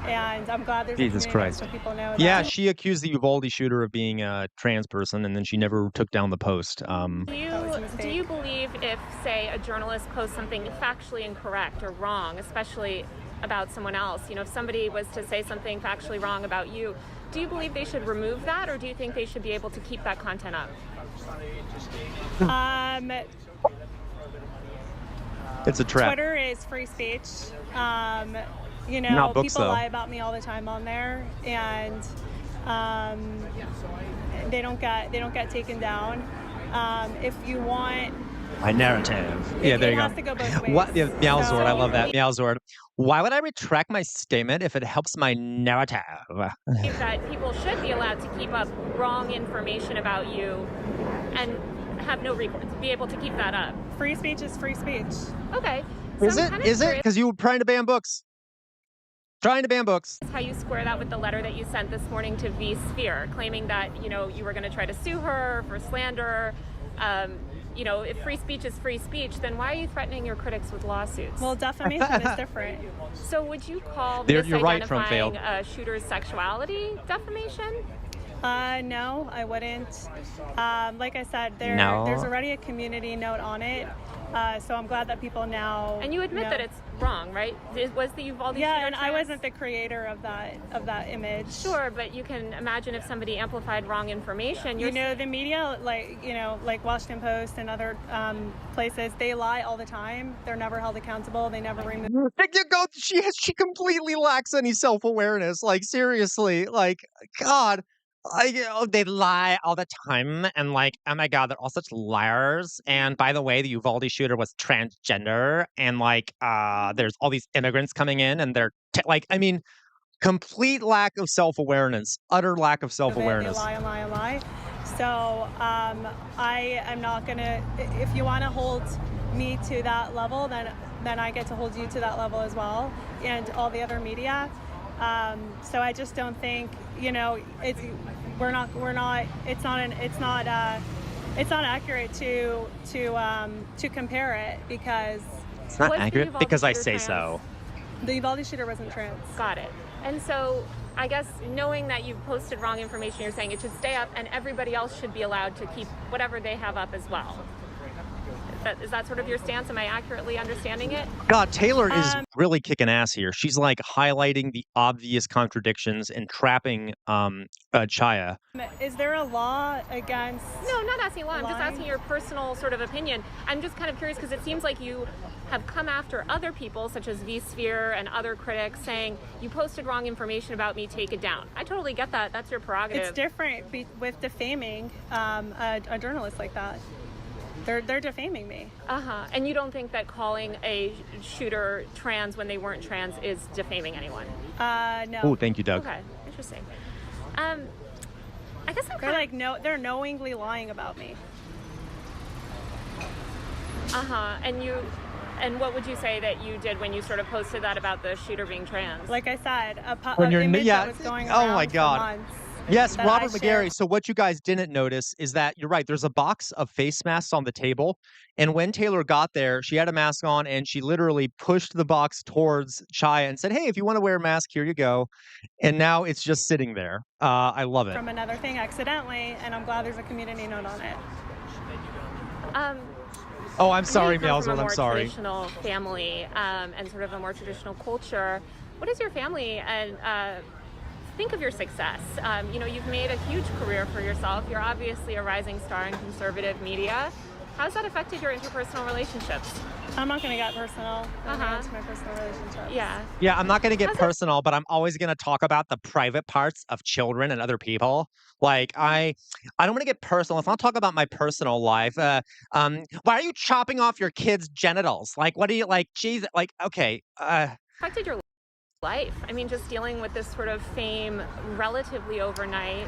And I'm glad there's Jesus a community Christ. so people know that. Yeah, she accused the Uvalde shooter of being a trans person, and then she never took down the post. Do you believe if, say, a journalist posts something factually incorrect or wrong, especially about someone else, you know, if somebody was to say something factually wrong about you, do you believe they should remove that, or do you think they should be able to keep that content up? It's a trap. Twitter is free speech. You know, Not books, people though. lie about me all the time on there, and they don't get taken down. If you want My narrative. Yeah, there you has go. to go both ways. What? Yeah, Meowzord, I love that. Meowzord. Why would I retract my statement if it helps my narrative? That people should be allowed to keep up wrong information about you and have no recourse, be able to keep that up. Free speech is free speech. Okay. Is it? Is it? Because you were trying to ban books. Trying to ban books. How you square that with the letter that you sent this morning to vSphere, claiming that, you know, you were going to try to sue her for slander. You know, if free speech is free speech, then why are you threatening your critics with lawsuits? Well, defamation is different. So would you call You're misidentifying right, Trump failed. a shooter's sexuality defamation? No, I wouldn't. Like I said, there's already a community note on it, so I'm glad that people now. And you admit know. that it's wrong, right? Was the Uvalde Yeah, shooter and I trans? wasn't the creator of that image. Sure, but you can imagine if somebody amplified wrong information. You know, the media, like Washington Post and other places, they lie all the time. They're never held accountable. They never remove. She completely lacks any self-awareness. Like, seriously, like, God. They lie all the time, and like, oh my God, they're all such liars. And by the way, the Uvalde shooter was transgender, and like, there's all these immigrants coming in, and they're I mean, complete lack of self-awareness, utter lack of self-awareness. They lie and lie and lie. So I am not gonna. If you want to hold me to that level, then I get to hold you to that level as well, and all the other media. So I just don't think, you know, it's not accurate to compare it, because It's not accurate because I say so. The Uvalde shooter wasn't trans. Got it. And so I guess knowing that you've posted wrong information, you're saying it should stay up and everybody else should be allowed to keep whatever they have up as well. Is that sort of your stance? Am I accurately understanding it? God, Taylor is really kicking ass here. She's like highlighting the obvious contradictions and trapping Chaya. Is there a law against? No, I'm not asking law. I'm just lying? asking your personal sort of opinion. I'm just kind of curious because it seems like you have come after other people, such as vSphere and other critics, saying you posted wrong information about me, take it down. I totally get that. That's your prerogative. It's different with defaming a journalist like that. They're defaming me. And you don't think that calling a shooter trans when they weren't trans is defaming anyone? No. Oh, thank you, Doug. Okay, interesting. I guess they're knowingly lying about me. And what would you say that you did when you sort of posted that about the shooter being trans? Like I said, When you're image that was going around oh my God. for months. Yes, that Robert I McGarry. shared. So what you guys didn't notice is that you're right. There's a box of face masks on the table. And when Taylor got there, she had a mask on and she literally pushed the box towards Chaya and said, hey, if you want to wear a mask, here you go. And now it's just sitting there. I love it. From another thing accidentally, and I'm glad there's a community note on it. Oh, I'm sorry, Meowzord. Meowzord. I'm sorry. Traditional family and sort of a more traditional culture. What is your family and think of your success? You know, you've made a huge career for yourself. You're obviously a rising star in conservative media. How's that affected your interpersonal relationships? I'm not going to get personal. I'm going to get into my personal relationships. Yeah. Yeah, I'm not going to get personal, but I'm always going to talk about the private parts of children and other people. Like, I don't want to get personal. Let's not talk about my personal life. Why are you chopping off your kids' genitals? Like, what do you, like, geez, like, okay. Affected your life? I mean, just dealing with this sort of fame relatively overnight.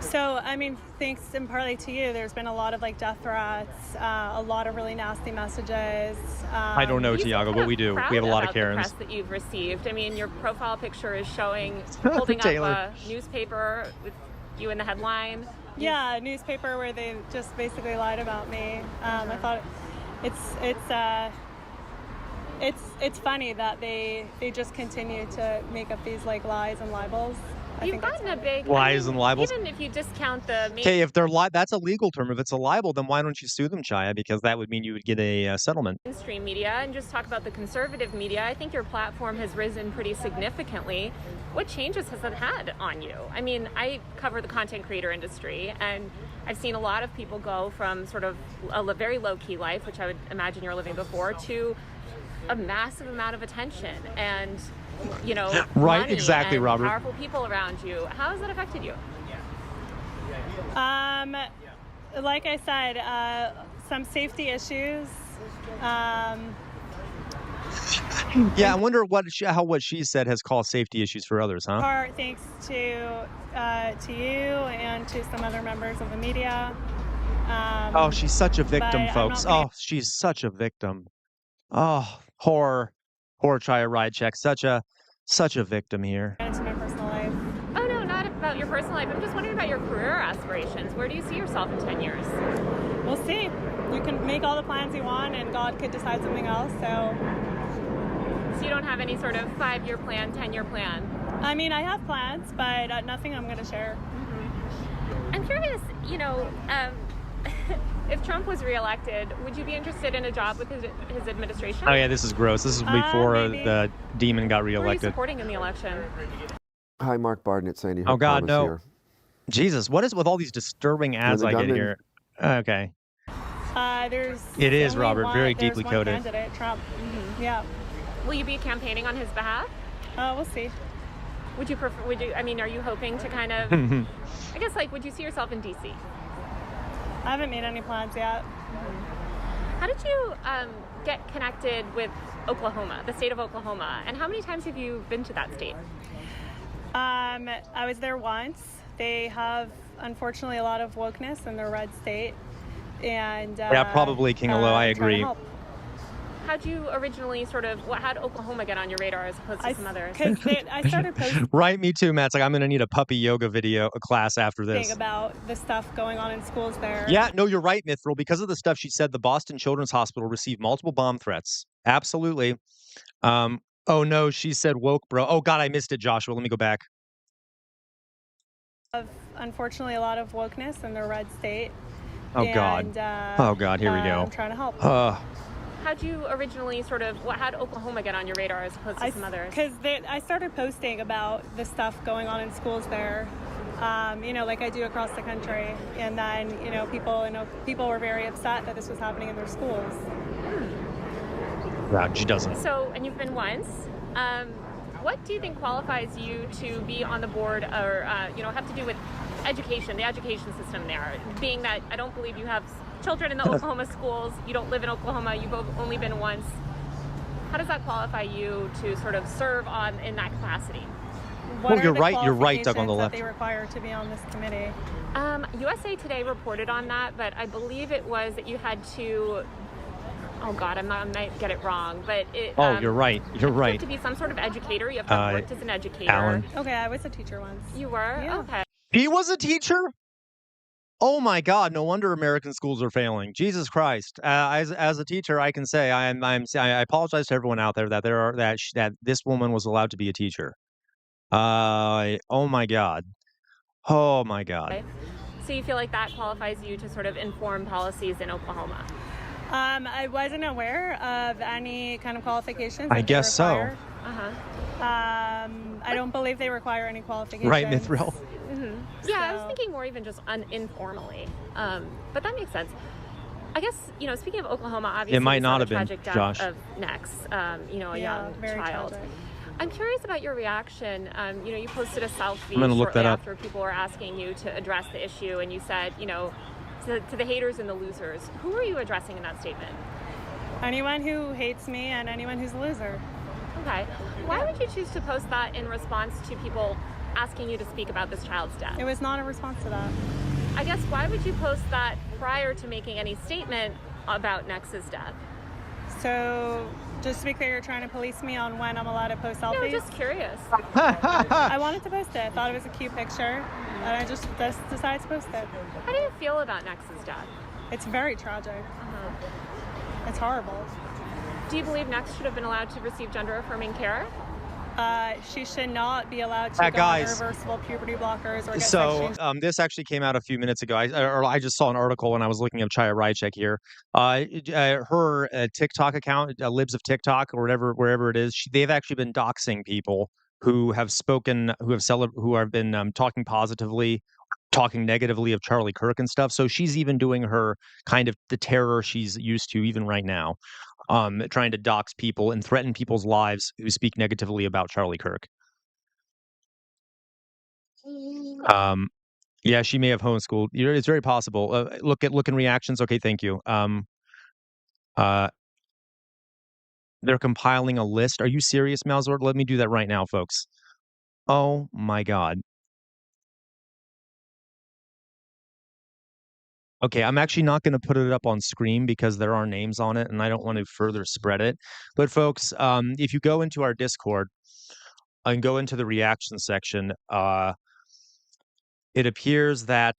So, I mean, thanks and partly to you, there's been a lot of like death threats, a lot of really nasty messages. I don't know, Tiago, but we do. We have a lot of Karens. The press that you've received. I mean, your profile picture is showing holding up a newspaper with you in the headline. Yeah, a newspaper where they just basically lied about me. I thought it's funny that they just continue to make up these like lies and libels. You've gotten a big lies and libels. Even if you discount the okay, if they're that's a legal term. If it's a libel, then why don't you sue them, Chaya? Because that would mean you would get a settlement. mainstream media and just talk about the conservative media, I think your platform has risen pretty significantly. What changes has that had on you? I mean, I cover the content creator industry, and I've seen a lot of people go from sort of a very low-key life, which I would imagine you're living before, to a massive amount of attention and, you know, right, money exactly, and Robert. powerful people around you. How has that affected you? Like I said, some safety issues. Yeah, I wonder how what she said has caused safety issues for others, huh? Part thanks to you and to some other members of the media. Oh, she's such a victim, but folks. Oh, she's such a victim. Oh, poor Chaya Rydcheck. Such a victim here. Into my personal life. Oh, no, not about your personal life. I'm just wondering about your career aspirations. Where do you see yourself in 10 years? We'll see. You can make all the plans you want, and God could decide something else, so you don't have any sort of 5-year plan, 10-year plan? I mean, I have plans, but nothing I'm going to share. Mm-hmm. I'm curious, you know, if Trump was reelected, would you be interested in a job with his administration? Oh, yeah, this is gross. This is before the demon got Who are you reelected. supporting in the election? Hi, Mark Barden. It's Sandy. Oh, Hook God, Thomas no. Here. Jesus, what is with all these disturbing ads I get gunman. here? Okay. It is, Robert, very deeply one coded. Candidate, Trump. Mm-hmm. Yeah. Will you be campaigning on his behalf? We'll see. Would you prefer? I mean, are you hoping to kind of? I guess, like, would you see yourself in DC? I haven't made any plans yet. How did you get connected with Oklahoma, the state of Oklahoma, and how many times have you been to that state? I was there once. They have, unfortunately, a lot of wokeness in their red state, and yeah, probably King Alo. I agree. How'd you originally how'd Oklahoma get on your radar as opposed to some others? I started posting Right, me too, Matt. It's like I'm going to need a puppy yoga class after this. about the stuff going on in schools there. Yeah, no, you're right, Mithril. Because of the stuff she said, the Boston Children's Hospital received multiple bomb threats. Absolutely. Oh, no, she said woke, bro. Oh, God, I missed it, Joshua. Let me go back. Unfortunately, a lot of wokeness in their red state. Oh, God. Oh, God, here we go. I'm trying to help. How'd you originally how'd Oklahoma get on your radar as opposed to some others? Because I started posting about the stuff going on in schools there, you know, like I do across the country. And then, you know, people were very upset that this was happening in their schools. Wow, she doesn't. So, and you've been once. What do you think qualifies you to be on the board or, you know, have to do with education, the education system there? Being that I don't believe you have children in the Oklahoma schools, you don't live in Oklahoma, you've only been once. How does that qualify you to sort of serve in that capacity? What you're right, Doug, on the left. That they require to be on this committee? USA Today reported on that, but I believe it was that you had to. Oh God, I might get it wrong, but it. Oh, you're right. You're right. You have to be some sort of educator. You have to have worked as an educator. Alan. Okay, I was a teacher once. You were? Yeah. Okay. He was a teacher? Oh my God! No wonder American schools are failing. Jesus Christ! As a teacher, I can say I apologize to everyone out there that this woman was allowed to be a teacher. Oh my God! Oh my God! Okay. So you feel like that qualifies you to sort of inform policies in Oklahoma? I wasn't aware of any kind of qualifications. I guess so. I don't believe they require any qualifications. Right, Mithril? Mm-hmm. Yeah, I was thinking more even just informally. But that makes sense. I guess, you know, speaking of Oklahoma, obviously it might not have been, tragic death Josh. of Nex, you know, a young child. Tragic. I'm curious about your reaction. You know, you posted a selfie shortly after people were asking you to address the issue, and you said, you know, to the haters and the losers. Who are you addressing in that statement? Anyone who hates me and anyone who's a loser. Okay. Why would you choose to post that in response to people asking you to speak about this child's death? It was not a response to that. I guess why would you post that prior to making any statement about Nex's death? So Just to be clear, you're trying to police me on when I'm allowed to post selfies? No, just curious. I wanted to post it. I thought it was a cute picture, and I just decided to post it. How do you feel about Nex's death? It's very tragic. It's horrible. Do you believe Nex should have been allowed to receive gender-affirming care? She should not be allowed to go on irreversible puberty blockers or get So this actually came out a few minutes ago. I just saw an article when I was looking up Chaya Rychek here. Her TikTok account, Libs of TikTok or wherever it is, they've actually been doxing people who have spoken, who have been talking positively, talking negatively of Charlie Kirk and stuff. So she's even doing her kind of the terror she's used to even right now. Trying to dox people and threaten people's lives who speak negatively about Charlie Kirk. Yeah, she may have homeschooled. It's very possible. Look in reactions. Okay, thank you. They're compiling a list. Are you serious, Malzord? Let me do that right now, folks. Oh my God. Okay, I'm actually not going to put it up on screen because there are names on it and I don't want to further spread it. But folks, if you go into our Discord and go into the reaction section, it appears that,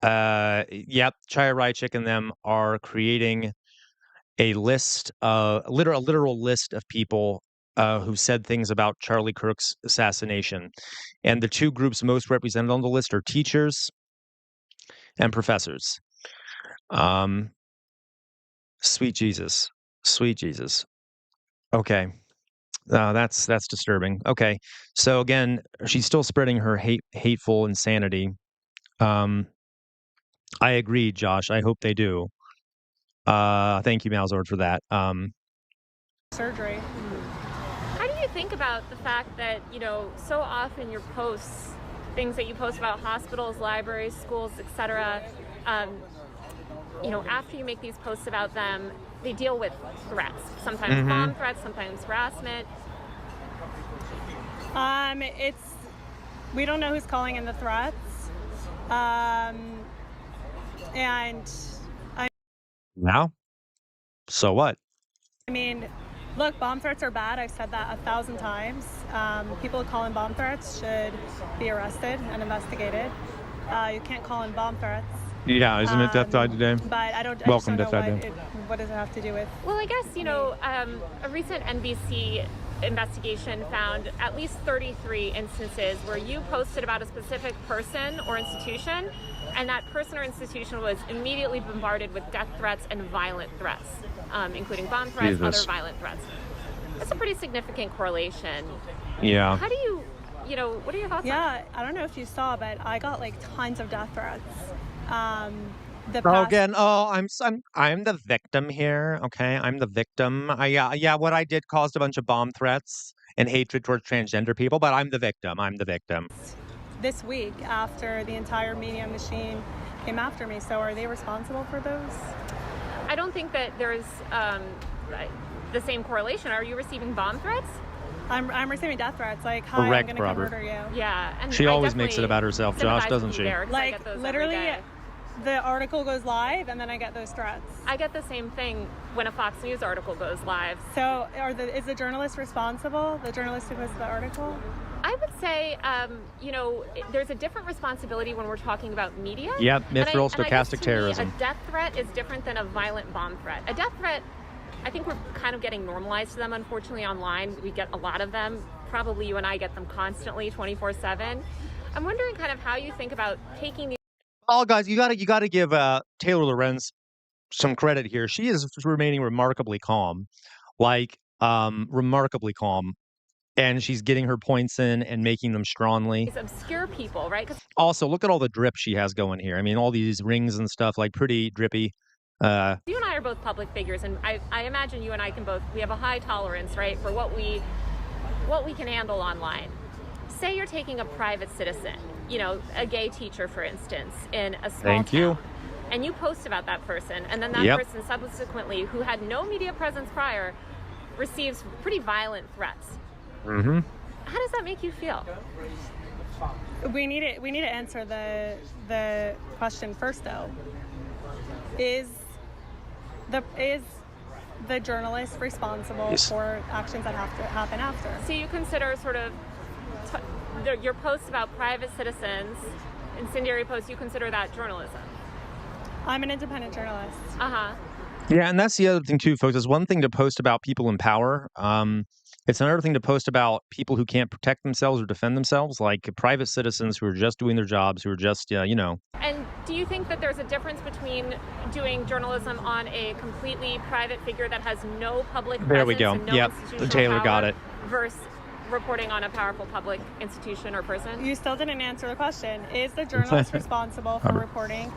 Chaya Rychek and them are creating a list, a literal list of people who said things about Charlie Kirk's assassination. And the two groups most represented on the list are teachers and professors. Sweet Jesus. Okay. That's disturbing. Okay. So again, she's still spreading her hateful insanity. I agree, Josh. I hope they do. Thank you, Malzord, for that. Surgery. How do you think about the fact that, so often your posts, things that you post about hospitals, libraries, schools, etc., after you make these posts about them, they deal with threats, sometimes bomb threats, sometimes harassment. We don't know who's calling in the threats. Now? So what? I mean, look, bomb threats are bad. I've said that 1,000 times. People who call in bomb threats should be arrested and investigated. You can't call in bomb threats. Yeah, isn't it Death Died today? But I don't Welcome know Death Died Day. What does it have to do with? Well, I guess, a recent NBC investigation found at least 33 instances where you posted about a specific person or institution, and that person or institution was immediately bombarded with death threats and violent threats, including bomb threats, other violent threats. That's a pretty significant correlation. Yeah. How do you, what are your thoughts on that? Yeah, I don't know if you saw, but I got tons of death threats. I'm the victim here. Okay, I'm the victim. What I did caused a bunch of bomb threats and hatred towards transgender people, but I'm the victim. This week, after the entire media machine came after me, so are they responsible for those? I don't think that there's the same correlation. Are you receiving bomb threats? I'm receiving death threats, like, hi, I'm going to come murder you. Yeah. And she always makes it about herself, Josh, doesn't she? Like, literally, the article goes live, and then I get those threats. I get the same thing when a Fox News article goes live. So is the journalist responsible, the journalist who posted the article? I would say, there's a different responsibility when we're talking about media. Yep, mithril stochastic terrorism. A death threat is different than a violent bomb threat. A death threat, I think we're kind of getting normalized to them, unfortunately, online. We get a lot of them. Probably you and I get them constantly, 24/7. I'm wondering kind of how you think about taking these. Oh, guys, you gotta give Taylor Lorenz some credit here. She is remaining remarkably calm, remarkably calm, and she's getting her points in and making them strongly. These obscure people, right? Also, look at all the drip she has going here. I mean, all these rings and stuff, pretty drippy. You and I are both public figures, and I imagine you and I we have a high tolerance, right, for what we can handle online. Say you're taking a private citizen, a gay teacher, for instance, in a small town, and you post about that person, and then that person subsequently, who had no media presence prior, receives pretty violent threats. Mm-hmm. How does that make you feel? We need to answer the question first, though. Is the journalists responsible for actions that have to happen after. So you consider sort of your posts about private citizens, incendiary posts, you consider that journalism? I'm an independent journalist. Uh-huh. Yeah, and that's the other thing too, folks. It's one thing to post about people in power. It's another thing to post about people who can't protect themselves or defend themselves, like private citizens who are just doing their jobs, who are just, And do you think that there's a difference between doing journalism on a completely private figure that has no public presence There we go. and no Yep, institutional Taylor power got it. versus reporting on a powerful public institution or person? You still didn't answer the question. Is the journalist responsible for reporting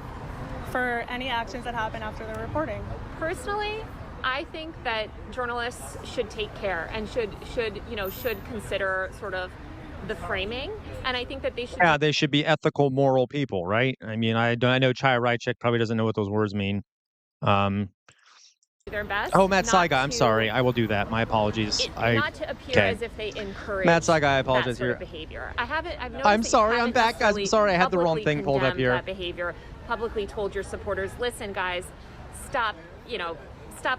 for any actions that happen after the reporting? Personally, I think that journalists should take care and should consider sort of the framing, and I think that they should. Yeah, they should be ethical, moral people, right? I mean, I know Chaya Rychik probably doesn't know what those words mean. Their best. Oh, Matt Saiga, I'm sorry. I will do that. My apologies. Not to appear as if they encourage Matt Saiga, I apologize that sort here. of behavior. I've noticed I'm that sorry. you I'm back, guys. I'm sorry. I had the wrong thing pulled up here. That behavior, publicly told your supporters, listen, guys, stop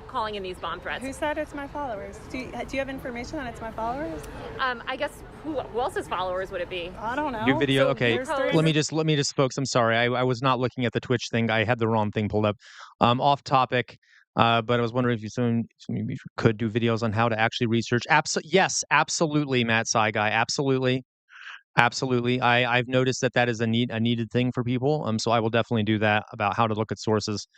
calling in these bomb threats. Who said it's my followers? Do you have information that it's my followers? I guess who else's followers would it be? I don't know. New video. So Okay. Let me just, folks. I'm sorry. I was not looking at the Twitch thing. I had the wrong thing pulled up. Off topic. But I was wondering if you could do videos on how to actually research. Yes, absolutely, Matt Saiga. Absolutely. I've noticed that is a needed thing for people. So I will definitely do that about how to look at sources.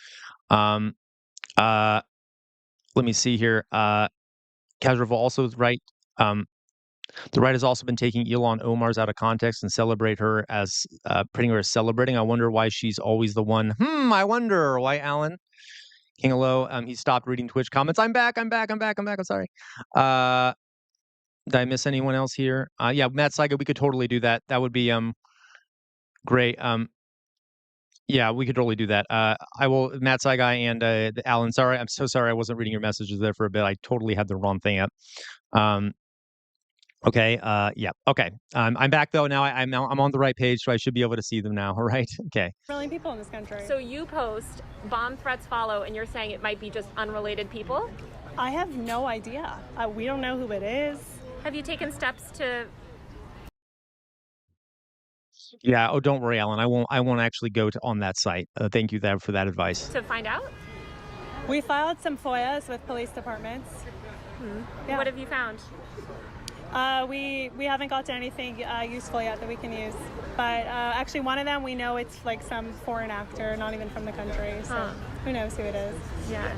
Let me see here. Kazrava also is right. The right has also been taking Ilhan Omar's out of context and putting her as celebrating. I wonder why she's always the one. I wonder why Alan King Hello. He stopped reading Twitch comments. I'm back. I'm sorry. Did I miss anyone else here? Yeah, Matt Saiga, we could totally do that. That would be great. Yeah, we could totally do that. I will, Matt Saiga and Alan. Sorry, I'm so sorry. I wasn't reading your messages there for a bit. I totally had the wrong thing up. Okay. Yeah. Okay. I'm back though. Now I'm on the right page, so I should be able to see them now. All right. Okay. Million people in this country. So you post bomb threats follow, and you're saying it might be just unrelated people? I have no idea. We don't know who it is. Have you taken steps to? Yeah. Oh, don't worry, Alan. I won't actually go on that site. Thank you for that advice. To find out? We filed some FOIAs with police departments. Yeah. What have you found? We haven't got to anything useful yet that we can use. But actually, one of them we know it's like some foreign actor, not even from the country. So who knows who it is? Yeah.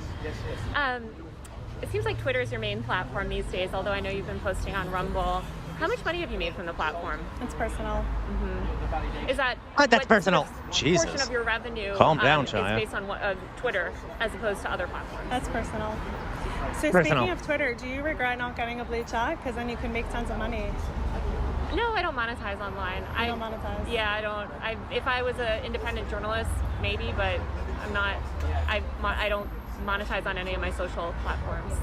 It seems like Twitter is your main platform these days. Although I know you've been posting on Rumble. How much money have you made from the platform? It's personal. Is that that's personal? Jesus. Portion of your revenue? Calm down, Chaya. Is based on Twitter as opposed to other platforms. That's personal. So speaking of Twitter, do you regret not getting a blue check? Because then you can make tons of money. No, I don't monetize online. I don't monetize. Yeah, I don't. If I was an independent journalist, maybe, but I'm not. I don't monetize on any of my social platforms.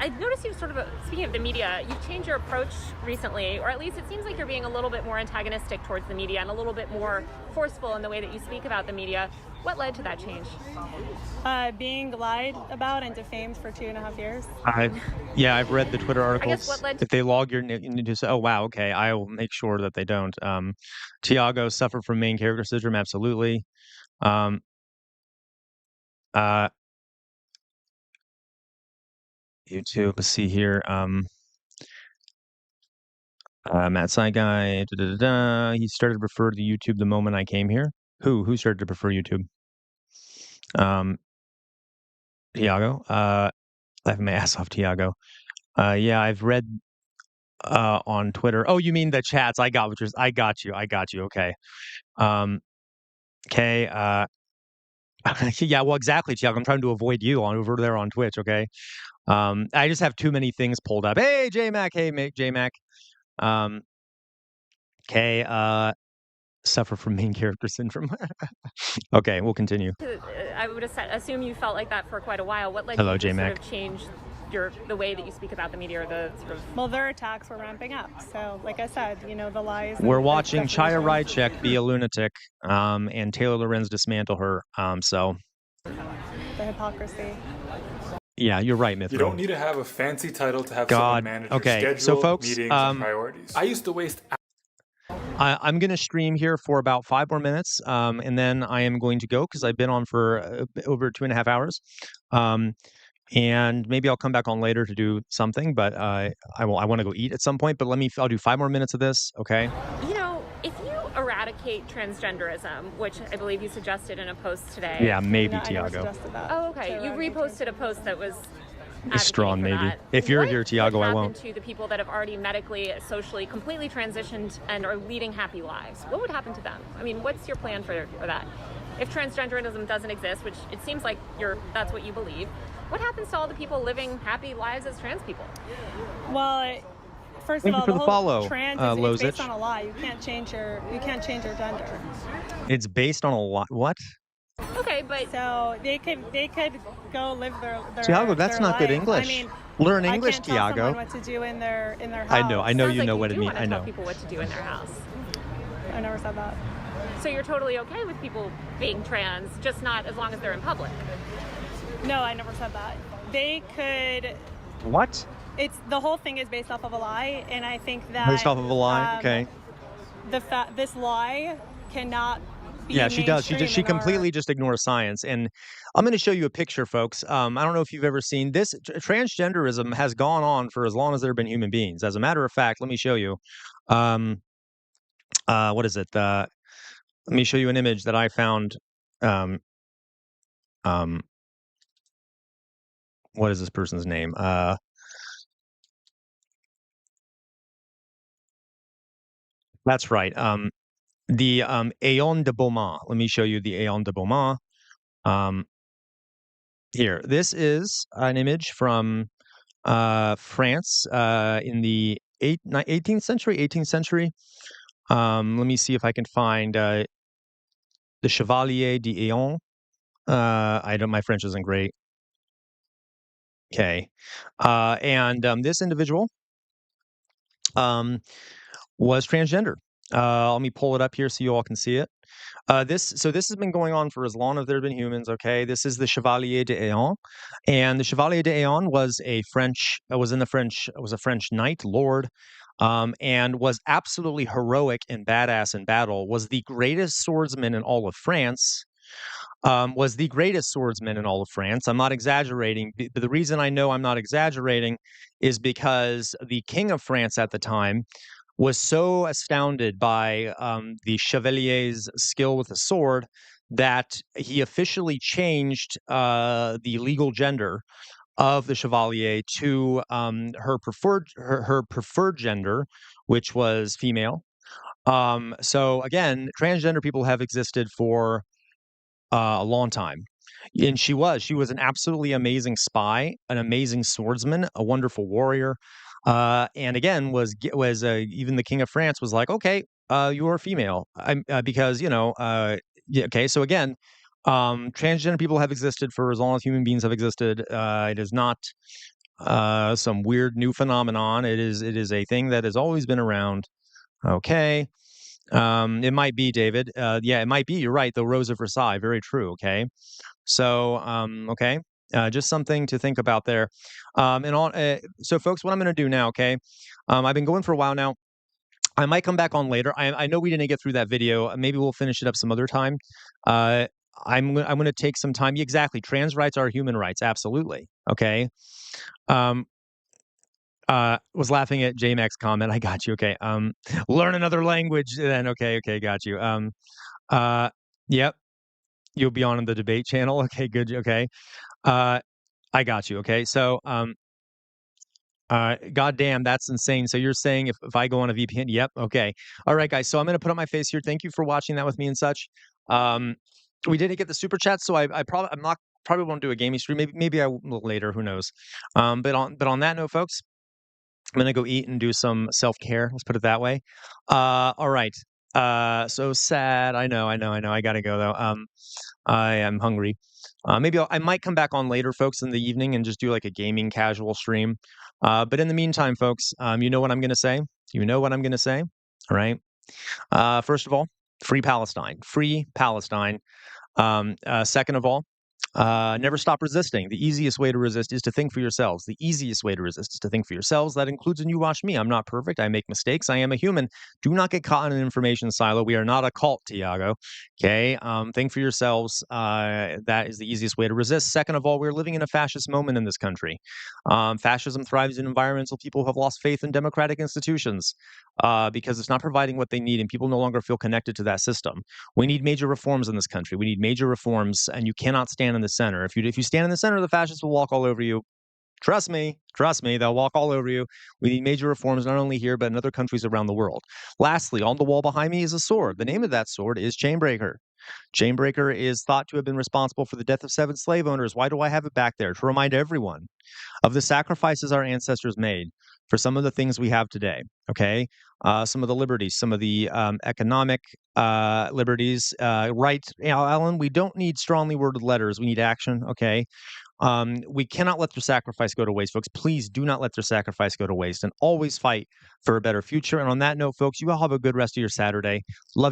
I noticed you sort of, speaking of the media, you've changed your approach recently, or at least it seems like you're being a little bit more antagonistic towards the media and a little bit more forceful in the way that you speak about the media. What led to that change? Being lied about and defamed for 2.5 years. I've read the Twitter articles. I guess what led to if they log your just oh wow, okay, I will make sure that they don't. Tiago suffered from main character syndrome, absolutely. YouTube, let's see here. Matt Saiga, he started to prefer to YouTube the moment I came here. Who started to prefer YouTube? Tiago. Laughing my ass off, Tiago. Yeah, I've read on Twitter. Oh, you mean the chats? I got you. Okay. Okay. Yeah, well, exactly, Tiago. I'm trying to avoid you over there on Twitch. Okay. I just have too many things pulled up. Hey, JMac. Hey, JMac. Okay. Suffer from main character syndrome. Okay, we'll continue. I would assume you felt like that for quite a while. What led Hello, you to JMac. sort of change the way that you speak about the media, or the sort of... Well, their attacks were ramping up. So, like I said, you know, the lies. We're watching Chaya Rychek be a lunatic, and Taylor Lorenz dismantle her. So the hypocrisy. Yeah, you're right, Mithra. You don't need to have a fancy title to have God. someone manage Okay, your so schedule, folks, meetings, and priorities. I used to waste... I'm going to stream here for about 5 more minutes, and then I am going to go because I've been on for over 2.5 hours. And maybe I'll come back on later to do something, but I want to go eat at some point. But I'll do 5 more minutes of this, okay? You know, if you eradicate transgenderism, which I believe you suggested in a post today. Yeah, maybe, Tiago. Oh, okay. You reposted a post that was Strong, maybe. If you're here, Tiago, I won't. To the people that have already medically, socially, completely transitioned and are leading happy lives, what would happen to them? I mean, what's your plan for that? If transgenderism doesn't exist, which it seems like that's what you believe, what happens to all the people living happy lives as trans people? Well, first of all, the whole trans is based on a lie. You can't change your gender. It's based on a lie. What? Okay, but so they could go live their Tiago, that's not good English. I mean, learn English, I can't tell Tiago. someone what to do in their house. I know you know what it means. I know. Tell people what to do in their house. I never said that. So you're totally okay with people being trans, just not as long as they're in public? No, I never said that. They could. What? It's the whole thing is based off of a lie, and I think that based off of a lie. Okay. This lie cannot. Yeah, she does. She completely just ignores science. And I'm going to show you a picture, folks. I don't know if you've ever seen this. Transgenderism has gone on for as long as there have been human beings. As a matter of fact, let me show you. What is it? Let me show you an image that I found. What is this person's name? That's right. The Aeon de Beaumont. Let me show you the Aeon de Beaumont. Here, this is an image from France in the 18th century. Let me see if I can find the Chevalier d'Aeon. My French isn't great. Okay, and this individual was transgender. Let me pull it up here so you all can see it. This has been going on for as long as there have been humans. Okay, this is the Chevalier d'Aeon, and the Chevalier d'Aeon was a French knight lord, and was absolutely heroic and badass in battle. Was the greatest swordsman in all of France. I'm not exaggerating. But the reason I know I'm not exaggerating is because the king of France at the time was so astounded by the Chevalier's skill with the sword that he officially changed the legal gender of the Chevalier to her preferred gender, which was female. So again, transgender people have existed for a long time. And she was an absolutely amazing spy, an amazing swordsman, a wonderful warrior. And again, was even the King of France was like, okay, you are female, because okay. So again, transgender people have existed for as long as human beings have existed. It is not some weird new phenomenon. It is a thing that has always been around. Okay. It might be, David. Yeah, it might be. You're right. The Rose of Versailles. Very true. Okay. So, okay. Just something to think about there. So folks, what I'm going to do now, okay? I've been going for a while now. I might come back on later. I know we didn't get through that video. Maybe we'll finish it up some other time. I'm going to take some time. Exactly. Trans rights are human rights. Absolutely. Okay. Was laughing at JMax's comment. I got you. Okay. Learn another language then. Okay. Got you. Yep. You'll be on the debate channel. Okay, good. Okay. I got you. Okay. So, goddamn, that's insane. So you're saying if I go on a VPN, yep. Okay. All right, guys. So I'm going to put up my face here. Thank you for watching that with me and such. We didn't get the super chat, so I probably won't do a gaming stream. Maybe I will later. Who knows? But on that note, folks, I'm going to go eat and do some self-care. Let's put it that way. All right. So sad. I know. I gotta go though. I am hungry. Maybe I might come back on later, folks, in the evening and just do like a gaming casual stream. But in the meantime, folks, you know what I'm gonna say. You know what I'm gonna say. All right. First of all, free Palestine. Free Palestine. Second of all, never stop resisting. The easiest way to resist is to think for yourselves. The easiest way to resist is to think for yourselves. That includes when you watch me. I'm not perfect. I make mistakes. I am a human. Do not get caught in an information silo. We are not a cult, Tiago. Okay. Think for yourselves. That is the easiest way to resist. Second of all, we're living in a fascist moment in this country. Fascism thrives in environments where people have lost faith in democratic institutions because it's not providing what they need, and people no longer feel connected to that system. We need major reforms in this country. We need major reforms, and you cannot stand in the center. If you stand in the center, the fascists will walk all over you. Trust me, they'll walk all over you. We need major reforms not only here, but in other countries around the world. Lastly, on the wall behind me is a sword. The name of that sword is Chainbreaker. Chainbreaker is thought to have been responsible for the death of 7 slave owners. Why do I have it back there? To remind everyone of the sacrifices our ancestors made for some of the things we have today, okay? Some of the liberties, some of the economic liberties, right? Alan, we don't need strongly worded letters. We need action, okay? We cannot let their sacrifice go to waste, folks. Please do not let their sacrifice go to waste, and always fight for a better future. And on that note, folks, you all have a good rest of your Saturday. Love you.